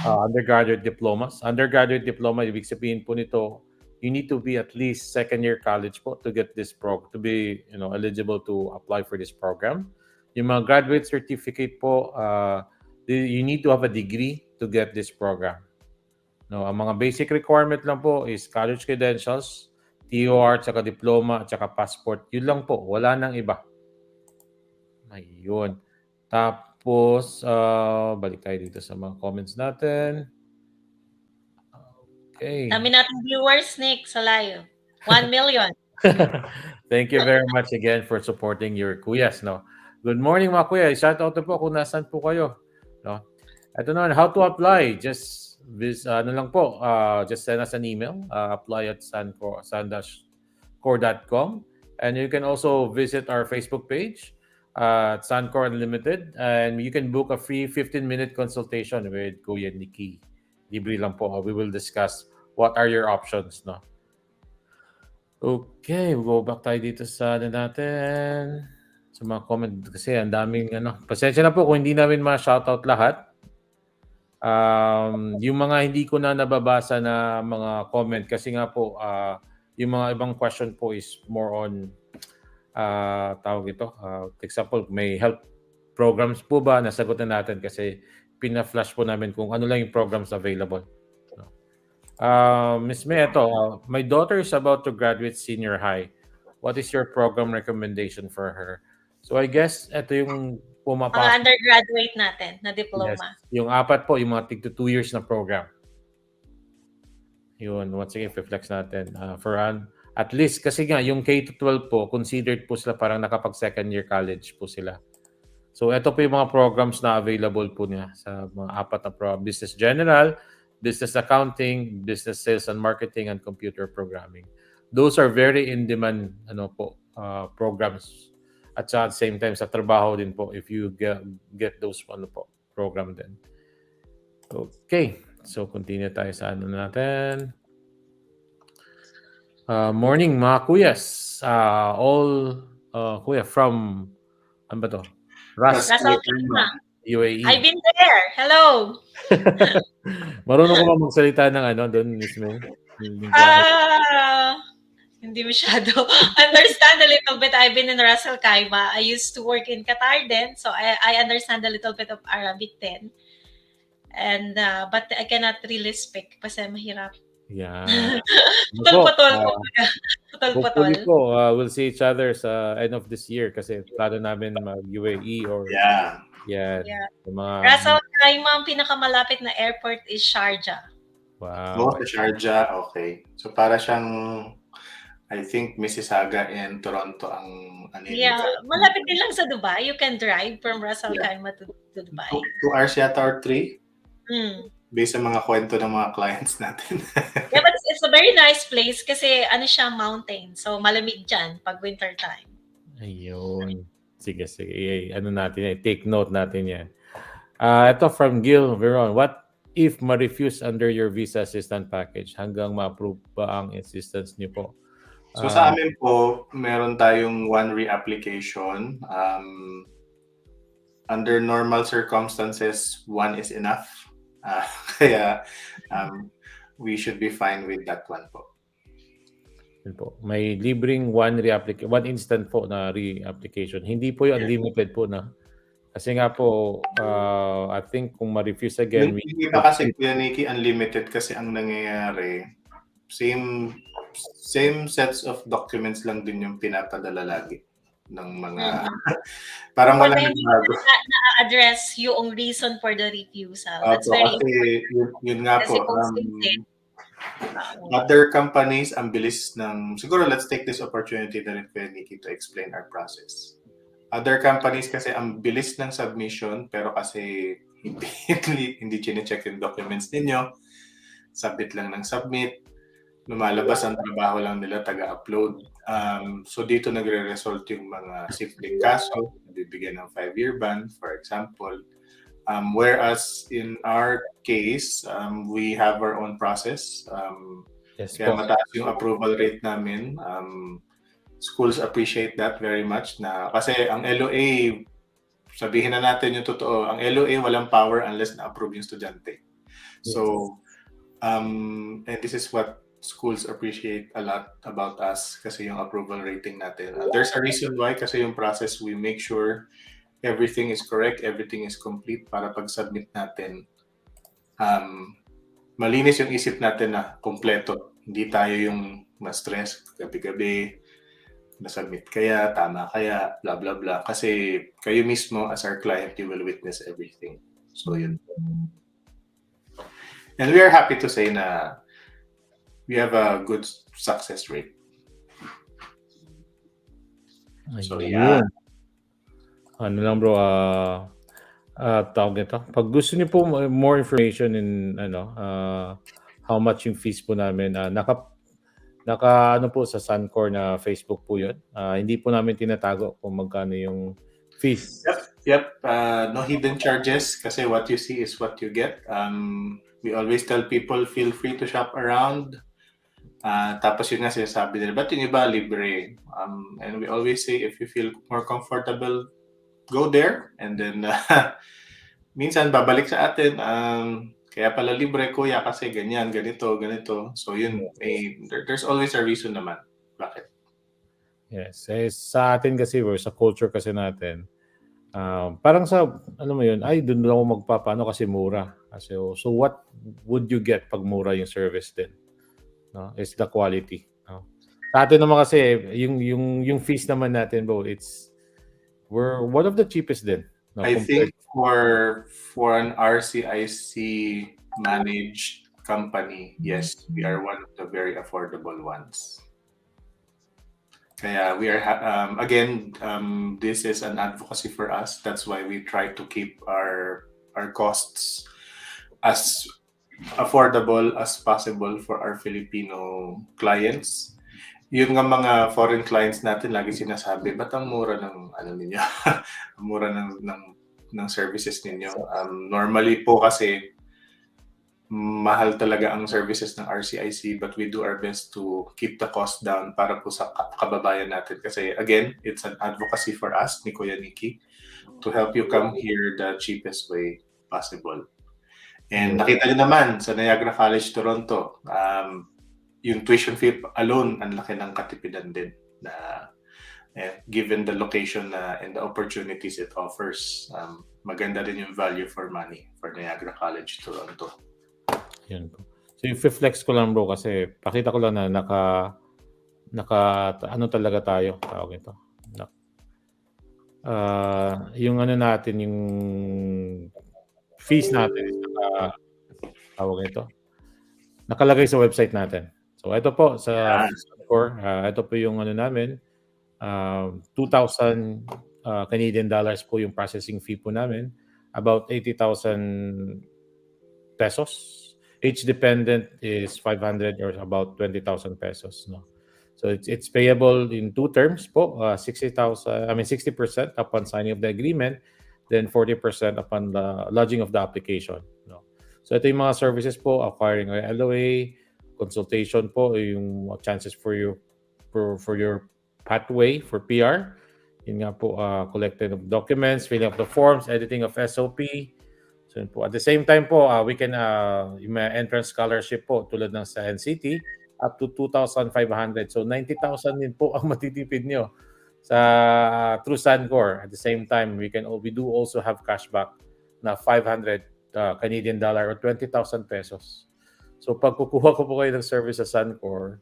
undergraduate diplomas. Undergraduate diploma, ibig sabihin po nito, you need to be at least second year college po to get this program, to be eligible to apply for this program. Yung mga graduate certificate po, you need to have a degree to get this program. No, ang mga basic requirement lang po is college credentials, TOR, tsaka diploma, tsaka passport. Yun lang po. Wala nang iba. Ayun. Tapos, balik tayo dito sa mga comments natin. Okay. Dami nating viewers, Nick, sa live. 1 million. Thank you very much again for supporting your Kuyas. No? Good morning mga Kuya. Shout out po kung nasan po kayo. No? Ito na, how to apply. Just lang po, just send us an email, apply at sun-cor.com, and you can also visit our Facebook page at Sun-Cor Unlimited, and you can book a free 15-minute consultation with Kuya Nikki. Libre lang po. We will discuss what are your options. No? Okay, we'll go back tayo dito sa natin. Sa mga comment kasi ang daming Pasensya na po kung hindi namin ma-shoutout lahat. Yung mga hindi ko na nababasa na mga comment kasi nga po yung mga ibang question po is more on tawag ito. For example, may health programs po ba nasagot na natin kasi pina-flash po namin kung ano lang yung programs available. Miss May, my daughter is about to graduate senior high. What is your program recommendation for her? So I guess ito yung pumapasok. Mga undergraduate natin na diploma. Yes. Yung apat po, yung mga tig to 2 years na program. Yun, once again, flex natin. For at least, kasi nga, yung K-12 po, considered po sila parang nakapag second year college po sila. So, ito po yung mga programs na available po niya sa mga apat na program. Business General, Business Accounting, Business Sales and Marketing, and Computer Programming. Those are very in-demand programs. At sa same time, sa trabaho din po if you get those program din. Okay. So, continue tayo sa natin. Morning, mga Kuyas. Kuya from, ano ba to? Russell, UAE. I've been there. Hello. Marunong ko ba magsalita ng doon, Miss May? Hindi masyado. Understand a little bit. I've been in Russell Kaima. I used to work in Qatar then, so I understand a little bit of Arabic then. And but I cannot really speak kasi mahirap. Yeah. Putol-putol. We'll see each other sa end of this year kasi plano namin mag-UAE or Yeah. Russell Kaima, ang pinakamalapit na airport is Sharjah. Wow. Sa Sharjah, okay. So para siyang I think Mississauga and Toronto ang malapit din lang sa Dubai. You can drive from Russell Kaima to Dubai. 2 hours yata or 3? Based sa mga kwento ng mga clients natin. Yeah, but it's a very nice place kasi siya, mountain. So malamig dyan pag winter time. Ayun. Sige. Take note natin yan. Ito from Gil Veron. What if ma-refuse under your visa assistance package? Hanggang ma-approve ba ang assistance niyo po? So sa amin po, meron tayong one reapplication. Under normal circumstances, one is enough. Kaya we should be fine with that one po. May libreng one instant po na reapplication. Hindi po yung unlimited po na. Kasi nga po, I think kung ma-refuse again... Hindi pa kasi Kuya Nikki unlimited kasi ang nangyayari, same sets of documents lang din yung pinapadala lagi ng mga parang wala nang bago. Na-address yung reason for the refusal. That's very important. Yun nga po. Other companies, ang bilis ng... Siguro, let's take this opportunity na rin kay Nikki to explain our process. Other companies kasi ang bilis ng submission, pero kasi hindi chine-check yung documents ninyo. Submit lang ng submit. Lumalabas ang trabaho lang nila, taga-upload. So dito nagre-result yung mga simpleng kaso, bibigyan ng 5-year ban, for example. Whereas in our case, we have our own process. Yes Kaya po. mataas yung approval rate namin. Schools appreciate that very much na kasi ang LOA, sabihin na natin yung totoo, ang LOA walang power unless na-approve yung estudyante. So, and this is what schools appreciate a lot about us kasi yung approval rating natin. There's a reason why kasi yung process, we make sure everything is correct, everything is complete para pag-submit natin. Malinis yung isip natin na kompleto. Hindi tayo yung ma-stress gabi-gabi, na-submit kaya, tama kaya, blah, blah, blah. Kasi kayo mismo as our client, you will witness everything. So yun. And we are happy to say na we have a good success rate. So yeah. Ano lang bro, tawag nito. Pag gusto niyo po more information in how much yung fees po namin, naka ano po sa Sun-Cor na Facebook po 'yun. Hindi po namin tinatago kung magkano yung fees. Yep. No hidden charges kasi what you see is what you get. We always tell people feel free to shop around. Tapos yun nga sinasabi nila, ba't yung iba libre? And we always say, if you feel more comfortable, go there. And then, minsan babalik sa atin, kaya pala libre kuya kasi ganyan, ganito. So yun, there's always a reason naman. Bakit? Yes. Sa atin kasi, sa culture kasi natin, parang sa, mo yun, ay, doon lang ako magpapano kasi mura. Kasi, so what would you get pag mura yung service din? No, it's the quality. No? Sa atin naman kasi yung fees naman natin, bro, we're one of the cheapest din. No, I think for an RCIC managed company, yes, we are one of the very affordable ones. Kaya we are again, this is an advocacy for us. That's why we try to keep our costs as affordable as possible for our Filipino clients. Yung nga mga foreign clients natin lagi sinasabi, ba't ang mura ng ninyo? Ang mura ng services ninyo. Normally po kasi mahal talaga ang services ng RCIC, but we do our best to keep the cost down para po sa kababayan natin. Kasi again, it's an advocacy for us ni Kuya Nikki to help you come here the cheapest way possible. And nakita nyo naman sa Niagara College, Toronto, yung tuition fee alone, ang laki ng katipidan din. Given the location and the opportunities it offers, maganda din yung value for money for Niagara College, Toronto. Yan po. So yung flex ko lang bro kasi pakita ko lang na ano talaga tayo, tawag ito. Yung natin, yung fees natin is tawag ito. Nakalagay sa website natin. So ito po sa Sun-Cor, ito po yung namin. 2,000 Canadian dollars po yung processing fee po namin. About 80,000 pesos. Each dependent is 500 or about 20,000 pesos. No? So it's payable in 2 terms po. 60% upon signing of the agreement, then 40% upon the lodging of the application. No? So ito yung mga services po, acquiring a LOA, consultation po, yung chances for your pathway for PR. Yun nga po, collecting of documents, filling of the forms, editing of SOP. So yun po. At the same time po, we can yung entrance scholarship po tulad ng sa NCT up to 2,500. So 90,000 din po ang matitipid nyo sa through Sun-Cor. At the same time, we do also have cashback na 500 Canadian dollar or 20,000 pesos. So pag kukuha ko po kayo ng service sa Sun-Cor,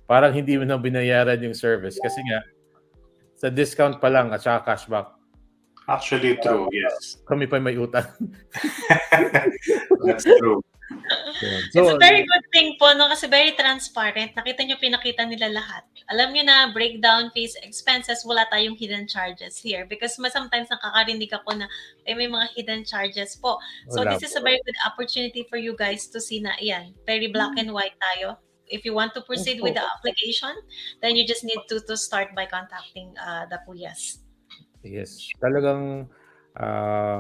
parang hindi mo na binayaran yung service kasi nga sa discount pa lang at saka cashback. Actually true, yes. Kami pa may utang. That's true. Yun. It's So, a very good thing po, no? Kasi very transparent. Nakita nyo, pinakita nila lahat. Alam nyo na, breakdown, fees, expenses, wala tayong hidden charges here. Because sometimes nakakarinig ako na may mga hidden charges po. So wala this is po. a very good opportunity for you guys to see na, yan, very black and white tayo. If you want to proceed with the application, then you just need to start by contacting the Kuyas. Yes. Talagang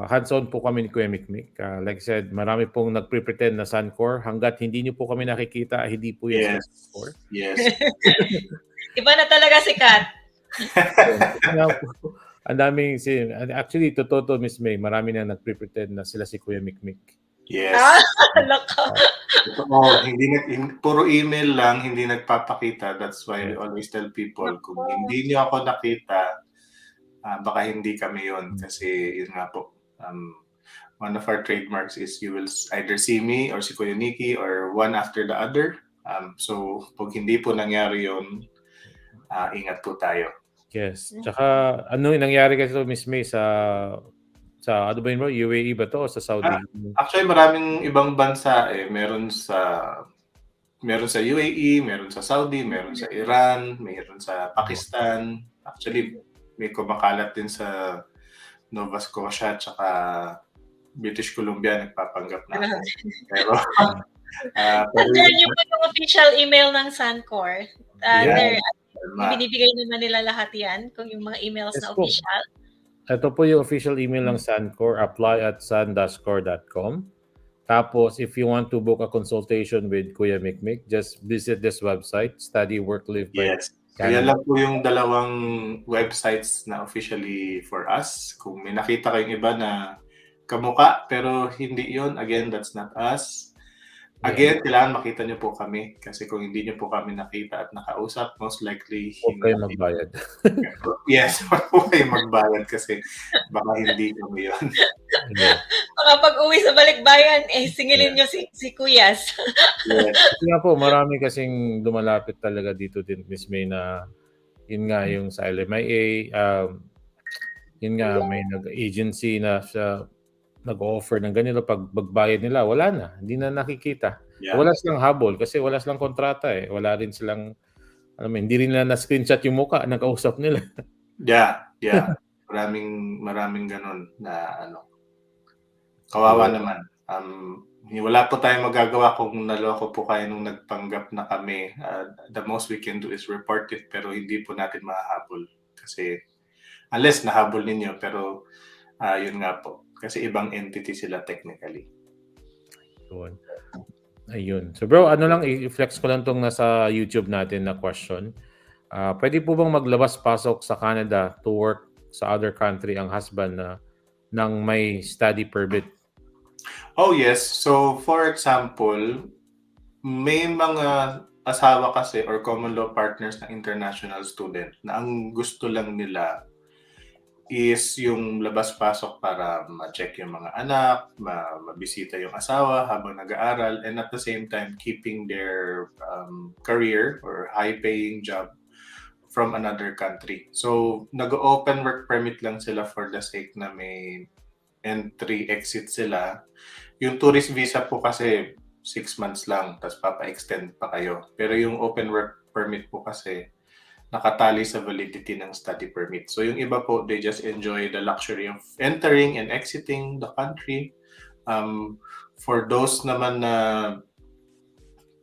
hands-on po kami ni Kuya Mikmik. Like I said, marami pong nagpre-pretend na Sun-Cor. Hanggat hindi nyo po kami nakikita, hindi po yan sila Yes. Sun-Cor. Yes. Iba na talaga si Kat. Ang daming, actually, totoo to, Miss May, marami na nagpre-pretend na sila si Kuya Mikmik. Yes. Lako. Puro email lang, hindi nagpapakita. That's why we always tell people, kung hindi niyo ako nakita, baka hindi kami yon. Kasi yun nga po, one of our trademarks is you will either see me or si Kuya Nikki or one after the other. So, pag hindi po nangyari yun, ingat po tayo. Yes. Tsaka, ano yung nangyari kasi to, Miss May, sa ano ba yun, bro? UAE ba to o sa Saudi? Actually, maraming ibang bansa meron sa UAE, meron sa Saudi, meron sa Iran, meron sa Pakistan. Actually, may kumakalat din sa Nova Scotia tsaka British Columbia, nagpapanggap na ako. Pero Nandiyan niyo po yung official email ng Sun-Cor. Binibigay naman nila lahat yan, kung yung mga emails na official. Ito po yung official email ng Sun-Cor, apply@sun-cor.com. Tapos, if you want to book a consultation with Kuya Mikmik, just visit this website, Study, Work, Live by Yes. Kaya lang po yung dalawang websites na officially for us. Kung may nakita kayong iba na kamuka, pero hindi yon, again, that's not us. Again, kailangan makita niyo po kami. Kasi kung hindi niyo po kami nakita at nakausap, most likely huwag kayo magbayad. Yes, huwag kayo magbayad kasi baka hindi kami yun. Baka pag uwi sa balikbayan, singilin niyo si Kuyas. Yes. Kasi nga po, marami kasing lumalapit talaga dito din, Miss May, na yun nga yung sa LMIA, yun nga may nag-agency na sa nag-offer ng ganito, pag magbayad nila, wala na, hindi na nakikita. Yeah. Wala silang habol kasi wala silang kontrata Wala rin silang, hindi rin nila na-screenshot yung mukha ng kausap nila. Yeah. Maraming ganun na kawawa naman. Wala po tayong magagawa kung naloko po kayo nung nagpanggap na kami. The most we can do is report it, pero hindi po natin mahahabol. Kasi unless nahabol ninyo, pero yun nga po. Kasi ibang entity sila technically. Ayun. So bro, i-flex ko lang tong nasa YouTube natin na question. Pwede po bang maglabas-pasok sa Canada to work sa other country ang husband ng may study permit? Oh yes. So for example, may mga asawa kasi or common law partners na international student na ang gusto lang nila is yung labas-pasok para ma-check yung mga anak, mabisita yung asawa habang nag-aaral, and at the same time keeping their career or high-paying job from another country. So nag-open work permit lang sila for the sake na may entry-exit sila. Yung tourist visa po kasi 6 months lang, tapos papa-extend pa kayo. Pero yung open work permit po kasi nakatali sa validity ng study permit. So yung iba po, they just enjoy the luxury of entering and exiting the country. For those naman na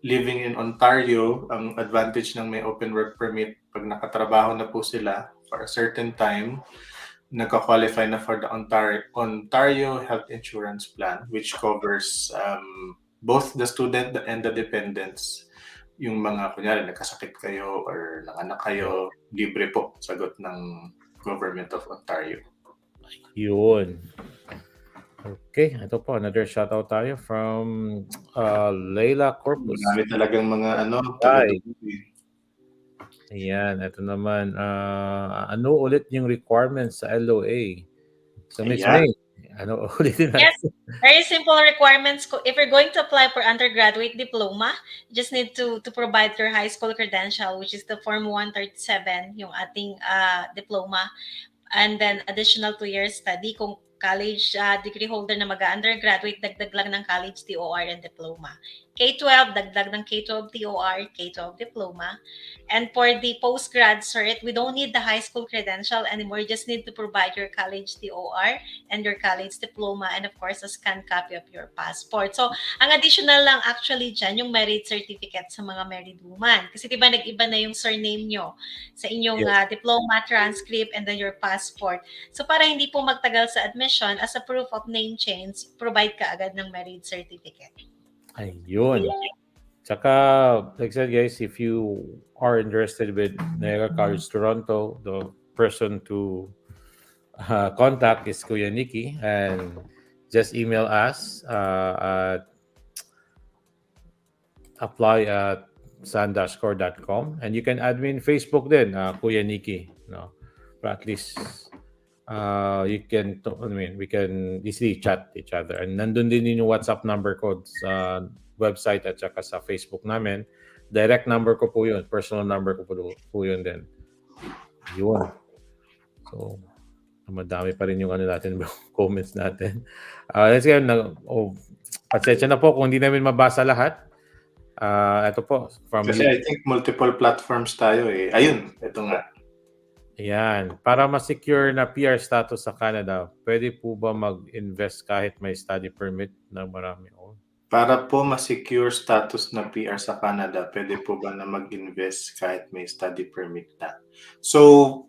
living in Ontario, ang advantage ng may open work permit, pag nakatrabaho na po sila for a certain time, nagka-qualify na for the Ontario Health Insurance Plan, which covers both the student and the dependents. Yung mga, kunyari, nagkasakit kayo or nanganak kayo, libre po, sagot ng Government of Ontario. Yun. Okay, ito po, another shoutout tayo from Leila Corpus. Marami talagang mga Ayan, ito naman. Ano ulit yung requirements sa LOA? So, Ms. May, ano ulitin natin? Yes, very simple requirements. If you're going to apply for undergraduate diploma, you just need to provide your high school credential, which is the Form 137, yung ating diploma. And then additional 2 years study. Kung college degree holder na mag-undergraduate, dagdag lang ng college TOR and diploma. K-12, dagdag ng K-12 TOR, K-12 diploma. And for the post-grad cert, we don't need the high school credential anymore. You just need to provide your college TOR and your college diploma and of course, a scanned copy of your passport. So, ang additional lang actually dyan, yung marriage certificate sa mga married woman. Kasi diba nag-iba na yung surname nyo sa inyong diploma, transcript, and then your passport. So, para hindi po magtagal sa admission, as a proof of name change, provide ka agad ng marriage certificate. Ayun. Tsaka, like I said, guys, if you are interested with Niagara College Toronto, the person to contact is Kuya Nikki, and just email us at apply@sun-core.com, and you can add me in Facebook din, Kuya Nikki, no? But at least you can, we can easily chat each other. And nandun din yung WhatsApp number ko sa website at saka sa Facebook namin. Direct number ko po yun. Personal number ko po yun din. Yun. So, madami pa rin yung natin, comments natin. Let's go. Pasensya na po kung hindi namin mabasa lahat. Ito po. Kasi I think multiple platforms tayo eh. Ayun, ito nga. Ayan. Para ma-secure na PR status sa Canada, pwede po ba mag-invest kahit may study permit na marami? Para po ma-secure status na PR sa Canada, pwede po ba na mag-invest kahit may study permit na? So,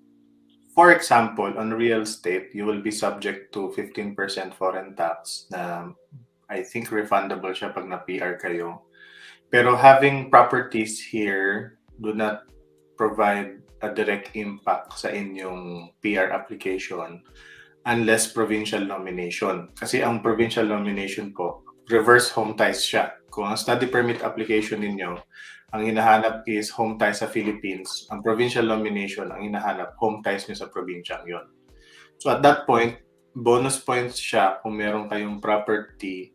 for example, on real estate, you will be subject to 15% foreign tax na I think refundable siya pag na-PR kayo. Pero having properties here do not provide a direct impact sa inyong PR application unless provincial nomination. Kasi ang provincial nomination po, reverse home ties siya. Kung ang study permit application ninyo, ang hinahanap is home ties sa Philippines, ang provincial nomination, ang hinahanap home ties nyo sa probinsyang yon. So at that point, bonus points siya kung meron kayong property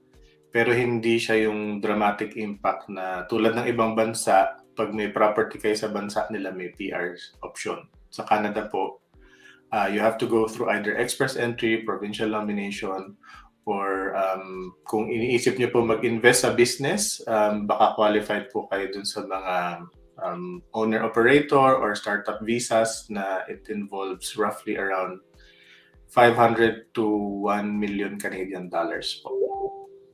pero hindi siya yung dramatic impact na tulad ng ibang bansa, pag may property kayo sa bansa nila, may PR option. Sa Canada po, you have to go through either express entry, provincial nomination, or kung iniisip niyo po mag-invest sa business, baka qualified po kayo dun sa mga owner-operator or startup visas na it involves roughly around 500 to 1 million Canadian dollars po.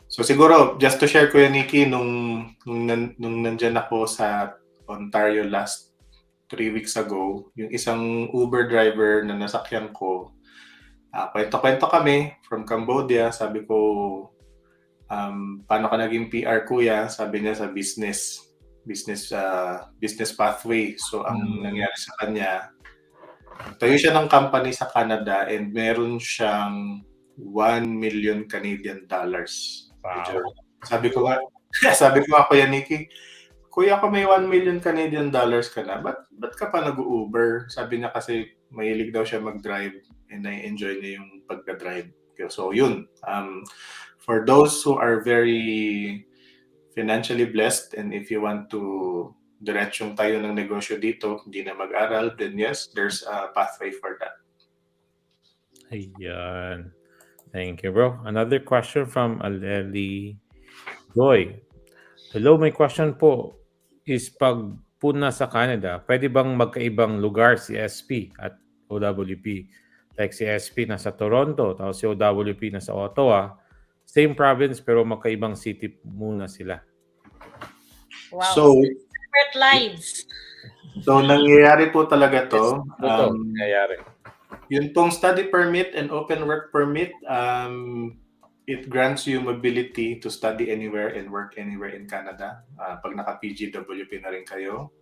So siguro, just to share, Kuya Nikki, nung nandyan ako sa Ontario last 3 weeks ago, yung isang Uber driver na nasakyan ko, kwento-kwento kami from Cambodia. Sabi ko, paano ka naging PR, Kuya? Sabi niya sa business pathway. So ang nangyari sa kanya, tayo siya ng company sa Canada and meron siyang 1 million Canadian dollars. Wow. Sabi ko nga, Kuya Nikki, Kuya, kung may 1 million Canadian dollars ka na, ba't ka pa nag-Uber? Sabi niya kasi mahilig daw siya mag-drive and I-enjoy niya yung pagka-drive. So yun, for those who are very financially blessed and if you want to diretsyong tayo ng negosyo dito, hindi na mag-aral, then yes, there's a pathway for that. Ayan. Thank you, bro. Another question from Aleli Joy. Hello, may question po. Is pag puna sa Canada, pwede bang magkaibang lugar si SP at OWP? Like si SP nasa Toronto, tapos si OWP nasa Ottawa. Same province pero magkaibang city muna sila. Wow. So, separate lives. So, nangyayari po talaga to. Nangyayari. Yun pong study permit and open work permit, it grants you mobility to study anywhere and work anywhere in Canada. Pag naka-PGWP na rin kayo.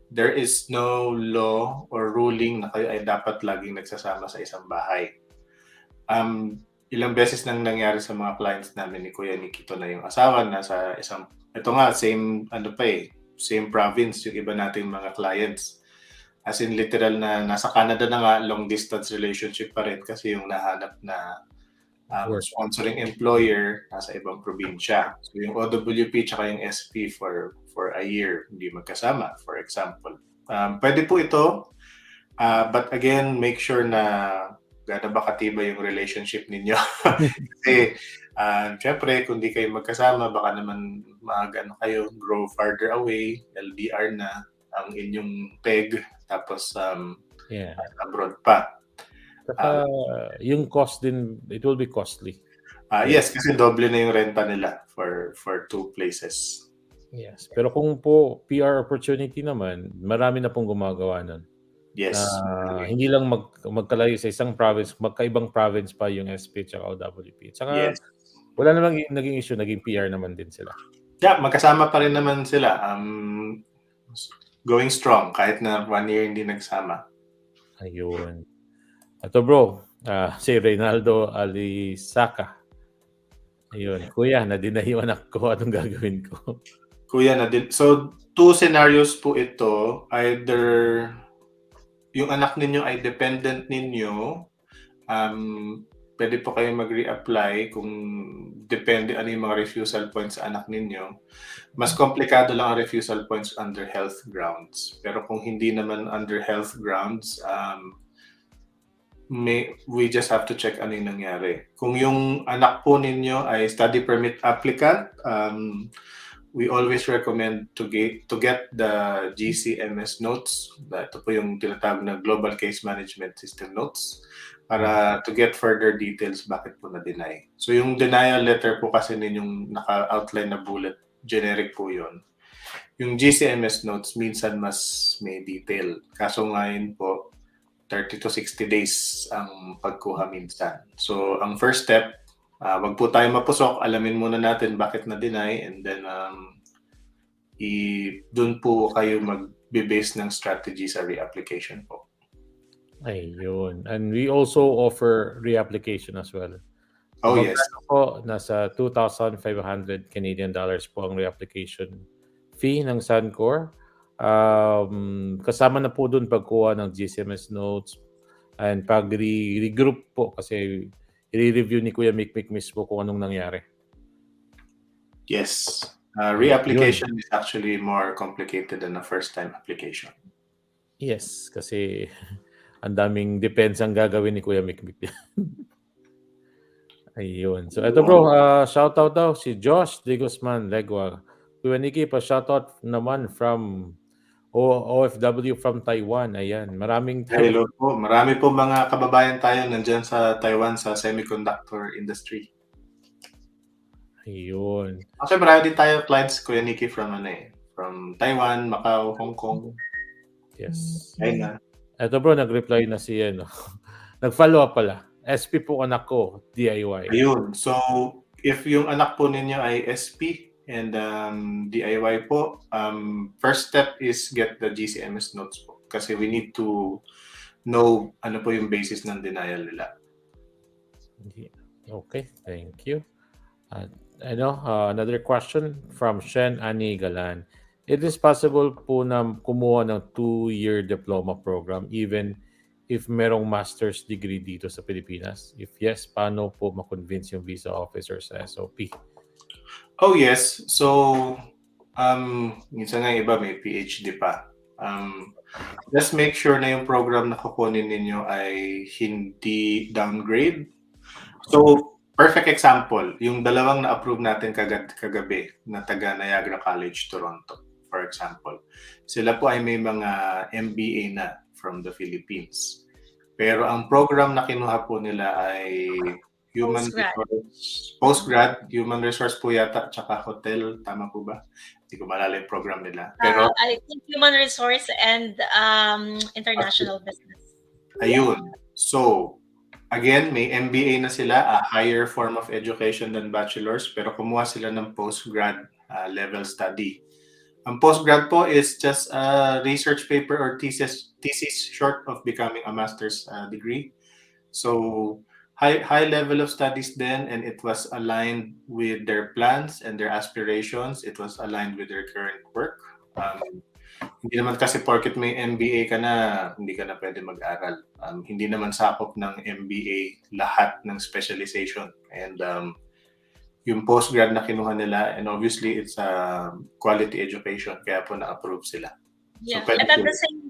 There is no law or ruling na kayo ay dapat laging nagsasama sa isang bahay. Ilang beses nang nangyari sa mga clients namin ni Kuya Nikito na yung asawa nasa isang, ito nga, same province yung iba nating mga clients. As in literal na nasa Canada na nga, long distance relationship pa rin kasi yung nahanap na sponsoring employer nasa ibang probinsya. So yung OWP tsaka yung SP for a year hindi magkasama, for example. Pwede po ito, but again, make sure na gaano ba katibay yung relationship ninyo. Kasi, syempre, kung di kayo magkasama, baka naman maaga kayo grow farther away, LDR na ang inyong peg, tapos Yeah. abroad pa. Saka yung cost din, it will be costly. Yes, kasi doble na yung renta nila for two places. Yes. Pero kung po PR opportunity naman, marami na pong gumagawa nun. Yes. Hindi lang magkalayo sa isang province, magkaibang province pa yung SP at OWP. Tsaka Yes. wala namang naging issue, naging PR naman din sila. Yeah, magkasama pa rin naman sila. Going strong kahit na 1 year hindi nagsama. Ayun. Ito bro, si Reynaldo Alisaka. Ayun, kuya, na-deny yung anak ko. Anong gagawin ko? Kuya na din. So, 2 scenarios po ito. Either yung anak ninyo ay dependent ninyo, pwede po kayo mag-reapply kung depende ano yung mga refusal points sa anak ninyo. Mas komplikado lang ang refusal points under health grounds. Pero kung hindi naman under health grounds, we just have to check ano yung nangyari. Kung yung anak po ninyo ay study permit applicant, we always recommend to get the GCMS notes. Ito po yung tinatawag na Global Case Management System notes para to get further details bakit po na-deny. So yung denial letter po kasi ninyong naka-outline na bullet, generic po yun. Yung GCMS notes minsan mas may detail. Kaso ngayon po, 30 to 60 days ang pagkuha minsan. So, ang first step, wag po tayo mapusok. Alamin muna natin bakit na-deny and then doon po kayo mag-base ng strategy sa reapplication po. Ayun. And we also offer reapplication as well. Oh, yes. Po, nasa 2,500 Canadian dollars po ang reapplication fee ng Sun-Cor. Kasama na po doon pagkuha ng GCMS notes and pag-regroup po kasi i-review ni Kuya Mikmik mismo kung anong nangyari. Yes. Reapplication is actually more complicated than a first-time application. Yes, kasi ang daming depends ang gagawin ni Kuya Mikmik. Ayun. So, ito bro, shoutout daw si Josh De Guzman Legua. Kuya Nikki, pa-shoutout naman from OFW from Taiwan. Ayan. Maraming Hello po. Marami po mga kababayan tayo nandyan sa Taiwan sa semiconductor industry. Ayun. Actually, marami din tayo clients, Kuya Nikki, from Taiwan, Macau, Hong Kong. Yes. China. Ito bro, nag-reply na si nag-follow up pala. SP po anak ko, DIY. Ayun. So, if yung anak po ninyo ay SP and DIY po, first step is get the GCMS notes po. Kasi we need to know ano po yung basis ng denial nila. Okay, thank you. Another question from Shen Ani Galan. It is possible po na kumuha ng 2-year diploma program even if merong master's degree dito sa Pilipinas? If yes, paano po ma-convince yung visa officer sa SOP? Oh yes. So, minsan nga iba may PhD pa. Just make sure na yung program na kukunin ninyo ay hindi downgrade. So, perfect example, yung dalawang na-approve natin kagabi na taga Niagara College, Toronto, for example. Sila po ay may mga MBA na from the Philippines. Pero ang program na kinuha po nila ay Postgrad, Human Resource po yata, tsaka Hotel, tama po ba? Hindi ko malala yung program nila. Pero I think Human Resource and International Business. Ayun. So, again, may MBA na sila, a higher form of education than bachelor's, pero kumuha sila ng postgrad level study. Ang postgrad po is just a research paper or thesis short of becoming a master's degree. So, high level of studies then, and it was aligned with their plans and their aspirations. It was aligned with their current work. Hindi naman kasi porket may MBA ka na, hindi ka na pwede mag-aral. Hindi naman sakop ng MBA lahat ng specialization. And yung postgrad na kinuha nila, and obviously it's a quality education, kaya po na-approve sila. So, Yeah. pwede And at po. the same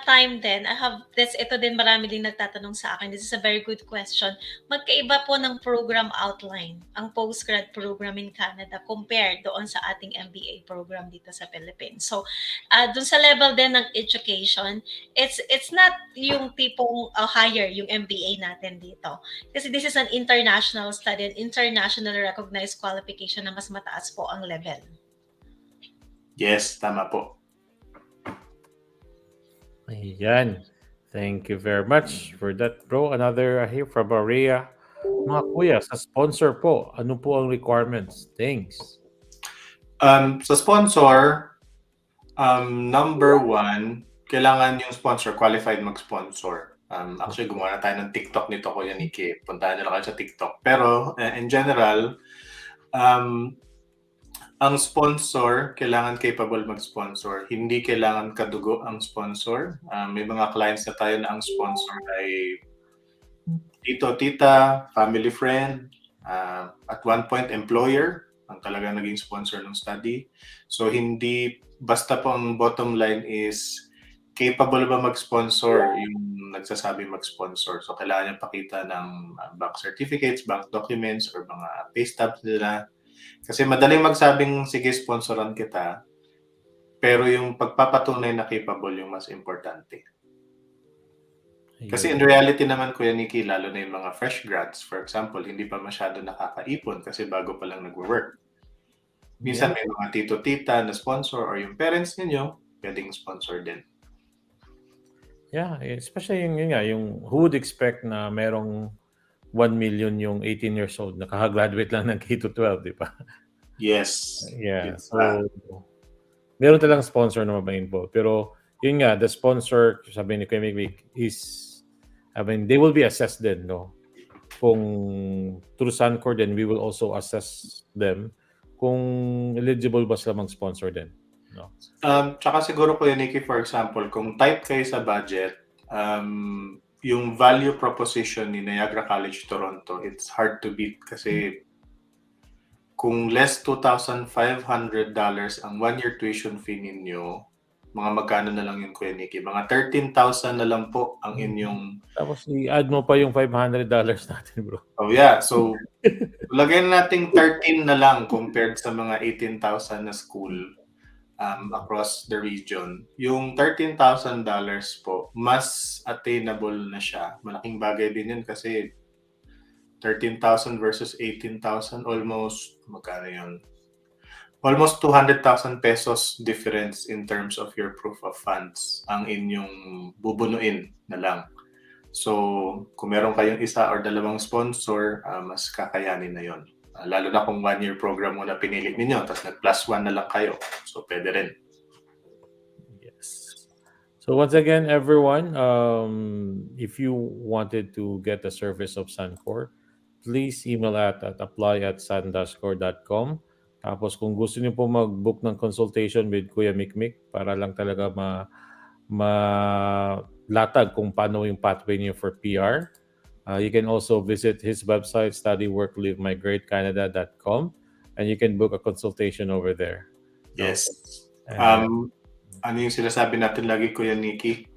time then, I have this, ito din marami din nagtatanong sa akin. This is a very good question. Magkaiba po ng program outline ang postgrad program in Canada compared doon sa ating MBA program dito sa Philippines. So, doon sa level din ng education, it's not yung tipong higher yung MBA natin dito. Kasi this is an international study, an international recognized qualification na mas mataas po ang level. Yes, tama po. Ayan. Thank you very much for that, bro. Another here from Maria. Mga kuya, sa sponsor po, ano po ang requirements? Thanks. Sa sponsor, number one, kailangan yung sponsor qualified mag-sponsor. Actually, gumawa na tayo ng TikTok nito, Kuya Nikki. Puntahan nyo lang kayo sa TikTok. Pero, in general, ang sponsor, kailangan capable mag-sponsor. Hindi kailangan kadugo ang sponsor. May mga clients na tayo na ang sponsor ay tito, tita, family friend, at one point employer ang talaga naging sponsor ng study. So hindi basta po ang bottom line is capable ba mag-sponsor yung nagsasabi mag-sponsor. So kailangan niya pakita ng bank certificates, bank documents, or mga pay stubs nila. Kasi madaling magsabing sige sponsoran kita, pero yung pagpapatunay na capable yung mas importante. Kasi in reality naman, Kuya Nikki, lalo na yung mga fresh grads, for example, hindi pa masyado nakakaipon kasi bago pa lang nag-work. Minsan may mga tito-tita na sponsor or yung parents ninyo, pwedeng sponsor din. Yeah, especially yung who would expect na merong 1 million yung 18 years old, nakagraduate lang ng K-12, di ba? Yes. Yeah, so meron talagang sponsor na maba-involved. Pero yun nga, the sponsor, sabi ni Kuya Mikmik, is, they will be assessed din, no? Kung through Sun-Cor, then we will also assess them kung eligible ba sila mag-sponsor din. No? Tsaka siguro, Kuya Nikki, for example, kung tight kayo sa budget, yung value proposition ni Niagara College Toronto, it's hard to beat kasi kung less $2,500 ang 1-year tuition fee ninyo, mga magkano na lang yung Kuya Nikki? Mga 13,000 na lang po ang inyong... Tapos i-add mo pa yung $500 natin, bro. Oh yeah, so lagay nating 13 na lang compared sa mga 18,000 na school across the region. Yung $13,000 po, mas attainable na siya. Malaking bagay din yun kasi 13,000 versus 18,000, almost, magkano yun? Almost 200,000 pesos difference in terms of your proof of funds ang inyong bubunuin na lang. So, kung meron kayong isa or dalawang sponsor, mas kakayanin na yon. Lalo na kung 1-year program mo na pinili ninyo, tapos nag+1 na lang kayo. So, pwede rin. Yes. So once again, everyone, if you wanted to get the service of Sun-Cor, please email at apply@sun-cor.com. Tapos kung gusto niyo po mag-book ng consultation with Kuya Mikmik para lang talaga malatag kung paano yung pathway niyo for PR, you can also visit his website, studyworklivemigratecanada.com, and you can book a consultation over there. Yes. Ano yung sinasabi natin lagi, Kuya Nikki?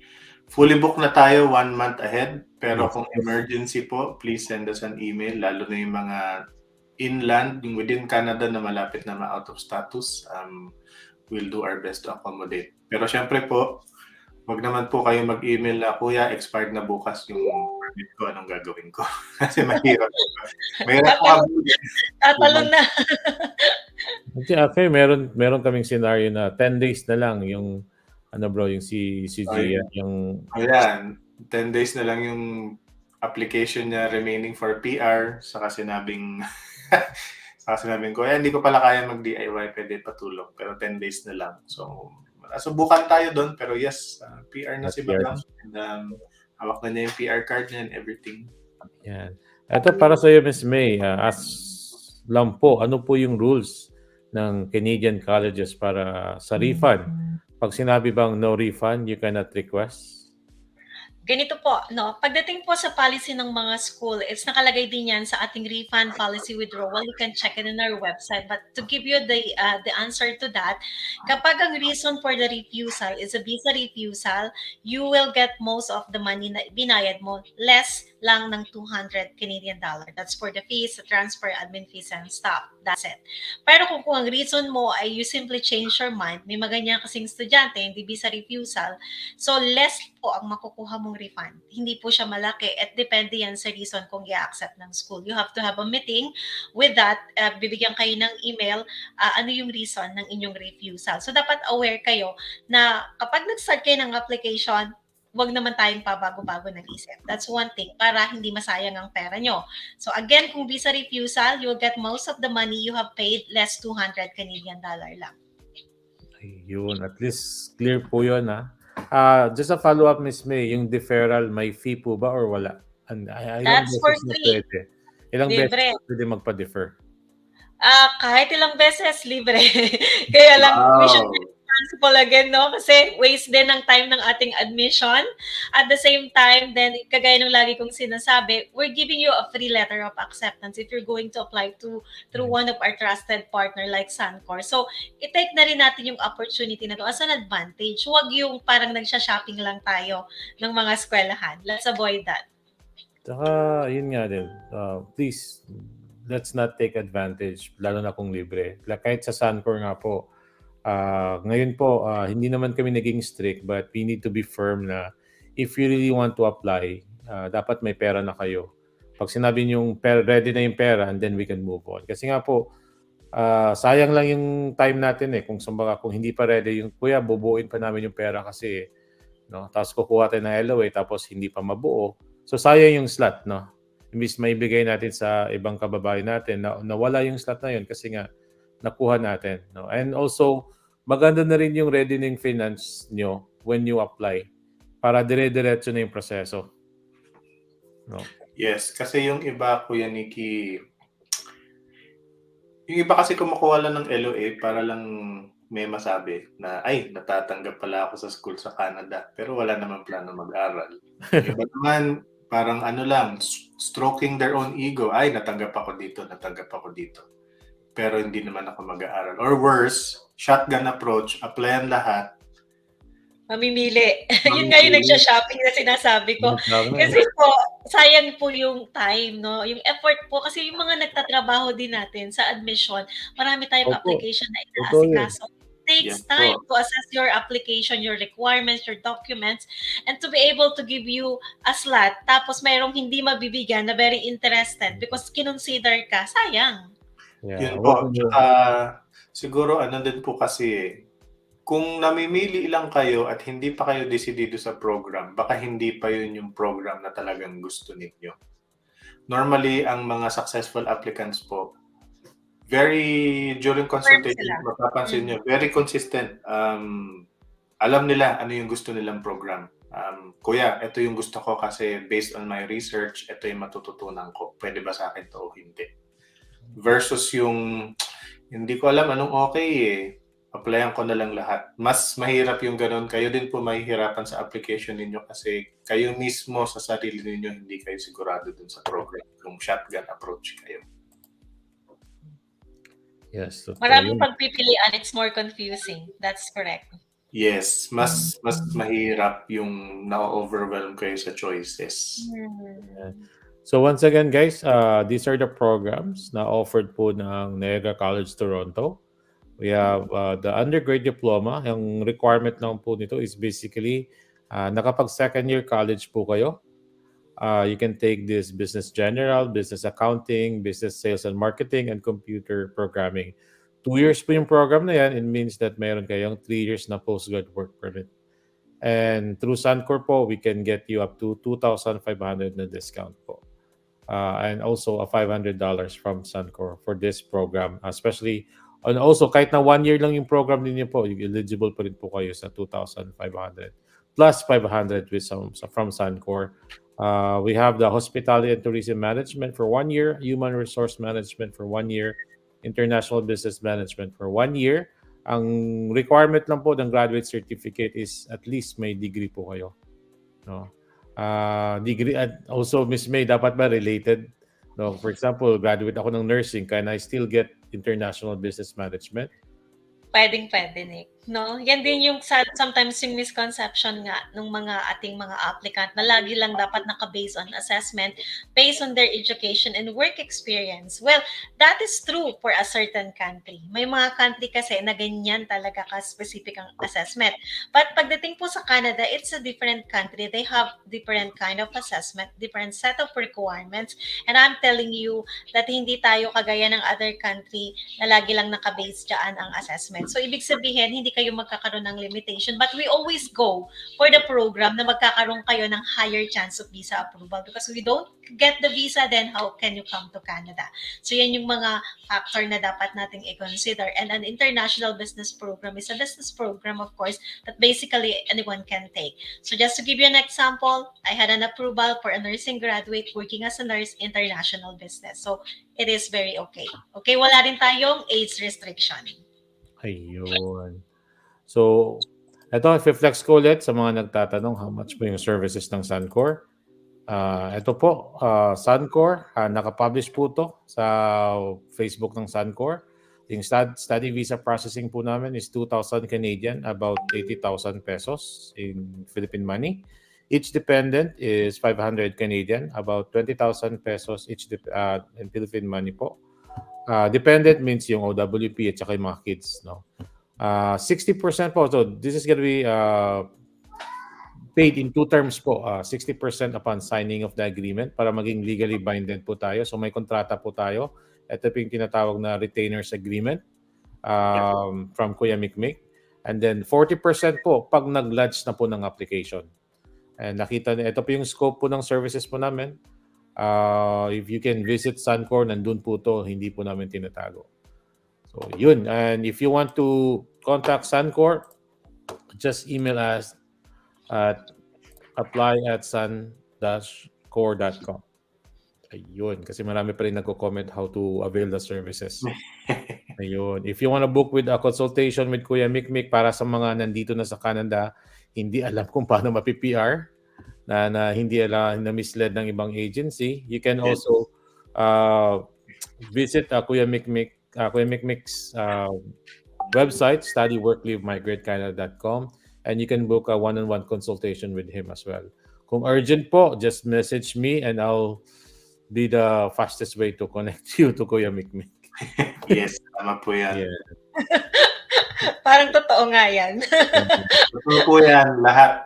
Fully book na tayo 1 month ahead, pero kung emergency po, please send us an email, lalo na yung mga inland, yung within Canada na malapit na ma-out of status. We'll do our best to accommodate. Pero syempre po, wag naman po kayo mag-email na, Kuya, expired na bukas yung permit ko, anong gagawin ko? Kasi mahirap. Mahirap po tatalon na. Okay, meron kaming scenario na 10 days na lang yung bro, yung si Gia, yung... Ayan, 10 days na lang yung application niya remaining for PR, saka sinabing ko, hindi ko pala kaya mag-DIY, pwede patulong, pero 10 days na lang. So bukan tayo doon, pero yes, PR na si Madam, and hawak na niya yung PR card niya and everything. Yan. Ito para sa iyo, Miss May, as lang po, ano po yung rules ng Canadian colleges para sa refund? Pag sinabi bang no refund, you cannot request? Ganito po, no? Pagdating po sa policy ng mga school, it's nakalagay din yan sa ating refund policy withdrawal. You can check it in our website. But to give you the answer to that, kapag ang reason for the refusal is a visa refusal, you will get most of the money na binayad mo, less lang ng 200 Canadian dollar. That's for the fees, the transfer, admin fees, and stuff. That's it. Pero kung ang reason mo ay you simply change your mind, may maganyan kasing estudyante, hindi visa refusal, so less po ang makukuha mong refund. Hindi po siya malaki at depende yan sa reason kung i-accept ng school. You have to have a meeting with that. Bibigyan kayo ng email ano yung reason ng inyong refusal. So dapat aware kayo na kapag nag-start kayo ng application, wag naman tayong pabago-bago ng isip. That's one thing para hindi masayang ang pera nyo. So again, kung visa refusal, you'll get most of the money you have paid less 200 Canadian dollar lang. Ayun, at least clear po yun, ha? Just a follow-up, Miss May, yung deferral, may fee po ba or wala? Ilang That's for beses na free. pwede? Ilang beses Libre. na pwede magpa-defer? Kahit ilang beses, libre. Kaya lang, we should be Wow. responsible again, no? Kasi waste din ng time ng ating admission. At the same time, then, kagaya ng lagi kong sinasabi, we're giving you a free letter of acceptance if you're going to apply through one of our trusted partner like Sun-Cor. So, i-take na rin natin yung opportunity na to as an advantage. Huwag yung parang nagsha-shopping lang tayo ng mga eskwelahan. Let's avoid that. Saka, yun nga din, please, let's not take advantage, lalo na kung libre. Kahit sa Sun-Cor nga po, ngayon po, hindi naman kami naging strict, but we need to be firm na if you really want to apply, dapat may pera na kayo. Pag sinabi nyo ready na yung pera, and then we can move on. Kasi nga po, sayang lang yung time natin kung hindi pa ready yung kuya, bubuuin pa namin yung pera kasi, no? Tapos kukuha tayo ng LOA, tapos hindi pa mabuo. So sayang yung slot, no? Imbis may bigay natin sa ibang kababayan natin na nawala yung slot na yun kasi nga nakuha natin, no? And also, maganda na rin yung ready ng finance nyo when you apply para dire-diretso na yung proseso. No? Yes, kasi yung iba, Kuya Nikki, yung iba kasi kumukuha lang ng LOA para lang may masabi na, ay, natatanggap pala ako sa school sa Canada, pero wala naman plano mag-aral. Yung iba naman, parang ano lang, stroking their own ego, ay, natanggap ako dito. Pero hindi naman ako mag-aaral. Or worse, shotgun approach, applyan lahat. Mamimili. Yun nga yung nagsha-shopping na sinasabi ko. Kasi po, sayang po yung time, no? Yung effort po. Kasi yung mga nagtatrabaho din natin sa admission, marami tayong application na inaasikaso. Takes time to assess your application, your requirements, your documents, and to be able to give you a slot. Tapos mayroong hindi mabibigyan na very interested because kinonsider ka, sayang. Yun po. Siguro ano din po kasi kung namimili lang kayo at hindi pa kayo desidido sa program, baka hindi pa yun yung program na talagang gusto ninyo. Normally, ang mga successful applicants po, during consultation, mapapansin nyo, very consistent. Alam nila ano yung gusto nilang program. Kuya, ito yung gusto ko kasi based on my research, ito yung matututunan ko. Pwede ba sa akin to o hindi? Versus yung, hindi ko alam anong okay applyan ko na lang lahat. Mas mahirap yung ganun. Kayo din po mahihirapan sa application ninyo kasi kayo mismo sa sarili ninyo hindi kayo sigurado dun sa program. Kung shotgun approach kayo. Yes. Maraming pagpipilian, it's more confusing. That's correct. Yes, mas mahirap yung na-overwhelm kayo sa choices. So once again, guys, these are the programs na offered po ng Niagara College Toronto. We have the undergrad diploma. Yung requirement lang po nito is basically nakapag second year college po kayo. You can take this business general, business accounting, business sales and marketing, and computer programming. 2 years po yung program na yan. It means that mayroon kayong 3 years na postgrad work permit. And through Sun-Cor po, we can get you up to 2,500 na discount po. And also a $500 from Sun-Cor for this program. Especially, and also kahit na 1 year lang yung program ninyo po, eligible pa rin po kayo sa 2,500 plus 500 from Sun-Cor. We have the hospitality and tourism management for 1 year, human resource management for 1 year, international business management for 1 year. Ang requirement lang po ng graduate certificate is at least may degree po kayo. No? degree. And also, Miss May, dapat ba related? No, for example, graduate ako ng nursing, can I still get international business management? Pwedeng-pwede, Nick. No? Yan din yung sometimes yung misconception nga ng mga ating mga applicant na lagi lang dapat naka-base on assessment based on their education and work experience. Well, that is true for a certain country. May mga country kasi na ganyan talaga ka-specific ang assessment. But pagdating po sa Canada, it's a different country. They have different kind of assessment, different set of requirements. And I'm telling you that hindi tayo kagaya ng other country na lagi lang naka-base dyan ang assessment. So, ibig sabihin, hindi kayo magkakaroon ng limitation. But we always go for the program na magkakaroon kayo ng higher chance of visa approval because we don't get the visa, then how can you come to Canada? So, yan yung mga factor na dapat nating i-consider. And an international business program is a business program, of course, that basically anyone can take. So, just to give you an example, I had an approval for a nursing graduate working as a nurse, international business. So, it is very okay. Okay, wala rin tayong age restriction. Ayun. So, ito, i-flex ko ulit sa mga nagtatanong how much po yung services ng Sun-Cor. Ito po, Sun-Cor, nakapublish po to sa Facebook ng Sun-Cor. Yung study visa processing po namin is 2,000 Canadian, about 80,000 pesos in Philippine money. Each dependent is 500 Canadian, about 20,000 pesos each in Philippine money po. Dependent means yung OWP at saka yung mga kids, no? 60% po. So this is gonna be paid in 2 terms po. 60% upon signing of the agreement para maging legally binded po tayo. So may kontrata po tayo. Ito po yung tinatawag na retainers agreement from Kuya Mikmik. And then 40% po pag nag-lodge na po ng application. And nakita niyo, ito po yung scope po ng services po namin. If you can visit Sun-Cor, nandun po to, hindi po namin tinatago. So, yun. And if you want to contact Sun-Cor, just email us at apply@sun-cor.com. Ayun. Kasi marami pa rin nagko-comment how to avail the services. Ayun. If you want to book with a consultation with Kuya Mikmik para sa mga nandito na sa Canada, hindi alam kung paano mapi-PR, na hindi na misled ng ibang agency, you can also visit Kuya Mikmik's website, studyworklivemigratecanada.com, and you can book a one-on-one consultation with him as well. Kung urgent po, just message me and I'll be the fastest way to connect you to Kuya Mikmik. Yes, tama po yan. Yeah. Parang totoo nga yan. Totoo po yan, lahat.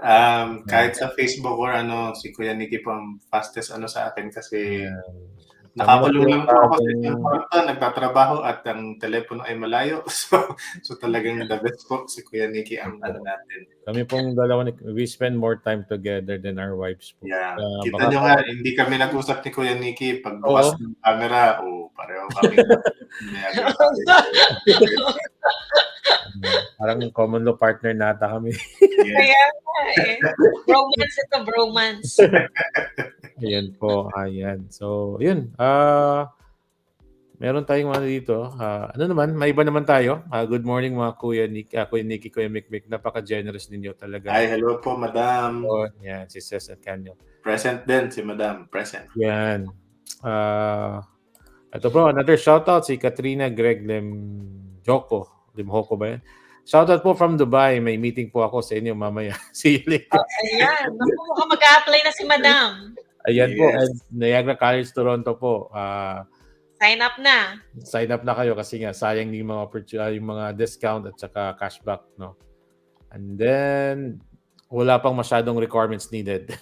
Kahit sa Facebook or si Kuya Nicky po ang fastest sa akin kasi nakakulong lang po ako sa isang kwarto, nagtatrabaho at ang telepono ay malayo. So talagang the best po si Kuya Nicky ang natin. Kami pong dalawa, we spend more time together than our wives po. Yeah. Kita nyo nga, hindi kami nag-usap ni Kuya Nicky. Pag bukas ng camera, pareho kami. Parang common law partner nata kami. Kaya bromance ito, bromance. Ayan po, ayan. So, yun. Meron tayong mga dito. Ano naman, may iba naman tayo. Good morning mga Kuya Nicky, Kuya Mikmik. Napaka-generous ninyo talaga. Ay, hello po, Madam. Yan, si Ces at Canyo. Present din si Madam, present. Yan. Ito bro, another shoutout si Katrina Greg Limhoko ba yan? Shoutout po from Dubai. May meeting po ako sa inyo mamaya. See you later. Ayan. Mukhang mag-a-apply na si Madam. Ayan po. And Niagara College, Toronto po. Sign up na. Sign up na kayo kasi nga sayang yung mga discount at saka cashback, no? And then, wala pang masyadong requirements needed.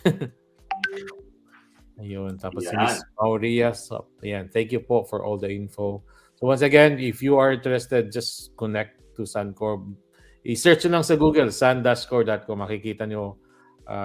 Ayun. Tapos si Miss Maria. So, ayan. Thank you po for all the info. So once again, if you are interested, just connect to Sun-Cor. I-search lang sa Google, sun-cor.com. Makikita nyo.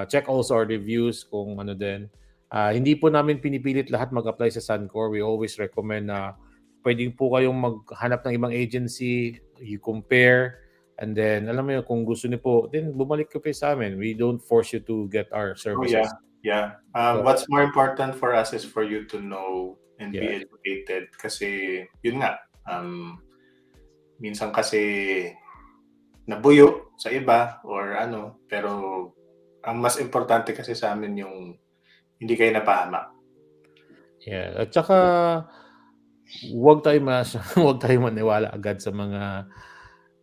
Check also our reviews kung ano din. Hindi po namin pinipilit lahat mag-apply sa Sun-Cor. We always recommend na pwedeng po kayong maghanap ng ibang agency, you compare, and then alam mo yun, kung gusto niyo po, then bumalik ka pa sa amin. We don't force you to get our services. Yeah. What's more important for us is for you to know and be educated kasi yun nga minsan kasi nabuyo sa iba or pero ang mas importante kasi sa amin yung hindi kayo napahamak. Yeah, at saka huwag tayong huwag tayong maniwala agad sa mga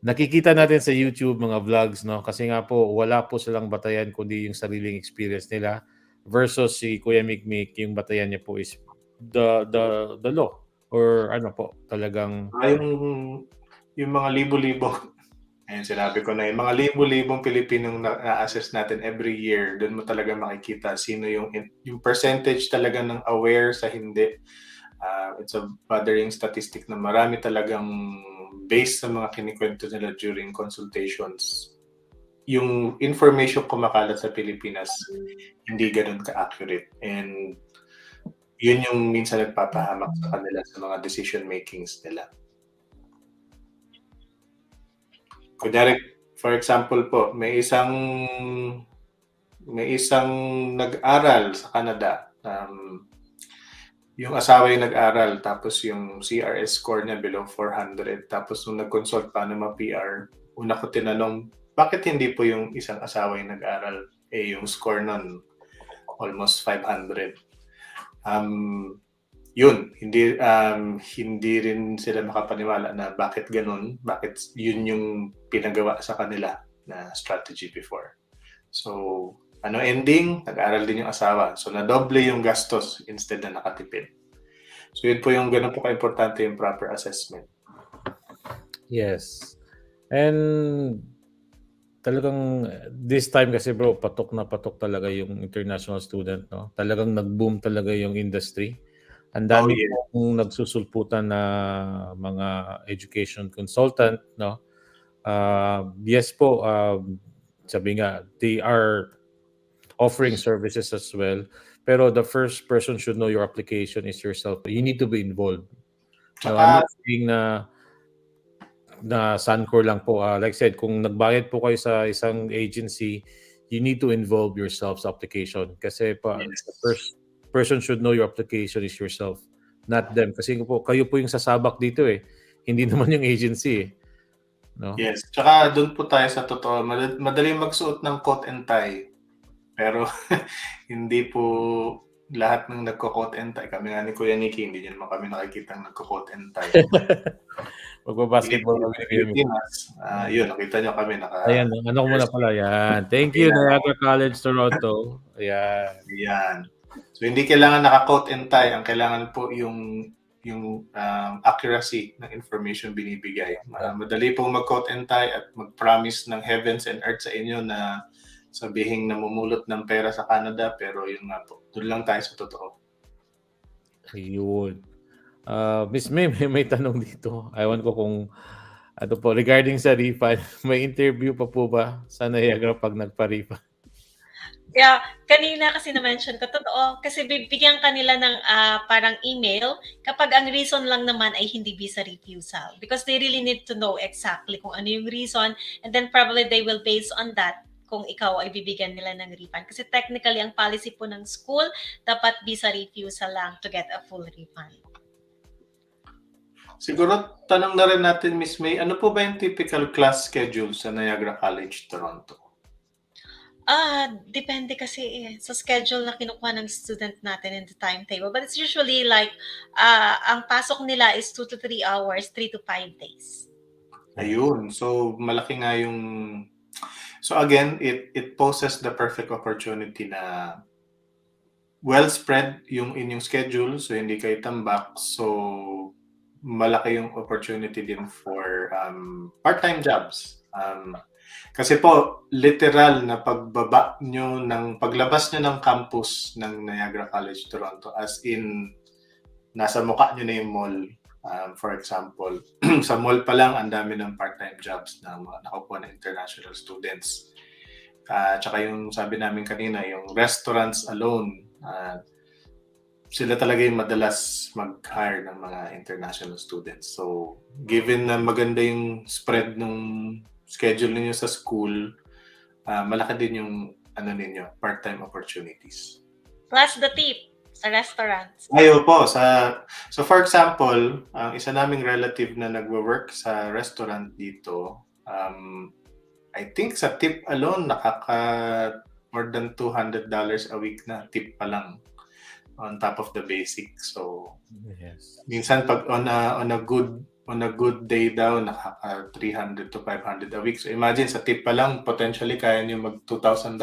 nakikita natin sa YouTube, mga vlogs, no? Kasi nga po, wala po silang batayan kundi yung sariling experience nila versus si Kuya Mikmik, yung batayan niya po is the law or ano po, talagang Yung mga libo-libo, ayun sinabi ko na yung mga libo-libong Pilipinong na-assess natin every year, doon mo talaga makikita sino yung percentage talaga ng aware sa hindi. It's a bothering statistic na marami talagang based sa mga kinikwento nila during consultations. Yung information kumakalat sa Pilipinas, hindi ganun ka-accurate. And yun yung minsan nagpapahamak sa kanila sa mga decision makings nila. Kunyari, for example po, may isang nag-aral sa Canada. Yung asawa yung nag-aral, tapos yung CRS score niya below 400. Tapos nung nag-consult paano ma-PR, una ko tinanong, bakit hindi po yung isang asawa yung nag-aral? Yung score nun, almost 500. Yun, hindi rin sila makapaniwala na bakit ganun, bakit yun yung pinagawa sa kanila na strategy before. So, ending, nag-aaral din yung asawa. So, nadoble yung gastos instead na nakatipid. So, yun po yung ganun po ka-importante yung proper assessment. yes. And talagang this time kasi bro, patok na patok talaga yung international student, no? Talagang nag-boom talaga yung industry. Ang dami pong nagsusulputan na mga education consultant, no? Yes po, sabi nga, they are offering services as well. Pero the first person should know your application is yourself. You need to be involved. No, I'm not saying na Sun-Cor lang po. Like I said, kung nagbayad po kayo sa isang agency, you need to involve yourself sa application. Kasi the first person should know your application is yourself, not them. Kasi po, kayo po yung sasabak dito eh. Hindi naman yung agency eh. No? Yes. Tsaka doon po tayo sa totoo. Madaling magsuot ng coat and tie. Pero hindi po lahat ng nagko-coat and tie. Kami nga ni Kuya Nicky, hindi niyo naman kami nakikita ng nagko-coat and tie. Magbabasketball kami ni Pilipinas. Yun, nakita nyo kami. Ayan, ano ko muna pala. Yan. Thank you, Niagara College, Toronto. Ayan. Yan. So, hindi kailangan naka-coat and tie. Ang kailangan po yung accuracy ng information binibigay. Madali pong mag-coat and tie at mag-promise ng heavens and earth sa inyo na sabihing namumulot ng pera sa Canada, pero yun nga po. Doon lang tayo sa totoo. Ayun. Miss May, may tanong dito. Ewan ko kung ano po, regarding sa refund, may interview pa po ba sa Niagara pag nagpa-refund? Yeah, kanina kasi na-mention ko, totoo, kasi bibigyan kanila ng parang email kapag ang reason lang naman ay hindi visa refusal. Because they really need to know exactly kung ano yung reason, and then probably they will base on that kung ikaw ay bibigyan nila ng refund. Kasi technically, ang policy po ng school, dapat visa refusal lang to get a full refund. Siguro, tanong na rin natin, Miss May, ano po ba yung typical class schedule sa Niagara College, Toronto? Depende kasi sa schedule na kinukuha ng student natin in the timetable. But it's usually like, ang pasok nila is 2 to 3 hours, 3 to 5 days. Ayun. So, malaki nga yung... So again, it poses the perfect opportunity na well spread yung inyong schedule, so hindi kayo tambak. So, malaki yung opportunity din for part-time jobs. Kasi po, literal na paglabas nyo ng campus ng Niagara College Toronto, as in, nasa mukha nyo na yung mall. For example, sa mall pa lang, ang dami ng part-time jobs na nakukuha ng international students. Tsaka yung sabi namin kanina, yung restaurants alone, sila talaga yung madalas mag-hire ng mga international students. So, given na maganda yung spread ng schedule ninyo sa school, malaki din yung part-time opportunities. Plus the tip sa restaurants. Ayo po. So for example, ang isa naming relative na nagwo-work sa restaurant dito, I think sa tip alone, nakaka more than $200 a week na tip pa lang on top of the basic. So Yes. minsan pag on a good day daw nakaka 300 to 500 a week. So imagine sa tip pa lang potentially kaya niyo mag $2,000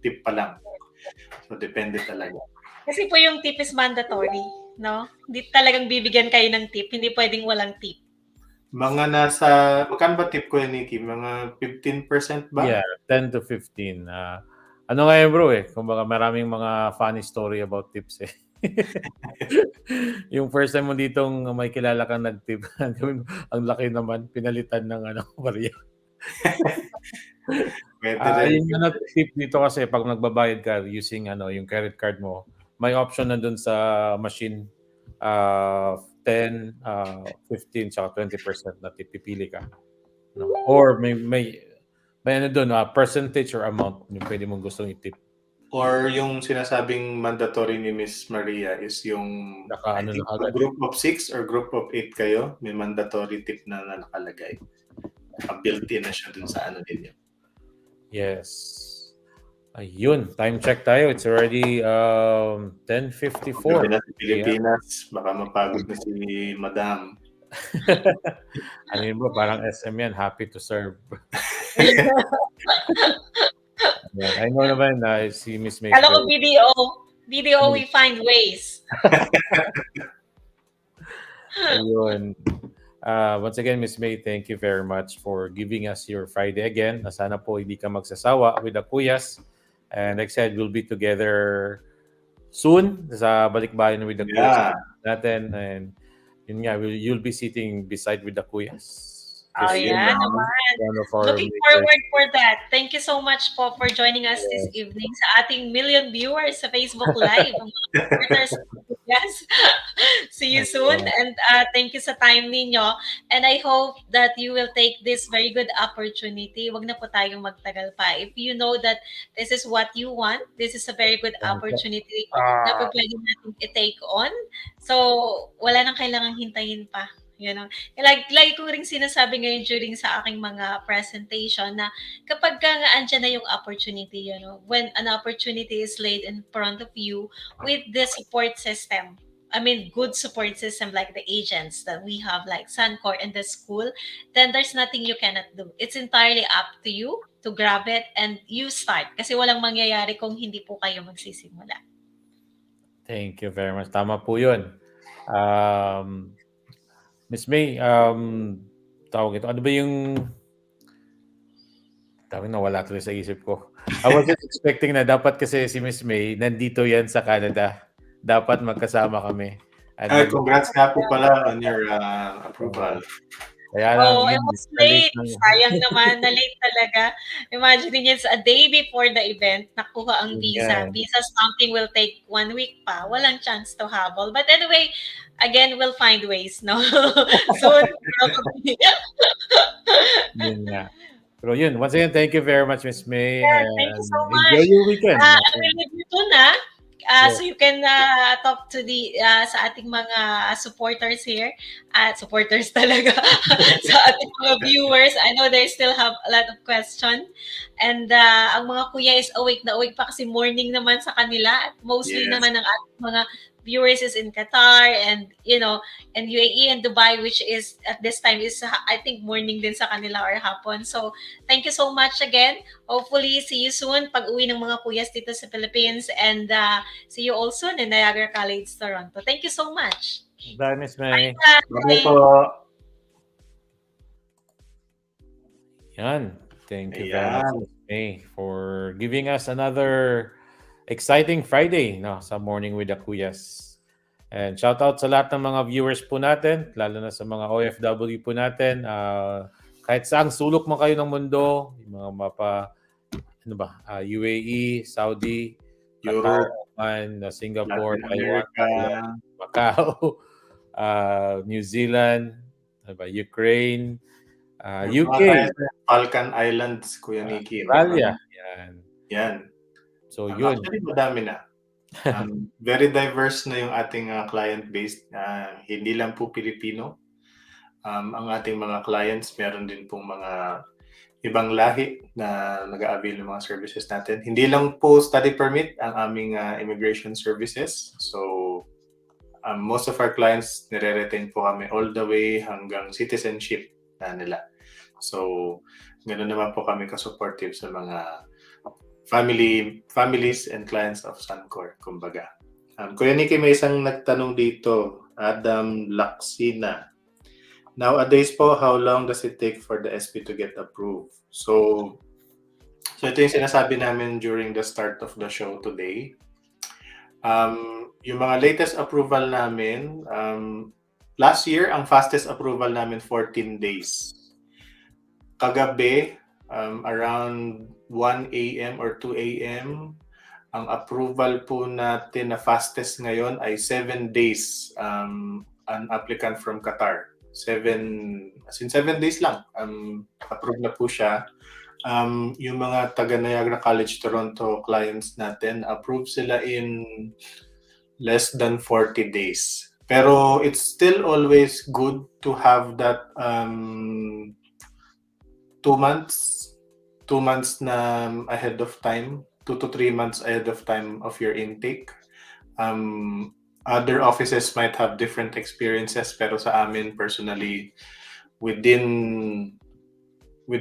tip pa lang. So depende talaga. Kasi po yung tip is mandatory, no? Hindi talagang bibigyan kayo ng tip, hindi pwedeng walang tip. Mga nasa magkano ba tip ko yan, Nikki? Mga 15% ba? Yeah, 10 to 15. Ano nga yun, bro, kumbaga maraming mga funny story about tips eh. Yung first time mo ditong may kilala kang nag-tip, ang laki naman, pinalitan ng barya. Pwede rin. Yung tip dito kasi pag nagbabayad ka using yung credit card mo, may option na dun sa machine 10, 15, tsaka 20% na tip pipili ka. No? Or may doon, percentage or amount yung pwede mong gustong itip. Or yung sinasabing mandatory ni Miss Maria is yung I think group of 6 or group of 8 kayo, may mandatory tip na nakalagay. Built-in na siya dun sa ninyo. Yes. Ayun, time check tayo. It's already 10:54. Sa Pilipinas, baka mapagod na si Madam. Ano yun bro, parang SM yan, happy to serve. Yeah, I know naman na si Miss May. Alam ko BDO, we find ways. Ayun. Once again, Miss May, thank you very much for giving us your Friday again. Sana po hindi ka magsasawa with the Kuyas. And like I said, we'll be together soon sa balikbayan with the Kuyas natin. And yun nga, you'll be sitting beside with the Kuyas. Oh, yeah, naman. Looking forward for that. Thank you so much po for joining us this evening sa ating million viewers sa Facebook Live. Yes. See you soon. And thank you sa time ninyo. And I hope that you will take this very good opportunity. Wag na po tayong magtagal pa. If you know that this is what you want, this is a very good opportunity na po pwede natin i-take on. So, wala nang kailangang hintayin pa. You know, like ko ring sinasabi ngayon during sa aking mga presentation na kapag nga andyan na yung opportunity, when an opportunity is laid in front of you with the support system, I mean, good support system like the agents that we have like Sun-Cor and the school, then there's nothing you cannot do. It's entirely up to you to grab it and you start. Kasi walang mangyayari kung hindi po kayo magsisimula. Thank you very much. Tama po yun. Miss May, tawag ito. Ano ba yung tawag na wala tuloy sa isip ko. I was just expecting na dapat kasi si Miss May nandito yan sa Canada. Dapat magkasama kami. Congrats nga po pala on your approval. Kaya it was late. Sayang naman, na late talaga. Imagine niyo, it's a day before the event, nakuha ang visa. Visa stamping will take 1 week pa. Walang chance to habol. But anyway, again, we'll find ways, no? Soon, probably. Yun nga. Pero yun, once again, thank you very much, Miss May. Yeah, thank you so much. Enjoy your weekend. I will leave you to na. So you can talk to the sa ating mga supporters here at supporters talaga sa ating mga viewers. I know they still have a lot of questions and ang mga kuya is awake na awake pa kasi morning naman sa kanila at mostly naman ang ating mga viewers is in Qatar and and UAE and Dubai, which is at this time is I think morning din sa kanila or hapon. So thank you so much again. Hopefully see you soon pag uwi ng mga kuyas dito sa Philippines and see you also in Niagara College, Toronto. Thank you so much. Bye, Miss May. Bye po. Yan. Thank you very much, Miss May, for giving us another exciting Friday sa Morning with the Kuyas. And shout out sa lahat ng mga viewers po natin, lalo na sa mga OFW po natin. Kahit saang sulok mo kayo ng mundo, yung mga mapa UAE, Saudi, Europe, Singapore, Taiwan, Macau, New Zealand, Ukraine, UK, Falcon Islands, Kuya Nikki. Australia. Yan. So yun. Actually, madami na. Very diverse na yung ating client base. Hindi lang po Pilipino. Ang ating mga clients, meron din pong mga ibang lahi na nag-a-avail ng mga services natin. Hindi lang po study permit ang aming immigration services. So, most of our clients, nire-retain po kami all the way hanggang citizenship na nila. So, ganoon naman po kami ka-supportive sa mga families and clients of Sun-Cor, kumbaga. Kuya Nicky, may isang nagtanong dito, Adam Laksina. Nowadays po, how long does it take for the SP to get approved? So ito yung sinasabi namin during the start of the show today. Yung mga latest approval namin, last year, ang fastest approval namin 14 days. Kagabi, around 1 a.m. or 2 a.m., ang approval po natin na fastest ngayon ay 7 days, an applicant from Qatar. 7 days lang, approved na po siya. Yung mga taga Niagara College Toronto clients natin, approved sila in less than 40 days. Pero it's still always good to have that 2 months na ahead of time, 2 to 3 months ahead of time of your intake. Other offices might have different experiences, pero sa amin personally, within 2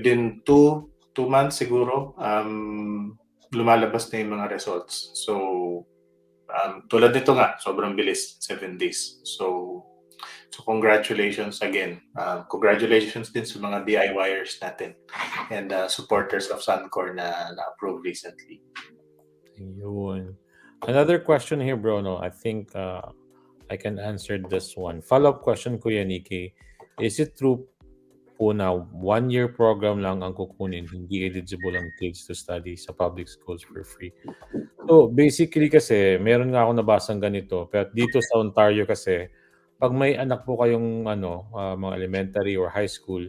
months siguro, lumalabas na yung mga results. So, tulad nito nga, sobrang bilis, 7 days. So congratulations again. Congratulations din sa mga DIYers natin and supporters of Sun-Cor na na-approve recently. Yun. Another question here, bro. No, I think I can answer this one. Follow-up question, Kuya Nicky. Is it true po na 1-year program lang ang kukunin, hindi eligible ang kids to study sa public schools for free? So, basically kasi, meron nga ako nabasang ganito. Pero dito sa Ontario kasi, pag may anak po kayong mga elementary or high school,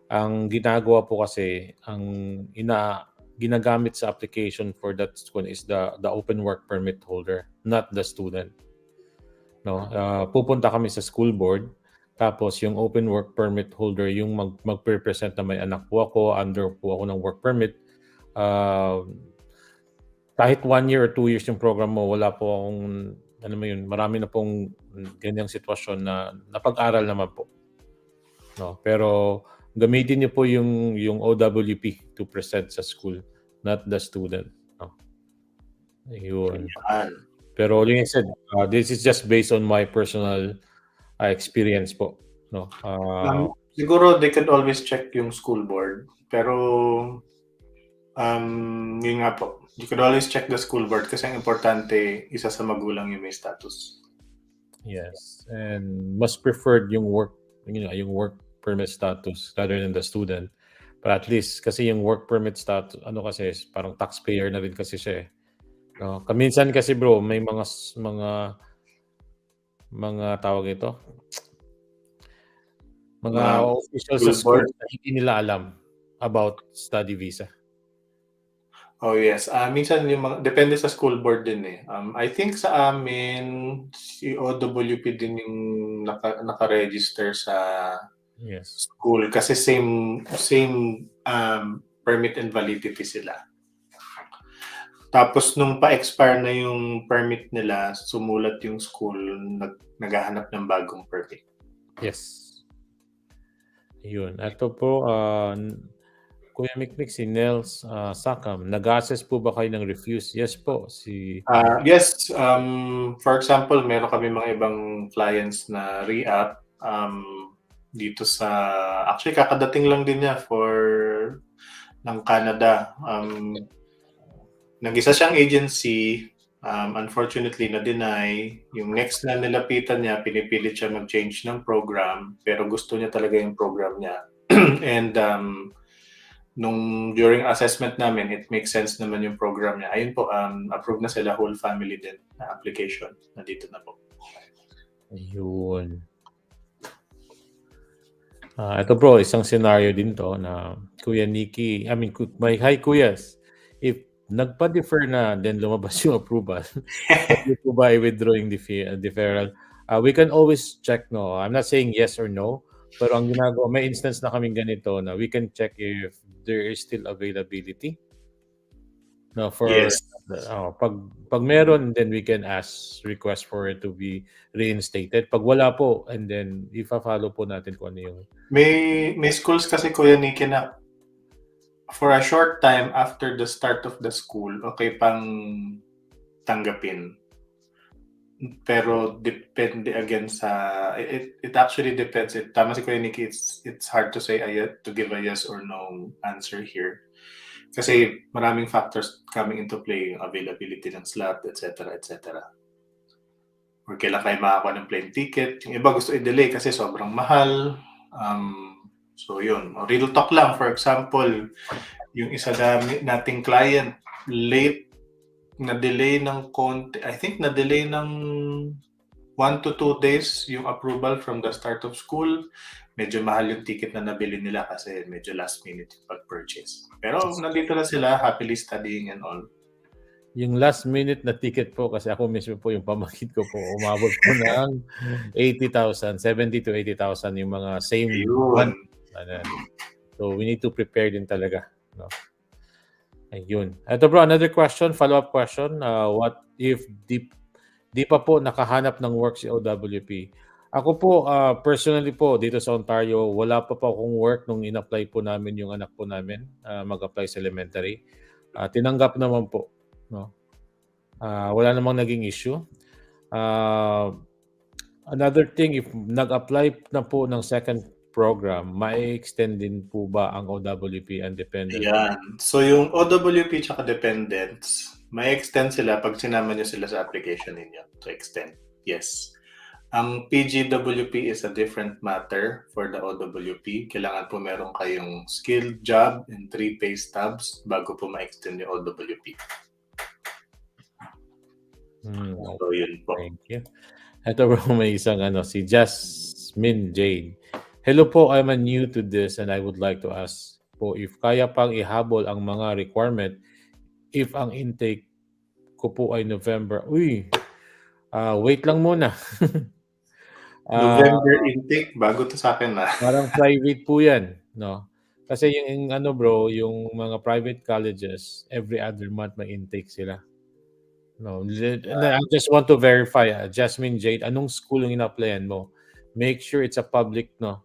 ang ginagawa po kasi, ang ginagamit sa application for that school is the open work permit holder, not the student. No, pupunta kami sa school board, tapos yung open work permit holder yung magpe-present na may anak po ako, under po ako ng work permit. Kahit 1 year or 2 years yung program mo, wala po akong marami na pong ganyang sitwasyon na napag-aral naman po. No, pero gamitin niyo po yung OWP to present sa school, not the student. No. Ayun. Pero like I said, this is just based on my personal experience po. No. Siguro they can always check yung school board, pero yun nga po, you could always check the school board kasi ang importante, isa sa magulang yung may status. Yes, and mas preferred yung work permit status rather than the student. But at least kasi yung work permit status, kasi parang taxpayer na rin kasi siya eh. No? Kaminsan kasi bro, may mga tawag ito, mga officials sa school na hindi nila alam about study visa. Oh yes, minsan yung depende sa school board din eh. I think sa amin si OWP din yung naka-register sa school kasi same permit and validity sila. Tapos nung pa-expire na yung permit nila, sumulat yung school naghahanap ng bagong permit. Yes. Yun. Ito po, Kuya Mikmik, si Nels Sakam, nag-assess po ba kayo ng refuse? Yes po. Yes. For example, meron kami mga ibang clients na re-up dito sa... Actually, kakadating lang din niya ng Canada. Nag-isa siyang agency. Unfortunately, na-deny. Yung next na nilapitan niya, pinipilit siya mag-change ng program. Pero gusto niya talaga yung program niya. And nung during assessment namin, it makes sense naman yung program niya. Ayun po, approved na sila, whole family din na application. Nandito na po. Ayun. Ito bro, isang scenario din to na Kuya Nicky, hi Kuyas. If nagpa-defer na, then lumabas yung approval, pwede po ba i-withdrawing deferral? We can always check, no? I'm not saying yes or no, pero ang ginagawa, may instance na kaming ganito na we can check if there is still availability. No, for Yes. pag meron, then we can request for it to be reinstated. Pag wala po, and then ifa-follow po natin kung ano yung May schools kasi Kuya Nicky na for a short time after the start of the school, okay pang tanggapin. Pero depende again sa it actually depends. Tama si Kuya Nicky, it's hard to say to give a yes or no answer here. Kasi maraming factors coming into play, yung availability ng slot, etc. etc. Or kailan kayo makakuha ng plane ticket. Yung iba gusto i-delay kasi sobrang mahal. So yun, real talk lang. For example, yung isa nating client, late na-delay ng konti. I think na-delay ng 1 to 2 days yung approval from the start of school. Medyo mahal yung ticket na nabili nila kasi medyo last minute yung pag-purchase. Pero nandito na sila, happily studying and all. yung last minute na ticket po, kasi ako mismo po yung pamangkin ko po, umabot po ng 80,000, 70 to 80,000 yung mga same month. So we need to prepare din talaga. No? Ayun. Ito bro, another question, follow-up question. What if di pa po nakahanap ng work si OWP? Ako po, personally po, dito sa Ontario, wala pa akong work nung in-apply po namin yung anak po namin mag-apply sa elementary. Tinanggap naman po. No? Wala namang naging issue. Another thing, if nag-apply na po ng second program, ma-extend din po ba ang OWP and dependent? Yan. So yung OWP tsaka dependents, may extend sila pag sinama nyo sila sa application ninyo to extend. Yes. Ang PGWP is a different matter for the OWP. Kailangan po meron kayong skilled job and 3 pay stubs bago po ma-extend yung OWP. So yun po. Thank you. Ito bro, may isang si Jasmine Jade. Hello po, I'm new to this and I would like to ask po if kaya pang ihabol ang mga requirement if ang intake ko po ay November. Wait lang muna. November intake, bago to sa akin na. Parang private po yan, no? Kasi yung bro, yung mga private colleges, every other month may intake sila. No, I just want to verify, Jasmine Jade, anong school yung ina-applyan mo? Make sure it's a public, no?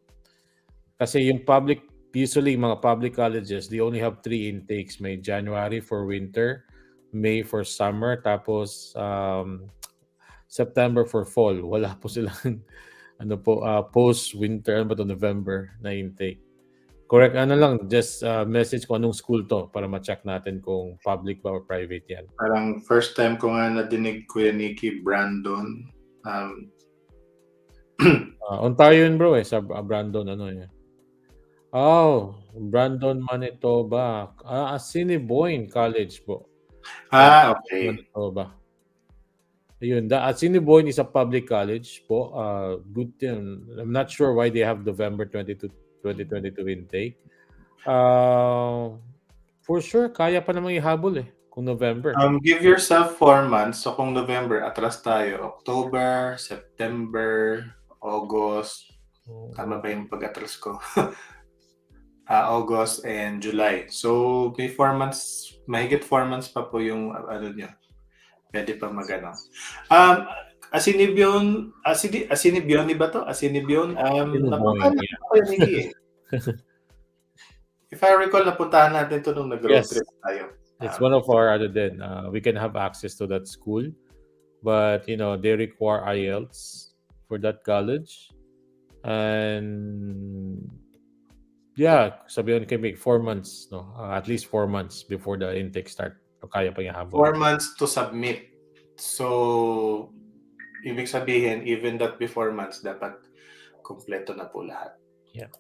Kasi yung public, usually mga public colleges, they only have 3 intakes. May January for winter, May for summer, tapos September for fall. Wala po silang post-winter, November na intake. Correct, just message ko anong school to para ma-check natin kung public ba or private yan. Parang first time ko nga nadinig Kuya Nicky, Brandon. Ontario yun bro sa Brandon Brandon, Manitoba. Assiniboine College po. Okay. Manitoba. Ayun, Assiniboine is a public college po. Good thing. I'm not sure why they have November 2022 intake. For sure, kaya pa namang ihabol kung November. Give yourself 4 months. So kung November, atras tayo. October, September, August. Tama ba yung pag-atras ko? August and July. So may 4 months, mahigit 4 months pa po yung nyo. Pwede pa magano. Assiniboine ba to? Assiniboine? Napuntahan ko yung Nicky If I recall, napuntahan natin to nung nag-road trip tayo. It's one of our we can have access to that school. But, they require IELTS for that college. And, sabihin kami 4 months, no? At least 4 months before the intake start. Kaya pa ihabol. 4 months to submit. So, ibig sabihin, even that before months, dapat kompleto na po lahat. Yeah.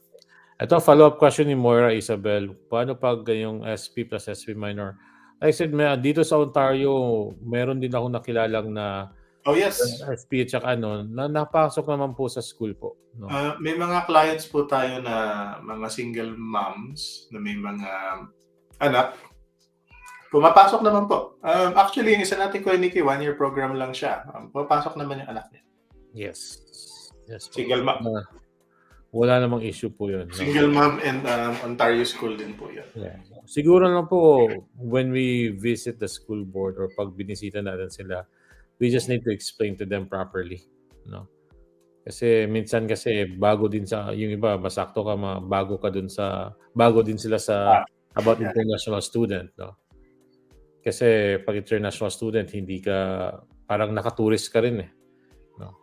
Ito, follow-up question ni Moira Isabel. Paano pag yung SP plus SP minor? Like I said, dito sa Ontario, meron din ako nakilalang na SP at saka na napasok naman po sa school po. No? May mga clients po tayo na mga single moms na may mga anak. Pumapasok naman po. Actually, yung isa natin Kuya Nicky, 1-year program lang siya. Pumapasok naman yung anak niya. Yes. Single mom. wala namang issue po yun. No? Single mom and Ontario school din po yan. Yeah. Siguro lang po, when we visit the school board or pag binisita natin sila, we just need to explain to them properly. No? Kasi minsan kasi bago din sa, yung iba, masakto ka, bago din sila sa about Yeah. international student. No? Kasi pag international student, hindi ka, parang nakatourist ka rin eh. No?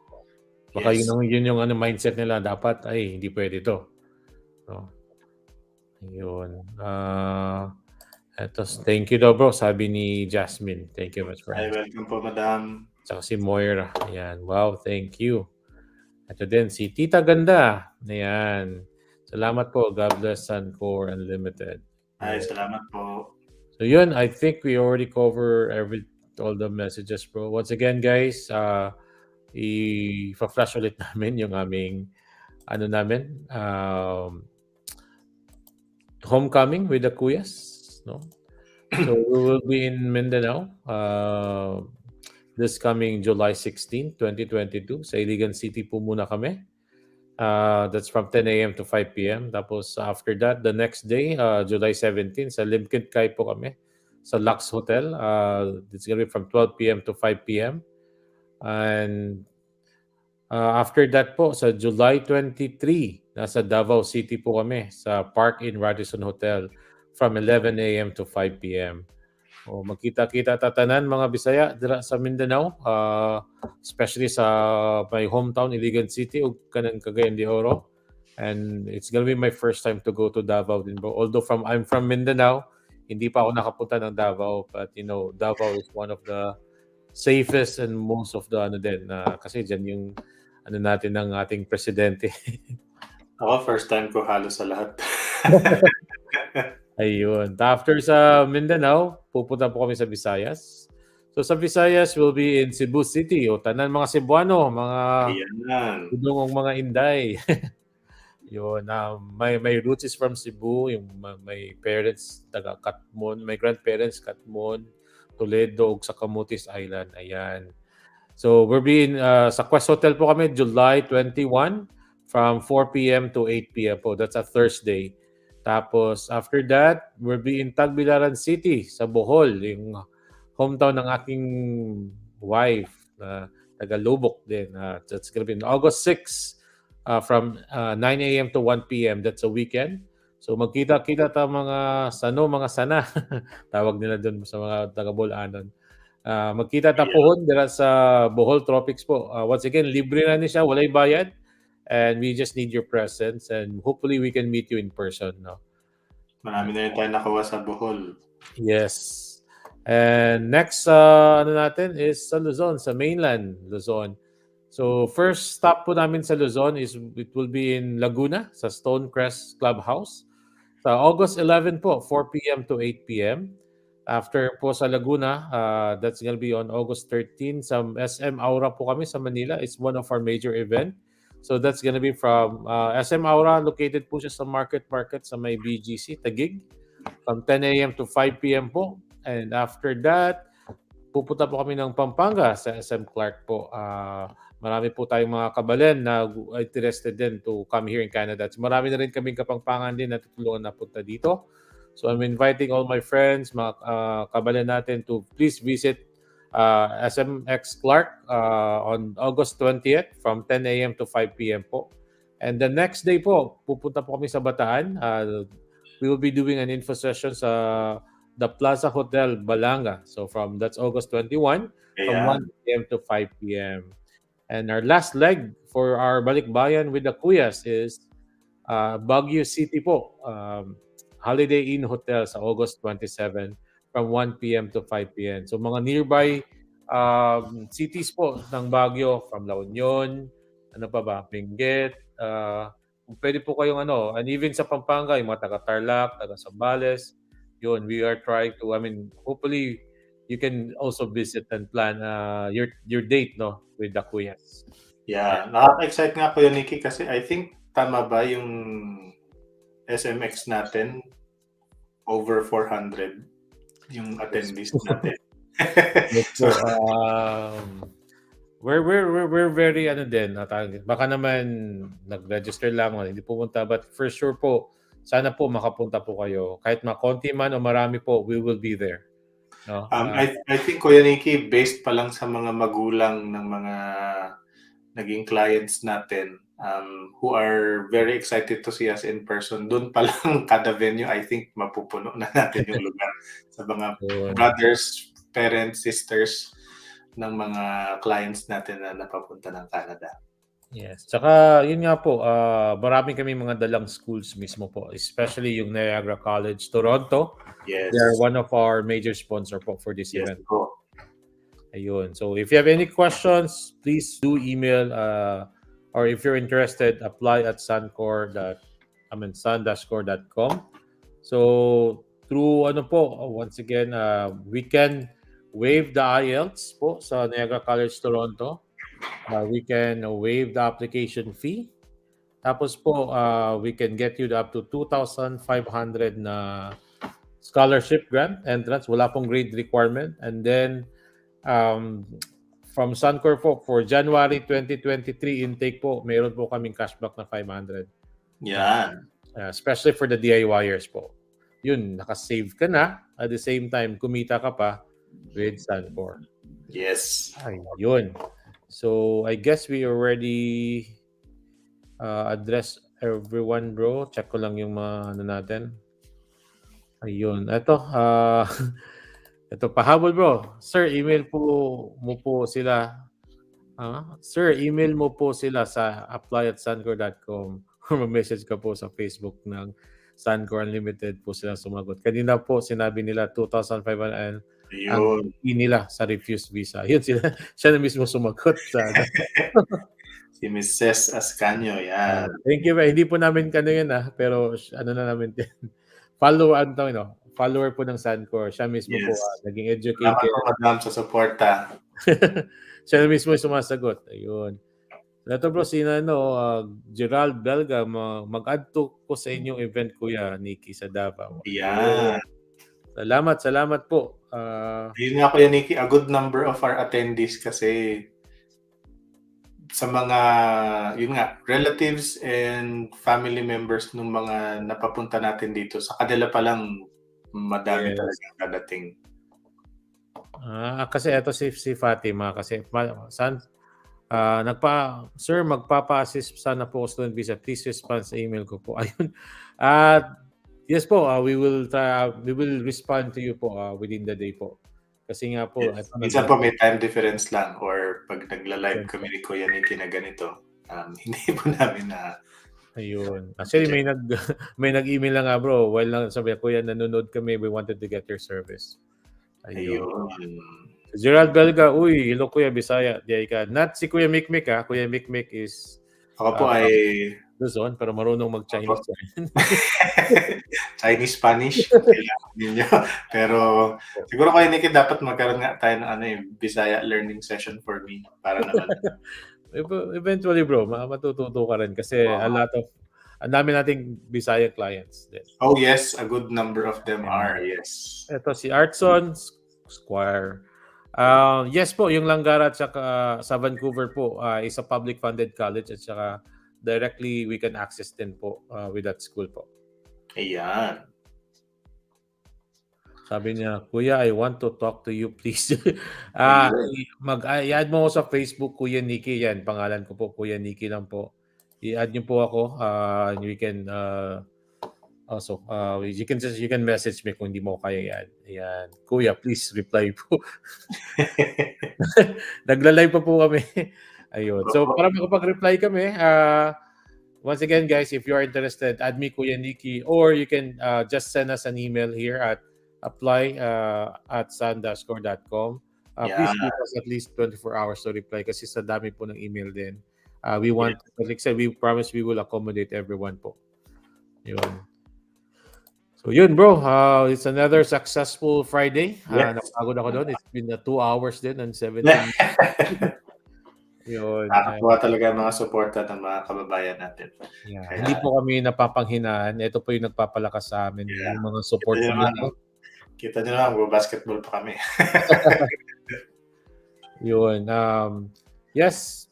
Baka Yes. yun yung mindset nila, dapat, ay, hindi pwede to. No? Yun. Eto, thank you daw bro, sabi ni Jasmine. Thank you much for Ay, welcome po, madam. Tsaka si Moira. Ayan. Wow, thank you. Ito din, si Tita Ganda. Ayan. Salamat po. God bless Sun-Cor Unlimited. Ay, salamat po. So yun, I think we already cover all the messages bro. Once again guys, i-flash ulit namin yung aming homecoming with the Kuyas, no? So we will be in Mindanao this coming July 16, 2022. Sa Iligan City po muna kami. That's from 10 a.m. to 5 p.m. Tapos after that, the next day, July 17, sa Limkid Kai po kami sa Lux Hotel. It's gonna be from 12 p.m. to 5 p.m. And after that po, sa July 23, nasa Davao City po kami sa Park Inn Radisson Hotel from 11 a.m. to 5 p.m. O magkita-kita tatanan mga Bisaya dira sa Mindanao, especially sa my hometown Iligan City ug kanang Cagayan de Oro. And it's gonna be my first time to go to Davao din bro. Although I'm from Mindanao, hindi pa ako nakapunta ng Davao, but you know, Davao is one of the safest and most of the kasi diyan yung natin ng ating presidente. Ako, first time ko halos sa lahat. Ayun. After sa Mindanao, pupunta po kami sa Visayas. So sa Visayas, we'll be in Cebu City. O tanan mga Cebuano, mga Ayan. udong mga Inday. Yun. My roots is from Cebu. Yung my parents, taga Katmon. My grandparents, Katmon, Toledo, ug sa Camotes Island. Ayan. So we're being sa Quest Hotel po kami July 21 from 4 p.m. to 8 p.m. po. That's a Thursday. Tapos after that, we'll be in Tagbilaran City sa Bohol, yung hometown ng aking wife na taga Lubok din. That's gonna be on August 6 from 9 a.m. to 1 p.m. That's a weekend. So magkita-kita ta mga sana. Tawag nila doon sa mga taga-Bolanon. Magkita ta pohon dira sa Bohol Tropics po. Once again, libre na ni siya, walay bayad. And we just need your presence and hopefully we can meet you in person. No? Marami na rin tayo nakuha sa Bohol. Yes. And next natin is sa Luzon, sa mainland Luzon. So first stop po namin sa Luzon is it will be in Laguna sa Stonecrest Clubhouse. Sa August 11 po, 4 p.m. to 8 p.m. After po sa Laguna, that's gonna be on August 13 sa SM Aura po kami sa Manila. It's one of our major event. So that's gonna be from SM Aura, located po siya sa Market sa may BGC, Taguig, from 10 a.m. to 5 p.m. po. And after that, pupunta po kami ng Pampanga sa SM Clark po. Marami po tayong mga kabalen na interested din to come here in Canada. So marami na rin kaming kapangpangan din na tutulungan na punta dito. So I'm inviting all my friends, mga kabalen natin to please visit SMX Clark on August 20th from 10 a.m. to 5 p.m. po. And the next day po, pupunta po kami sa Bataan. We will be doing an info session sa the Plaza Hotel Balanga. So that's August 21 from 1 p.m. to 5 p.m. And our last leg for our Balikbayan with the Kuyas is Baguio City po. Holiday Inn Hotel sa August 27 from 1 p.m. to 5 p.m. So mga nearby cities po ng Baguio, from La Union, Benguet, kung pwede po kayong and even sa Pampanga, yung mga taga-Tarlac, taga-Zambales, yun, we are trying to, hopefully, you can also visit and plan your date, no, with the Kuyas. Yeah, nakaka-excite nga po yun, Nikki, kasi I think tama ba yung SMX natin over 400 yung attendees natin. So, we're very ano din, baka naman nag-register lang o hindi pumunta, but for sure po, sana po makapunta po kayo. Kahit konti man o marami po, we will be there. No? I think, Kuya Nikki, based pa lang sa mga magulang ng mga naging clients natin who are very excited to see us in person, doon pa lang kada venue, I think mapupuno na natin yung lugar sa mga brothers, parents, sisters ng mga clients natin na napapunta ng Canada. Yes. Tsaka, yun nga po, marami kami mga dalang schools mismo po, especially yung Niagara College, Toronto. Yes. They are one of our major sponsor po for this event. Po. Ayun. So, if you have any questions, please do email or if you're interested, apply at sun-cor.com. So, through once again, we can waive the IELTS po sa Niagara College Toronto. We can waive the application fee. Tapos po, we can get you up to 2,500 na scholarship grant entrance. Wala pong grade requirement. And then, from Sun-Cor po, for January 2023 intake po, mayroon po kaming cashback na 500. Yan. Especially for the DIYers po. Yun, nakasave ka na. At the same time, kumita ka pa with Sun-Cor. Yes. Ayun. So, I guess we already address everyone, bro. Check ko lang yung mga natin. Ayun. Ito, pahabol, bro. Sir, email mo po sila. Sir, email mo po sila sa apply@suncor.com or mag-message ka po sa Facebook ng Sun-Cor Unlimited po sila sumagot. Kanina po, sinabi nila 2,500 ang nila sa refused visa. Yun siya na mismo sumagot. Si Mrs. Ascanio, yan. Thank you. Hindi po namin yun pero ano na namin din. Follower po ng Sun-Cor. Siya mismo po naging educated. Salamat po, madam, sa suporta. Siya na mismo sumasagot. Ayun. Ito bro, Gerald Belga, mag-add to ko sa inyong event, Kuya Nikki, sa Davao. Yeah. Salamat po. Yun nga, Kuya Nikki, a good number of our attendees kasi sa mga, yun nga, relatives and family members ng mga napapunta natin dito, sa kanila pa lang madami talaga dadating. Kasi ito si Fatima, kasi Sir, magpapa-assist sana po student visa. Please respond sa email ko po. Ayun. Yes po, we will respond to you po within the day po. Kasi nga po, minsan po may time difference lang or pag nagla-live kami ni Kuya Nikki na ganito, hindi po namin na ayun. Actually, may nag-email lang bro. While lang sabi, Kuya, nanonood kami, we wanted to get your service. Ayun. Gerald Belga, hello Kuya Bisaya. Diyan ka. Not si Kuya Mikmik Kuya Mikmik is ako po ay Luzon, pero marunong mag-Chinese. Chinese, Spanish. Ninyo. Pero siguro Kuya Nikki, dapat magkaroon nga tayo ng Bisaya learning session for me para naman. Eventually bro, matututo ka rin kasi ang dami nating Bisaya clients din. Oh yes, a good number of them are, yes. Ito si Artson Squire. Yes po, yung Langara at saka sa Vancouver po is a public funded college at saka directly we can access din po with that school po. Ayan. Sabi niya, Kuya, I want to talk to you, please. I-add mo sa Facebook, Kuya Nikki. Yan, pangalan ko po, Kuya Nikki lang po. I-add niyo po ako. We can also, you can message me kung hindi mo kaya i-add. Ayan. Kuya, please reply po. Nagla-live pa po kami. Ayun. So, para makapag-reply kami, once again, guys, if you are interested, add me, Kuya Nikki, or you can just send us an email here at apply@sun-cor.com. Please give us at least 24 hours to reply kasi sa dami po ng email din. We want, like I said, we promise we will accommodate everyone po. Yun. So yun bro, it's another successful Friday. Napagod ako doon. It's been 2 hours din and 17 Yun. Nakakuha talaga mga suporta ng mga kababayan natin. Kaya, hindi po kami napapanghinaan. Ito po yung nagpapalakas sa amin. Yung mga support namin. Kita nyo naman, basketball pa kami. Yun. Yes,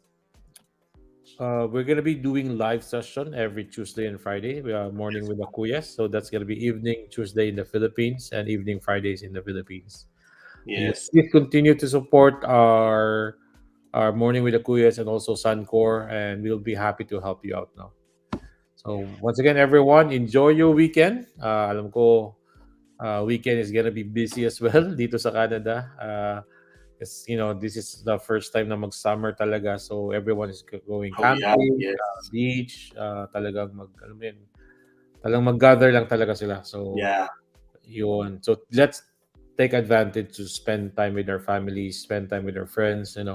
we're gonna be doing live session every Tuesday and Friday. We are morning with the Kuyas, so that's gonna be evening Tuesday in the Philippines and evening Fridays in the Philippines. You Yes. please continue to support our morning with the Kuyas and also Sun-Cor, and we'll be happy to help you out now. So once again, everyone, enjoy your weekend. Alam ko, weekend is gonna be busy as well dito sa Canada. It's, this is the first time na mag-summer talaga. So everyone is going Oh yeah. camping, Yes. beach, talagang alam mo yun, talagang mag-gather lang talaga sila. So Yeah. yun. So let's take advantage to spend time with our families, spend time with our friends, and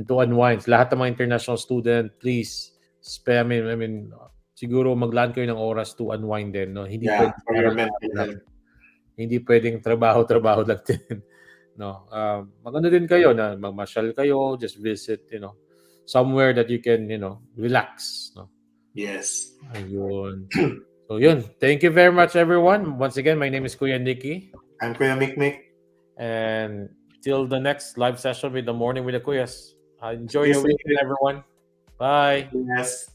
to unwind. Lahat ng mga international student, please spend, I mean, siguro maglaan kayo ng oras to unwind din, no? Hindi Yeah. pwedeng For your mental lang. health. Hindi pwedeng trabaho lang din. No, magano din kayo na mamasyal kayo, just visit, somewhere that you can, relax, no. Yes. Ayun. So yun. Thank you very much, everyone. Once again, my name is Kuya Nikki, I'm Kuya Mikmik. and till the next live session with the morning with the Kuyas. Enjoy Stay your weekend, safe. everyone. Bye. Yes.